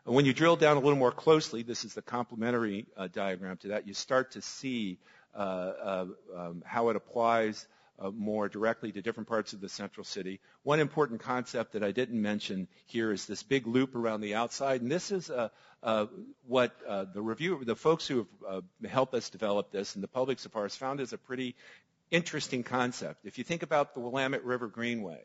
When you drill down a little more closely, this is the complementary diagram to that, you start to see how it applies more directly to different parts of the central city. One important concept that I didn't mention here is this big loop around the outside, and this is what the folks who have helped us develop this and the public so far has found is a pretty interesting concept. If you think about the Willamette River Greenway,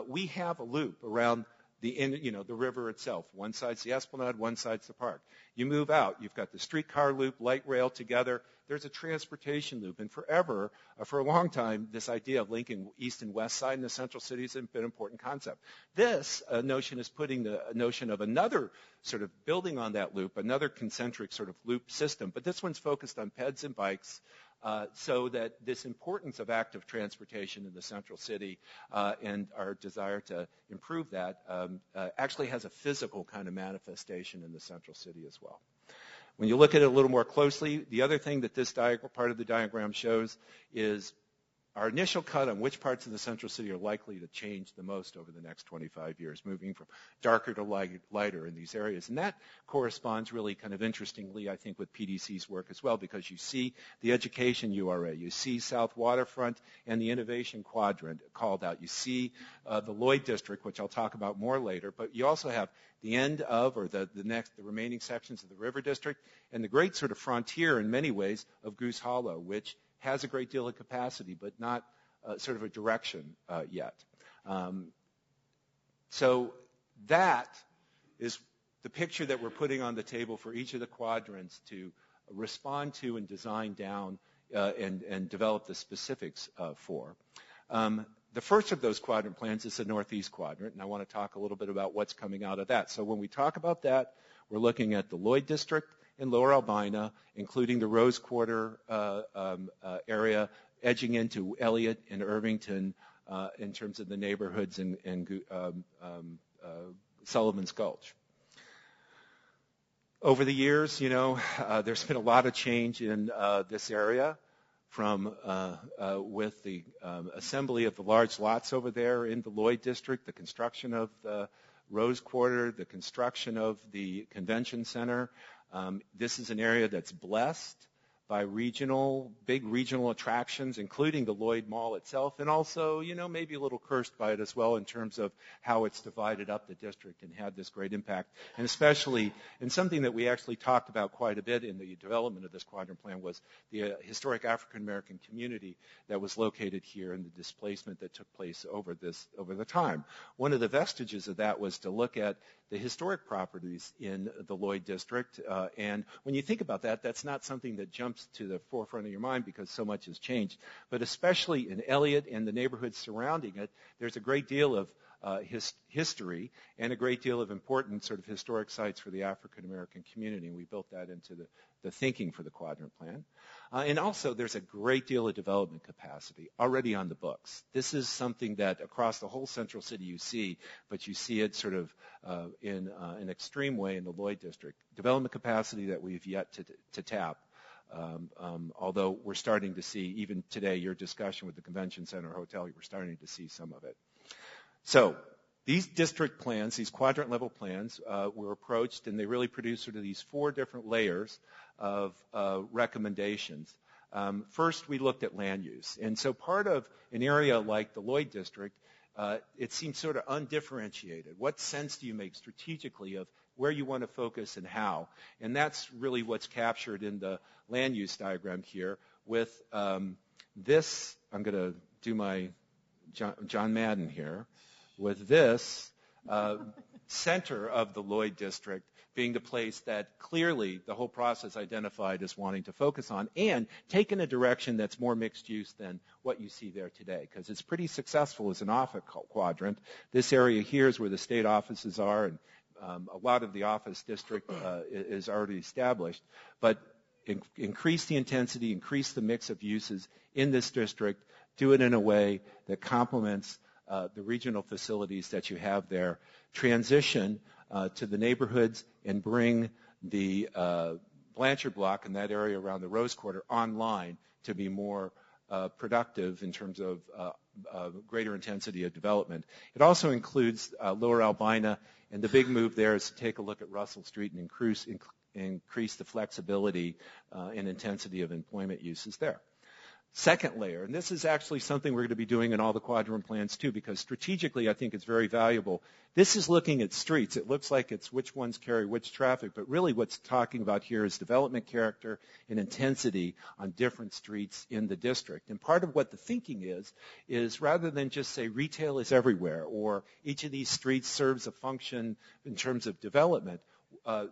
we have a loop around the river itself. One side's the Esplanade, one side's the park. You move out, you've got the streetcar loop, light rail together. There's a transportation loop, and forever, for a long time, this idea of linking east and west side in the central cities has been an important concept. This notion is putting the notion of another sort of building on that loop, another concentric sort of loop system, but this one's focused on peds and bikes, so that this importance of active transportation in the central city and our desire to improve that actually has a physical kind of manifestation in the central city as well. When you look at it a little more closely, the other thing that this part of the diagram shows is our initial cut on which parts of the central city are likely to change the most over the next 25 years, moving from darker to lighter in these areas. And that corresponds really kind of interestingly, I think, with PDC's work as well, because you see the education URA, you see South Waterfront and the innovation quadrant called out. You see the Lloyd District, which I'll talk about more later, but you also have the end of, or the remaining sections of the River District, and the great sort of frontier in many ways of Goose Hollow, which has a great deal of capacity, but not sort of a direction yet. So that is the picture that we're putting on the table for each of the quadrants to respond to and design down and develop the specifics for. The first of those quadrant plans is the Northeast Quadrant, and I want to talk a little bit about what's coming out of that. So when we talk about that, we're looking at the Lloyd District in Lower Albina, including the Rose Quarter area, edging into Elliott and Irvington in terms of the neighborhoods and Sullivan's Gulch. Over the years, there's been a lot of change in this area from with the assembly of the large lots over there in the Lloyd District, the construction of the Rose Quarter, the construction of the convention center. This is an area that's blessed by big regional attractions, including the Lloyd Mall itself, and also, maybe a little cursed by it as well in terms of how it's divided up the district and had this great impact. And especially, and something that we actually talked about quite a bit in the development of this quadrant plan was the historic African American community that was located here and the displacement that took place over the time. One of the vestiges of that was to look at the historic properties in the Lloyd District, and when you think about that, that's not something that jumps to the forefront of your mind because so much has changed. But especially in Elliott and the neighborhoods surrounding it, there's a great deal of history and a great deal of important sort of historic sites for the African American community. And we built that into the thinking for the quadrant plan. And also there's a great deal of development capacity already on the books. This is something that across the whole central city you see, but you see it sort of in an extreme way in the Lloyd District. Development capacity that we've yet to tap. Although we're starting to see, even today, your discussion with the Convention Center Hotel, we're starting to see some of it. So these district plans, these quadrant level plans, were approached, and they really produced sort of these 4 different layers of recommendations. First, we looked at land use. And so part of an area like the Lloyd District, it seems sort of undifferentiated. What sense do you make strategically of where you want to focus and how? And that's really what's captured in the land use diagram here with this. I'm going to do my John Madden here. With this center of the Lloyd District being the place that clearly the whole process identified as wanting to focus on and take in a direction that's more mixed use than what you see there today, because it's pretty successful as an office quadrant. This area here is where the state offices are, and a lot of the office district is already established, but increase the intensity, increase the mix of uses in this district, do it in a way that complements the regional facilities that you have there, transition to the neighborhoods and bring the Blanchard block and that area around the Rose Quarter online to be more productive in terms of greater intensity of development. It also includes Lower Albina, and the big move there is to take a look at Russell Street and increase the flexibility and intensity of employment uses there. Second layer, and this is actually something we're going to be doing in all the quadrant plans too, because strategically I think it's very valuable. This is looking at streets. It looks like it's which ones carry which traffic, but really what's talking about here is development character and intensity on different streets in the district. And part of what the thinking is rather than just say retail is everywhere or each of these streets serves a function in terms of development,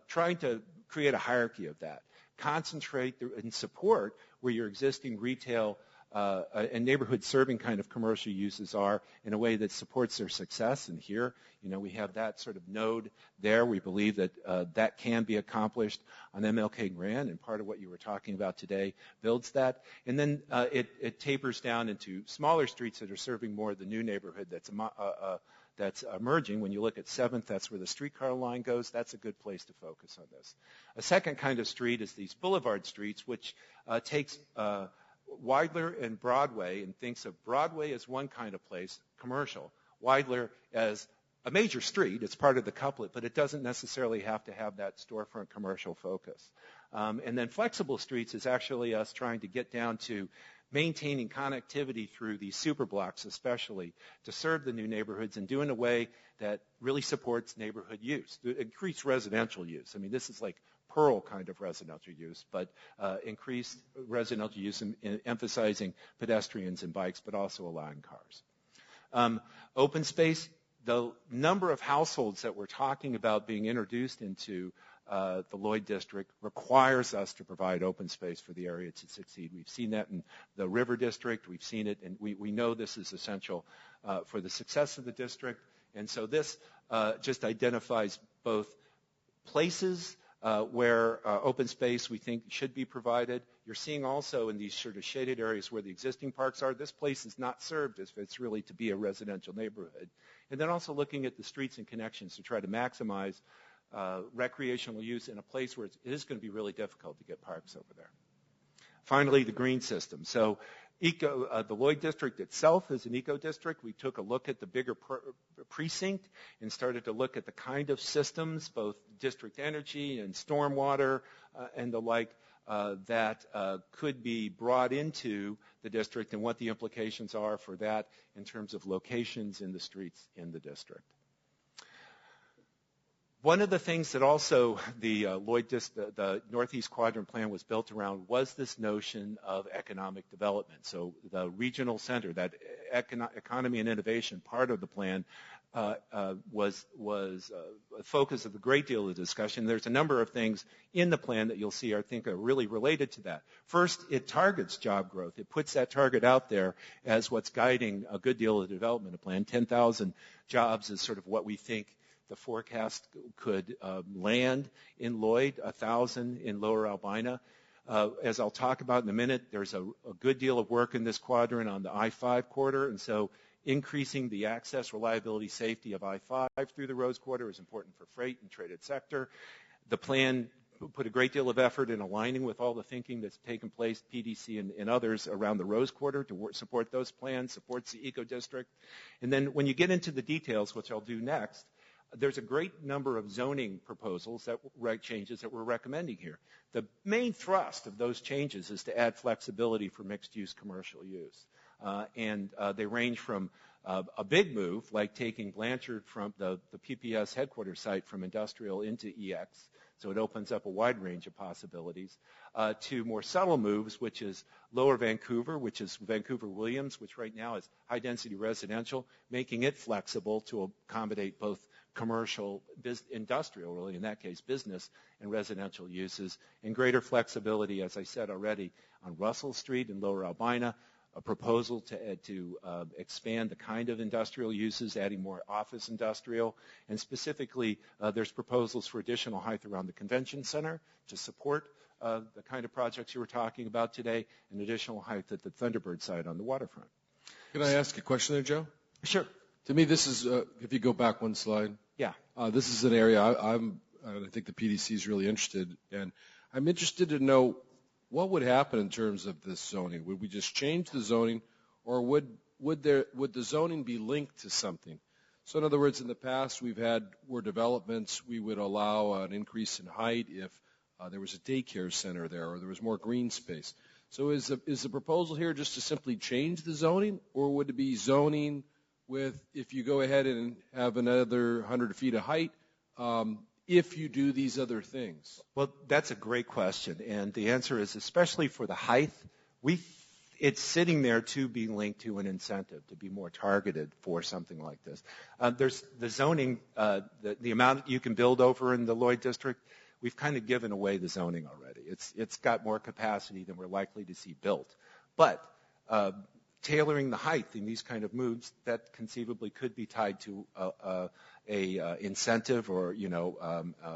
trying to create a hierarchy of that. Concentrate and support where your existing retail and neighborhood serving kind of commercial uses are in a way that supports their success. And here, we have that sort of node there. We believe that that can be accomplished on MLK Grand, and part of what you were talking about today builds that. And then it tapers down into smaller streets that are serving more of the new neighborhood that's emerging. When you look at 7th, that's where the streetcar line goes. That's a good place to focus on this. A second kind of street is these boulevard streets, which takes Weidler and Broadway and thinks of Broadway as one kind of place, commercial, Weidler as a major street. It's part of the couplet, but it doesn't necessarily have to have that storefront commercial focus. And then flexible streets is actually us trying to get down to maintaining connectivity through these super blocks especially to serve the new neighborhoods and do in a way that really supports neighborhood use, increased residential use. I mean, this is like Pearl kind of residential use, but increased residential use in emphasizing pedestrians and bikes, but also allowing cars. Open space, the number of households that we're talking about being introduced into the Lloyd District requires us to provide open space for the area to succeed. We've seen that in the River District. We've seen it, and we know this is essential for the success of the district. And so this just identifies both places where open space we think should be provided. You're seeing also in these sort of shaded areas where the existing parks are, this place is not served if it's really to be a residential neighborhood. And then also looking at the streets and connections to try to maximize recreational use in a place where it is going to be really difficult to get parks over there. Finally, the green system. So the Lloyd District itself is an eco district. We took a look at the bigger precinct and started to look at the kind of systems, both district energy and stormwater and the like, that could be brought into the district and what the implications are for that in terms of locations in the streets in the district. One of the things that also the the Northeast Quadrant Plan was built around was this notion of economic development. So the regional center, that economy and innovation part of the plan was a focus of a great deal of discussion. There's a number of things in the plan that you'll see I think are really related to that. First, it targets job growth. It puts that target out there as what's guiding a good deal of the development of the plan. 10,000 jobs is sort of what we think the forecast could land in Lloyd, 1,000 in Lower Albina. As I'll talk about in a minute, there's a good deal of work in this quadrant on the I-5 corridor, and so increasing the access, reliability, safety of I-5 through the Rose Quarter is important for freight and traded sector. The plan put a great deal of effort in aligning with all the thinking that's taken place, PDC and others around the Rose Quarter to support those plans, supports the eco district. And then when you get into the details, which I'll do next, there's a great number of zoning proposals, changes that we're recommending here. The main thrust of those changes is to add flexibility for mixed-use commercial use. And they range from a big move, like taking Blanchard from the PPS headquarters site from industrial into EX, so it opens up a wide range of possibilities, to more subtle moves, which is Lower Vancouver, which is Vancouver-Williams, which right now is high-density residential, making it flexible to accommodate both commercial, industrial, really in that case, business and residential uses, and greater flexibility, as I said already, on Russell Street in Lower Albina, a proposal to expand the kind of industrial uses, adding more office industrial, and specifically there's proposals for additional height around the convention center to support the kind of projects you were talking about today, and additional height at the Thunderbird site on the waterfront. Can I ask a question there, Joe? Sure. To me, this is, if you go back one slide. Yeah. This is an area I think the PDC is really interested in. I'm interested to know what would happen in terms of this zoning. Would we just change the zoning, or would the zoning be linked to something? So in other words, in the past we've had where developments, we would allow an increase in height if there was a daycare center there, or there was more green space. So is the proposal here just to simply change the zoning, or would it be zoning with, if you go ahead and have another 100 feet of height, if you do these other things? Well, that's a great question, and the answer is, especially for the height, it's sitting there to be linked to an incentive, to be more targeted for something like this. There's the zoning, the amount you can build over in the Lloyd District. We've kind of given away the zoning already. It's got more capacity than we're likely to see built. But tailoring the height in these kind of moves, that conceivably could be tied to a incentive or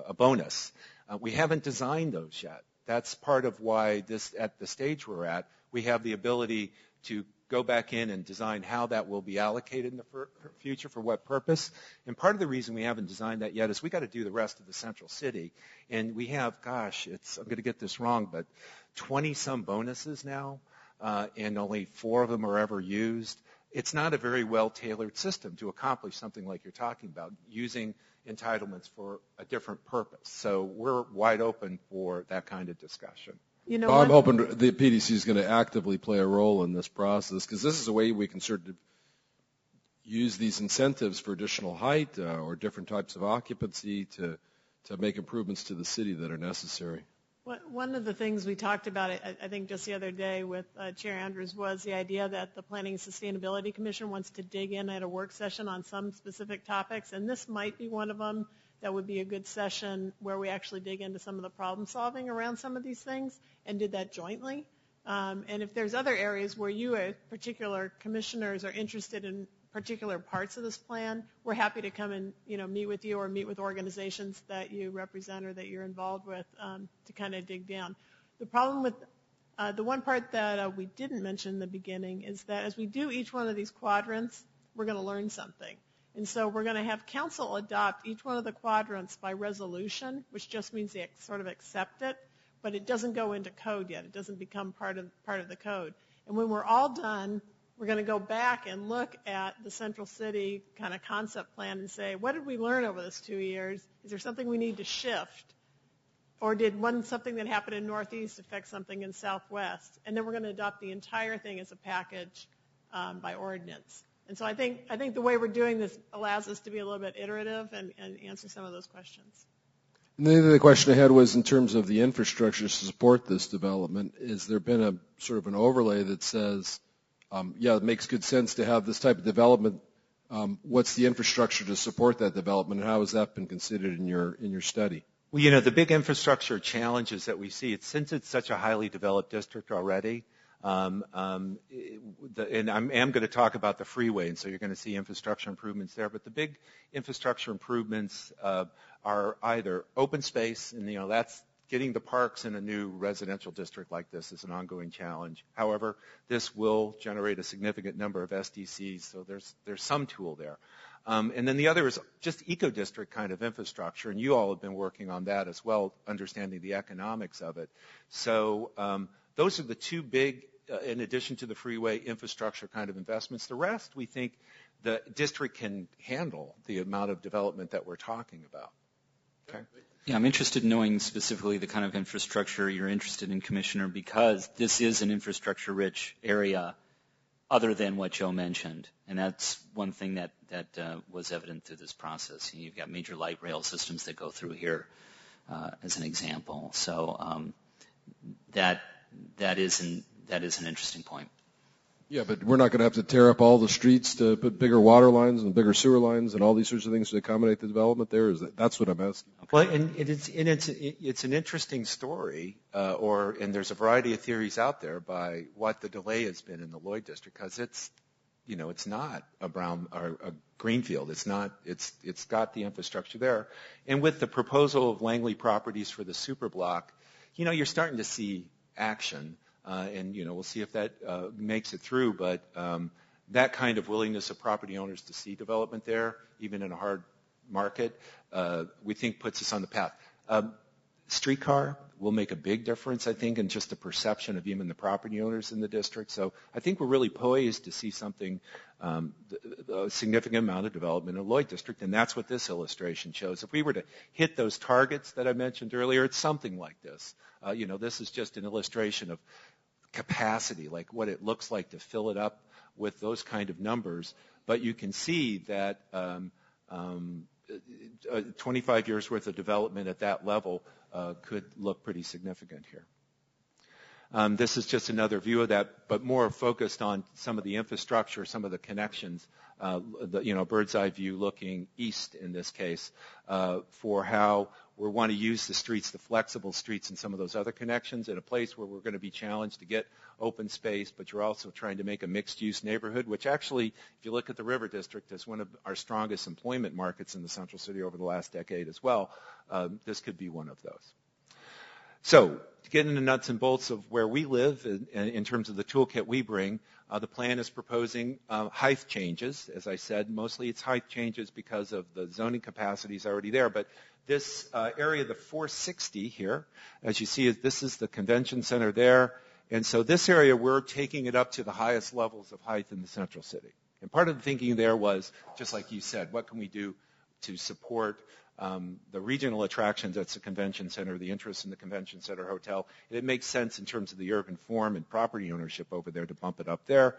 a bonus. We haven't designed those yet. That's part of why at the stage we're at, we have the ability to go back in and design how that will be allocated in the future for what purpose. And part of the reason we haven't designed that yet is we got to do the rest of the central city. And we have, I'm going to get this wrong, but 20-some bonuses now, and only 4 of them are ever used. It's not a very well-tailored system to accomplish something like you're talking about, using entitlements for a different purpose. So we're wide open for that kind of discussion. I'm hoping the PDC is going to actively play a role in this process, because this is a way we can sort of use these incentives for additional height or different types of occupancy to make improvements to the city that are necessary. One of the things we talked about, I think just the other day with Chair Andrews, was the idea that the Planning and Sustainability Commission wants to dig in at a work session on some specific topics, and this might be one of them. That would be a good session where we actually dig into some of the problem solving around some of these things and did that jointly. And if there's other areas where you as particular commissioners are interested in particular parts of this plan, we're happy to come and meet with you or meet with organizations that you represent or that you're involved with to kind of dig down. The problem with the one part that we didn't mention in the beginning is that as we do each one of these quadrants, we're going to learn something. And so we're going to have council adopt each one of the quadrants by resolution, which just means they sort of accept it, but it doesn't go into code yet. It doesn't become part of the code. And when we're all done, we're going to go back and look at the Central City kind of concept plan and say, what did we learn over this 2 years? Is there something we need to shift? Or did something that happened in Northeast affect something in Southwest? And then we're going to adopt the entire thing as a package by ordinance. And so I think the way we're doing this allows us to be a little bit iterative and answer some of those questions. And the other question I had was in terms of the infrastructure to support this development. Has there been a sort of an overlay that says, it makes good sense to have this type of development. What's the infrastructure to support that development, and how has that been considered in your study? Well, the big infrastructure challenges that we see, since it's such a highly developed district already, and I am going to talk about the freeway, and so you're going to see infrastructure improvements there. But the big infrastructure improvements are either open space, and that's getting the parks in a new residential district like this is an ongoing challenge. However, this will generate a significant number of SDCs, so there's some tool there. And then the other is just eco-district kind of infrastructure, and you all have been working on that as well, understanding the economics of it. So those are the two big, in addition to the freeway, infrastructure kind of investments. The rest, we think the district can handle the amount of development that we're talking about. Okay. Yeah, I'm interested in knowing specifically the kind of infrastructure you're interested in, Commissioner, because this is an infrastructure-rich area other than what Joe mentioned. And that's one thing that was evident through this process. You've got major light rail systems that go through here as an example. So that is an interesting point. Yeah, but we're not going to have to tear up all the streets to put bigger water lines and bigger sewer lines and all these sorts of things to accommodate the development there? That's what I'm asking. Well, and it's an interesting story, and there's a variety of theories out there by what the delay has been in the Lloyd District, because it's not a brown or a greenfield. It's got the infrastructure there, and with the proposal of Langley Properties for the super block, you're starting to see action. And we'll see if that makes it through, but that kind of willingness of property owners to see development there, even in a hard market, we think puts us on the path. streetcar will make a big difference, I think, in just the perception of even the property owners in the district. So I think we're really poised to see something, a significant amount of development in the Lloyd District, and that's what this illustration shows. If we were to hit those targets that I mentioned earlier, it's something like this. This is just an illustration of capacity, like what it looks like to fill it up with those kind of numbers. But you can see that 25 years worth of development at that level could look pretty significant here. This is just another view of that, but more focused on some of the infrastructure, some of the connections, bird's eye view looking east in this case, for how we want to use the streets, the flexible streets, and some of those other connections in a place where we're going to be challenged to get open space, but you're also trying to make a mixed-use neighborhood, which actually, if you look at the River District, is one of our strongest employment markets in the Central City over the last decade as well. This could be one of those. So, to get into the nuts and bolts of where we live in terms of the toolkit we bring, the plan is proposing height changes. As I said, mostly it's height changes because of the zoning capacities already there. But this area, the 460 here, as you see, this is the convention center there. And so this area, we're taking it up to the highest levels of height in the Central City. And part of the thinking there was, just like you said, what can we do to support the regional attractions at the convention center, the interest in the convention center hotel. It makes sense in terms of the urban form and property ownership over there to bump it up there.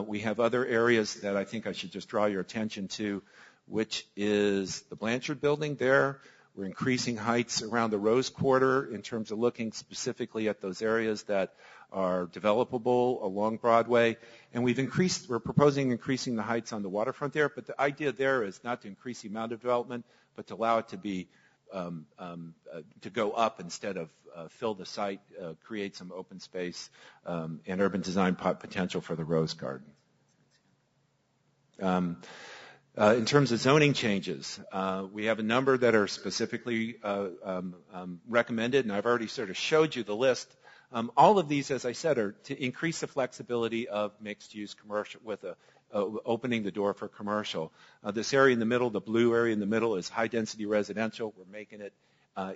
We have other areas that I think I should just draw your attention to, which is the Blanchard building there. We're increasing heights around the Rose Quarter in terms of looking specifically at those areas that are developable along Broadway. And we're proposing increasing the heights on the waterfront there, but the idea there is not to increase the amount of development, but to allow it to be to go up instead of fill the site, create some open space and urban design potential for the Rose Garden. In terms of zoning changes, we have a number that are specifically recommended, and I've already sort of showed you the list. All of these, as I said, are to increase the flexibility of mixed-use commercial with opening the door for commercial. This area in the middle, the blue area in the middle, is high-density residential. We're making it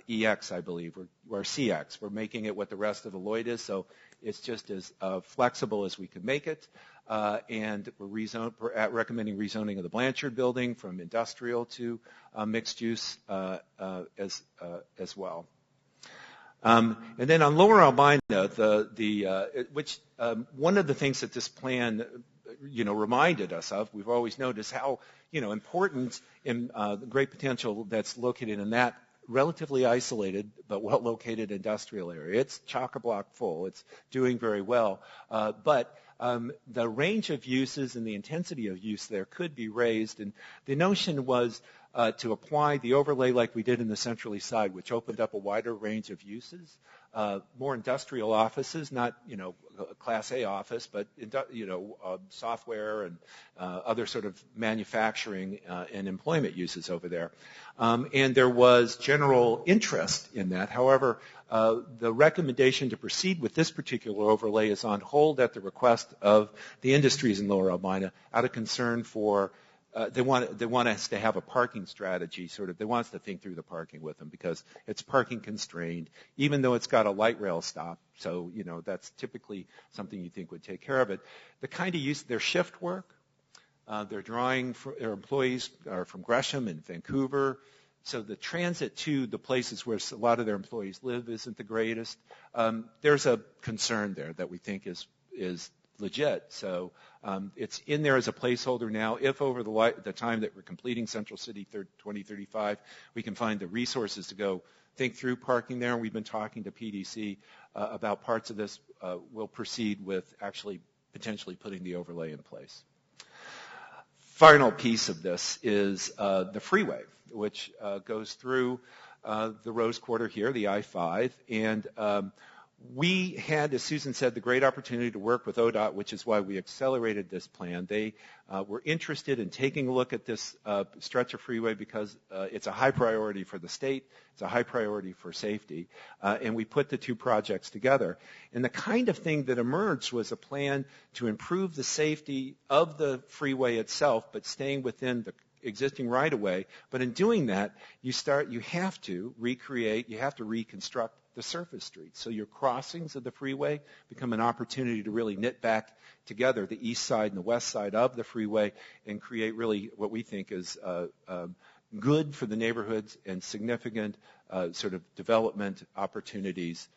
EX, I believe, or CX. We're making it what the rest of the Lloyd is, so it's just as flexible as we can make it. And we're recommending rezoning of the Blanchard building from industrial to mixed use as well. And then on Lower Albina, one of the things that this plan, reminded us of, we've always noticed how, important in the great potential that's located in that relatively isolated but well-located industrial area. It's chock-a-block full. It's doing very well. But the range of uses and the intensity of use there could be raised. And the notion was to apply the overlay like we did in the Central East Side, which opened up a wider range of uses, more industrial offices, not, a Class A office, but, software and other sort of manufacturing and employment uses over there. And there was general interest in that. However, the recommendation to proceed with this particular overlay is on hold at the request of the industries in Lower Albina out of concern for they want us to have a parking strategy, they want us to think through the parking with them because it's parking constrained, even though it's got a light rail stop. So, that's typically something you think would take care of it. The kind of use, their shift work, they're drawing, their employees are from Gresham and Vancouver. So the transit to the places where a lot of their employees live isn't the greatest. There's a concern there that we think is legit. So it's in there as a placeholder now. If over the time that we're completing Central City 2035, we can find the resources to go think through parking there, and we've been talking to PDC about parts of this, we'll proceed with actually potentially putting the overlay in place. Final piece of this is the freeway, which goes through the Rose Quarter here, the I-5, and we had, as Susan said, the great opportunity to work with ODOT, which is why we accelerated this plan. They were interested in taking a look at this stretch of freeway because it's a high priority for the state, it's a high priority for safety, and we put the two projects together. And the kind of thing that emerged was a plan to improve the safety of the freeway itself, but staying within the existing right-of-way. But in doing that, you have to reconstruct the surface streets. So your crossings of the freeway become an opportunity to really knit back together the east side and the west side of the freeway and create really what we think is good for the neighborhoods and significant sort of development opportunities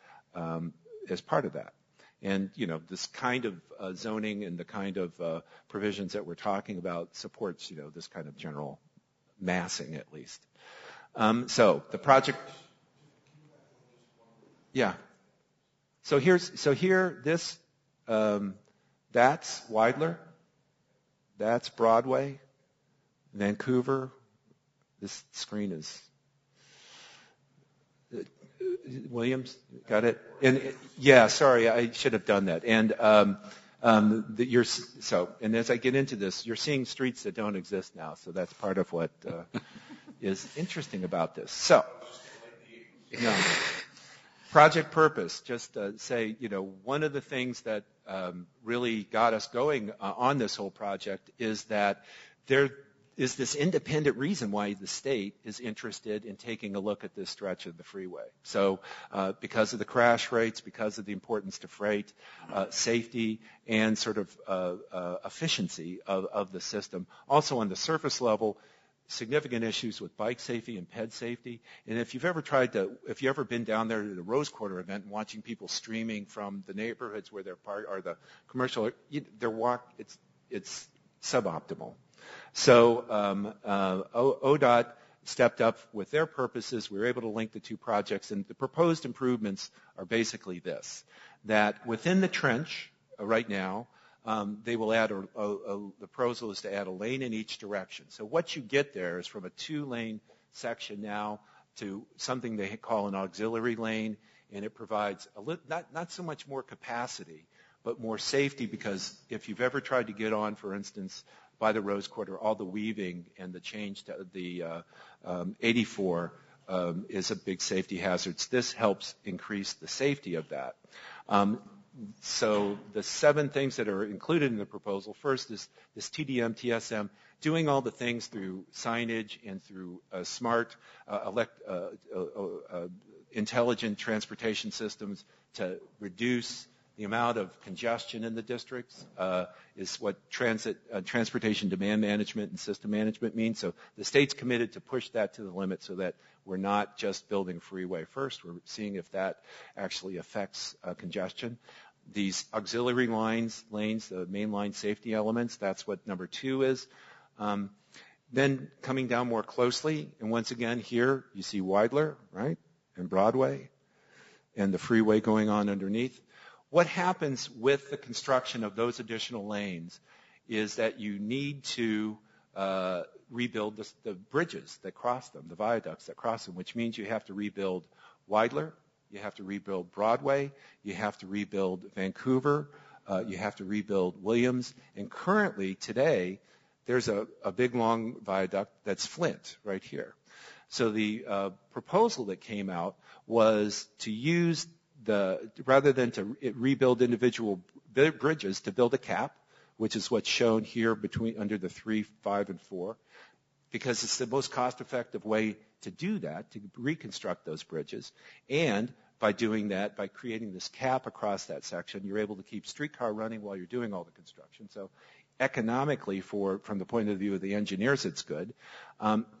as part of that. And, this kind of zoning and the kind of provisions that we're talking about supports, this kind of general massing at least. So the project, yeah. So here, this, that's Weidler, that's Broadway, Vancouver. This screen is Williams, got it? And yeah, sorry, I should have done that. And and as I get into this, you're seeing streets that don't exist now. So that's part of what is interesting about this. So, project purpose. Just say, one of the things that really got us going on this whole project is that there is this independent reason why the state is interested in taking a look at this stretch of the freeway. So because of the crash rates, because of the importance to freight, safety, and sort of efficiency of the system. Also on the surface level, significant issues with bike safety and ped safety. And if you've ever been down there to the Rose Quarter event and watching people streaming from the neighborhoods where they're part, or the commercial, it's suboptimal. So ODOT stepped up with their purposes. We were able to link the two projects, and the proposed improvements are basically this, that within the trench right now, they will add the proposal is to add a lane in each direction. So what you get there is from a 2-lane section now to something they call an auxiliary lane, and it provides not so much more capacity, but more safety, because if you've ever tried to get on, for instance, by the Rose Quarter, all the weaving and the change to the 84 is a big safety hazard. This helps increase the safety of that. So the 7 things that are included in the proposal, first is this TDM, TSM, doing all the things through signage and through smart intelligent transportation systems to reduce the amount of congestion in the districts, is what transportation demand management and system management means. So the state's committed to push that to the limit so that we're not just building freeway first. We're seeing if that actually affects congestion. These auxiliary lanes, the mainline safety elements, that's what number 2 is. Then coming down more closely, and once again here you see Weidler, right, and Broadway, and the freeway going on underneath. What happens with the construction of those additional lanes is that you need to rebuild the bridges that cross them, the viaducts that cross them, which means you have to rebuild Weidler, you have to rebuild Broadway, you have to rebuild Vancouver, you have to rebuild Williams, and currently, today, there's a big, long viaduct that's Flint right here. So the proposal that came out was to use rather than to rebuild individual bridges, to build a cap, which is what's shown here under the 3, 5, and 4, because it's the most cost-effective way to do that, to reconstruct those bridges. And by doing that, by creating this cap across that section, you're able to keep streetcar running while you're doing all the construction. So economically, from the point of view of the engineers, it's good.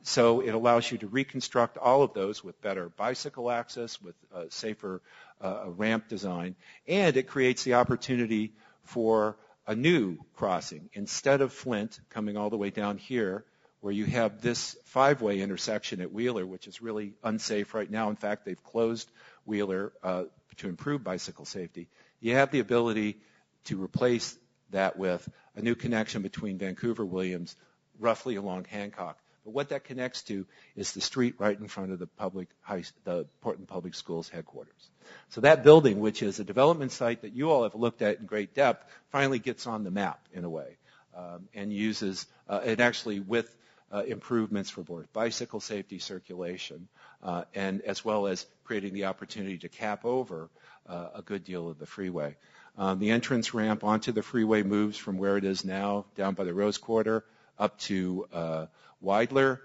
So it allows you to reconstruct all of those with better bicycle access, with safer ramp design, and it creates the opportunity for a new crossing. Instead of Flint coming all the way down here, where you have this 5-way intersection at Wheeler, which is really unsafe right now. In fact, they've closed Wheeler to improve bicycle safety. You have the ability to replace that with a new connection between Vancouver, Williams, roughly along Hancock. But what that connects to is the street right in front of the Portland Public Schools headquarters. So that building, which is a development site that you all have looked at in great depth, finally gets on the map in a way, and uses it actually with improvements for both bicycle safety, circulation, and as well as creating the opportunity to cap over a good deal of the freeway. The entrance ramp onto the freeway moves from where it is now down by the Rose Quarter up to Weidler.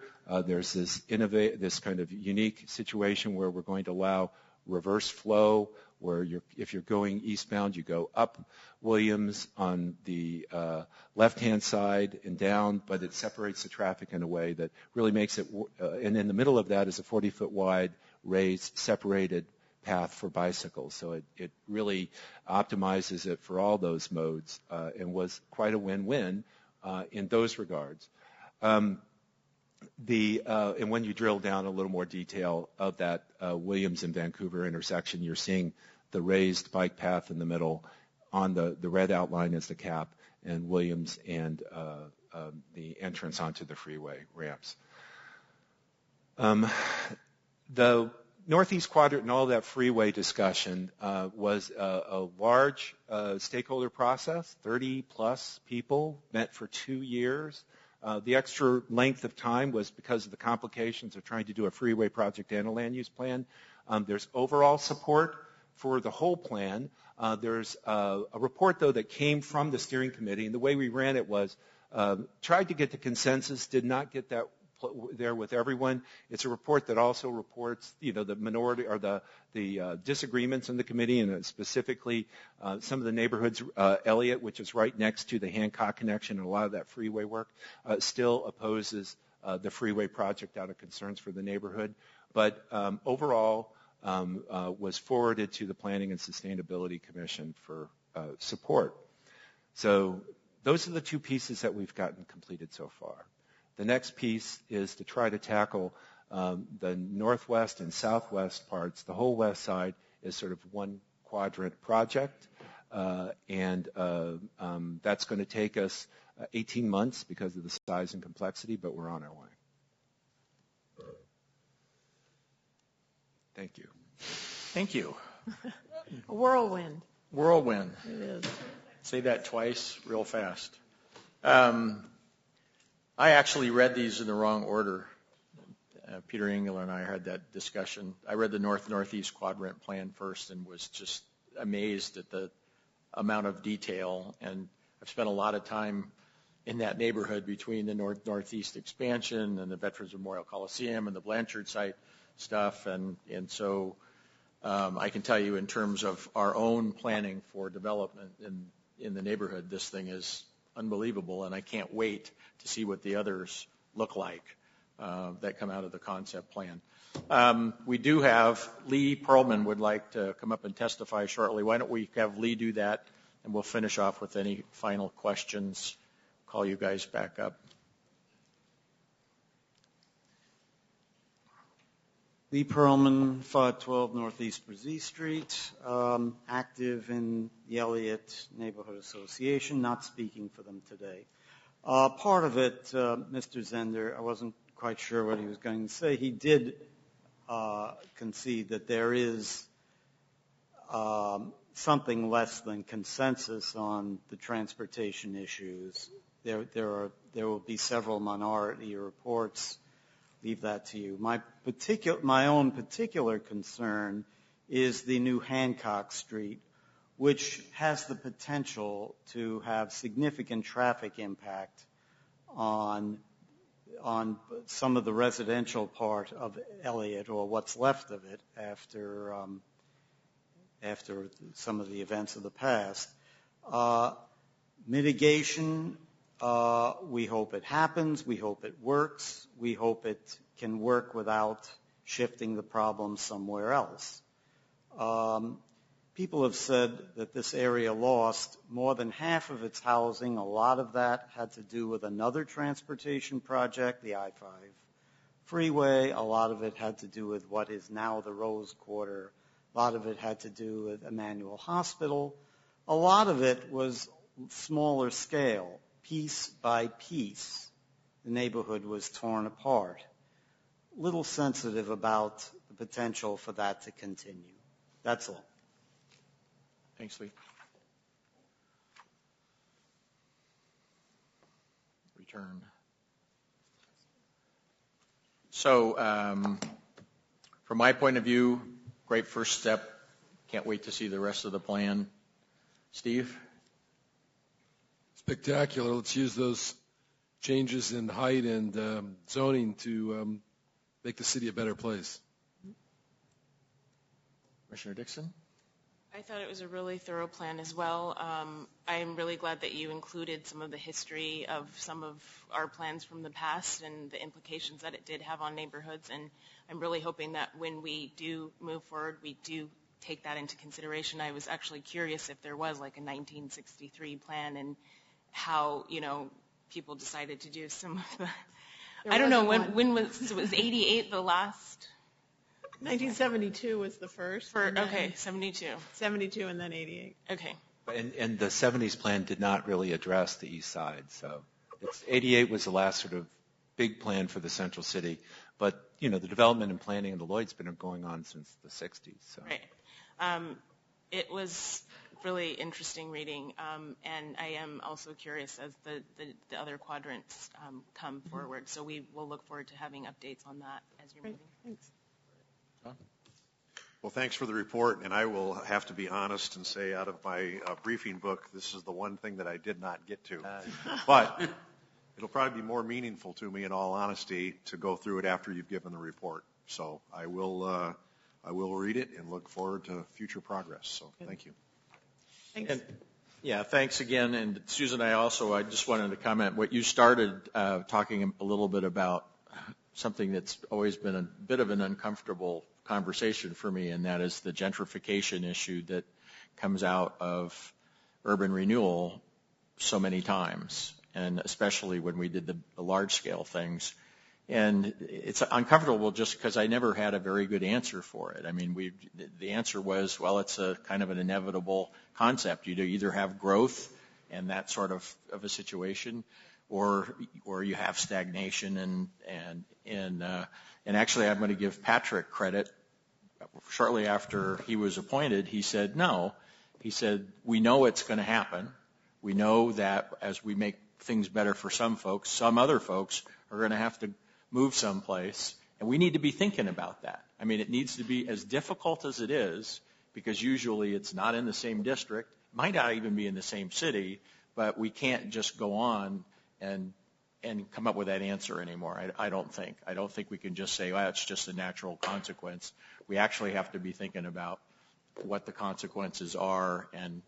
There's this kind of unique situation where we're going to allow reverse flow, where if you're going eastbound, you go up Williams on the left-hand side and down, but it separates the traffic in a way that really makes it, and in the middle of that is a 40-foot wide raised separated path for bicycles. So it really optimizes it for all those modes and was quite a win-win in those regards. And when you drill down a little more detail of that Williams and Vancouver intersection, you're seeing the raised bike path in the middle. On the red outline is the cap, and Williams and the entrance onto the freeway ramps. The Northeast Quadrant and all that freeway discussion was a large stakeholder process, 30-plus people met for 2 years. The extra length of time was because of the complications of trying to do a freeway project and a land use plan. There's overall support for the whole plan. There's a report, though, that came from the steering committee, and the way we ran it was tried to get the consensus, did not get that there with everyone. It's a report that also reports, the minority or the disagreements in the committee, and specifically some of the neighborhoods, Elliott, which is right next to the Hancock connection, and a lot of that freeway work, still opposes the freeway project out of concerns for the neighborhood. But overall, was forwarded to the Planning and Sustainability Commission for support. So those are the two pieces that we've gotten completed so far. The next piece is to try to tackle the northwest and southwest parts. The whole west side is sort of one quadrant project, and that's going to take us 18 months because of the size and complexity, but we're on our way. Thank you. Thank you. A whirlwind. Whirlwind. It is. Say that twice real fast. I actually read these in the wrong order. Peter Engel and I had that discussion. I read the Northeast Quadrant plan first and was just amazed at the amount of detail. And I've spent a lot of time in that neighborhood between the Northeast expansion and the Veterans Memorial Coliseum and the Blanchard site stuff. And so I can tell you in terms of our own planning for development in the neighborhood, this thing is unbelievable, and I can't wait to see what the others look like that come out of the concept plan. We do have Lee Perlman would like to come up and testify shortly. Why don't we have Lee do that, and we'll finish off with any final questions. Call you guys back up. Lee Perlman, 512 Northeast Brzee Street, active in the Elliott Neighborhood Association, not speaking for them today. Part of it, Mr. Zender, I wasn't quite sure what he was going to say. He did concede that there is something less than consensus on the transportation issues. There will be several minority reports. Leave that to you. My own particular concern is the new Hancock Street, which has the potential to have significant traffic impact on some of the residential part of Elliott, or what's left of it after some of the events of the past. Mitigation. We hope it happens. We hope it works. We hope it can work without shifting the problem somewhere else. People have said that this area lost more than half of its housing. A lot of that had to do with another transportation project, the I-5 freeway. A lot of it had to do with what is now the Rose Quarter. A lot of it had to do with Emmanuel Hospital. A lot of it was smaller scale. Piece by piece, the neighborhood was torn apart. Little sensitive about the potential for that to continue. That's all. Thanks, Lee. Return. So, from my point of view, great first step. Can't wait to see the rest of the plan. Steve? Spectacular. Let's use those changes in height and zoning to make the city a better place. Commissioner Dixon? I thought it was a really thorough plan as well. I'm really glad that you included some of the history of some of our plans from the past and the implications that it did have on neighborhoods. And I'm really hoping that when we do move forward, we do take that into consideration. I was actually curious if there was like a 1963 plan and how, people decided to do some of the, I don't know, when was 88 the last? 1972 was the first. Okay, 72. 72 and then 88. Okay. And the 70s plan did not really address the east side. So 88 was the last sort of big plan for the central city. But, the development and planning in the Lloyd's been going on since the 60s. So. Right. It was really interesting reading. And I am also curious as the other quadrants come forward. So we will look forward to having updates on that as you're moving. Thanks. Well, thanks for the report, and I will have to be honest and say out of my briefing book, this is the one thing that I did not get to. But it'll probably be more meaningful to me, in all honesty, to go through it after you've given the report. So I will read it and look forward to future progress. So thank you. Thanks. And, thanks again. And Susan, I just wanted to comment. What you started talking a little bit about something that's always been a bit of an uncomfortable conversation for me, and that is the gentrification issue that comes out of urban renewal so many times, and especially when we did the large-scale things. And it's uncomfortable just because I never had a very good answer for it. I mean, the answer was, well, it's a kind of an inevitable concept. You either have growth and that sort of a situation, or you have stagnation. And actually, I'm going to give Patrick credit. Shortly after he was appointed, he said no. He said, we know it's going to happen. We know that as we make things better for some folks, some other folks are going to have to move someplace, and we need to be thinking about that. I mean, it needs to be as difficult as it is, because usually it's not in the same district, might not even be in the same city, but we can't just go on and come up with that answer anymore. I don't think. I don't think we can just say, well, it's just a natural consequence. We actually have to be thinking about what the consequences are and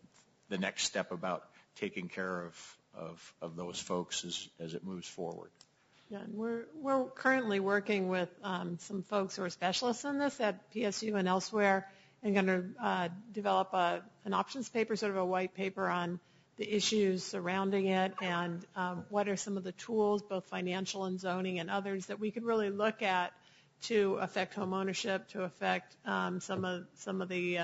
the next step about taking care of those folks as it moves forward. Yeah, and we're currently working with some folks who are specialists in this at PSU and elsewhere, and going to develop an options paper, sort of a white paper on the issues surrounding it, and what are some of the tools, both financial and zoning and others, that we could really look at to affect home ownership, to affect some of the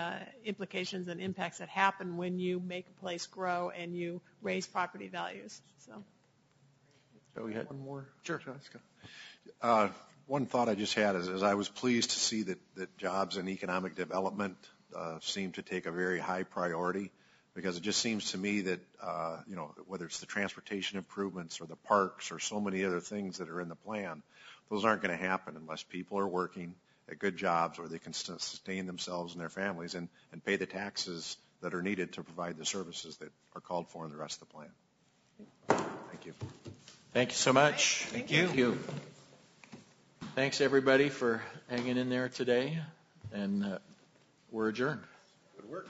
implications and impacts that happen when you make a place grow and you raise property values. So we had one more. Sure. One thought I just had is I was pleased to see that jobs and economic development seem to take a very high priority, because it just seems to me that, whether it's the transportation improvements or the parks or so many other things that are in the plan, those aren't going to happen unless people are working at good jobs where they can sustain themselves and their families and pay the taxes that are needed to provide the services that are called for in the rest of the plan. Thank you. Thank you so much. Thank you. Thanks, everybody, for hanging in there today, and we're adjourned. Good work.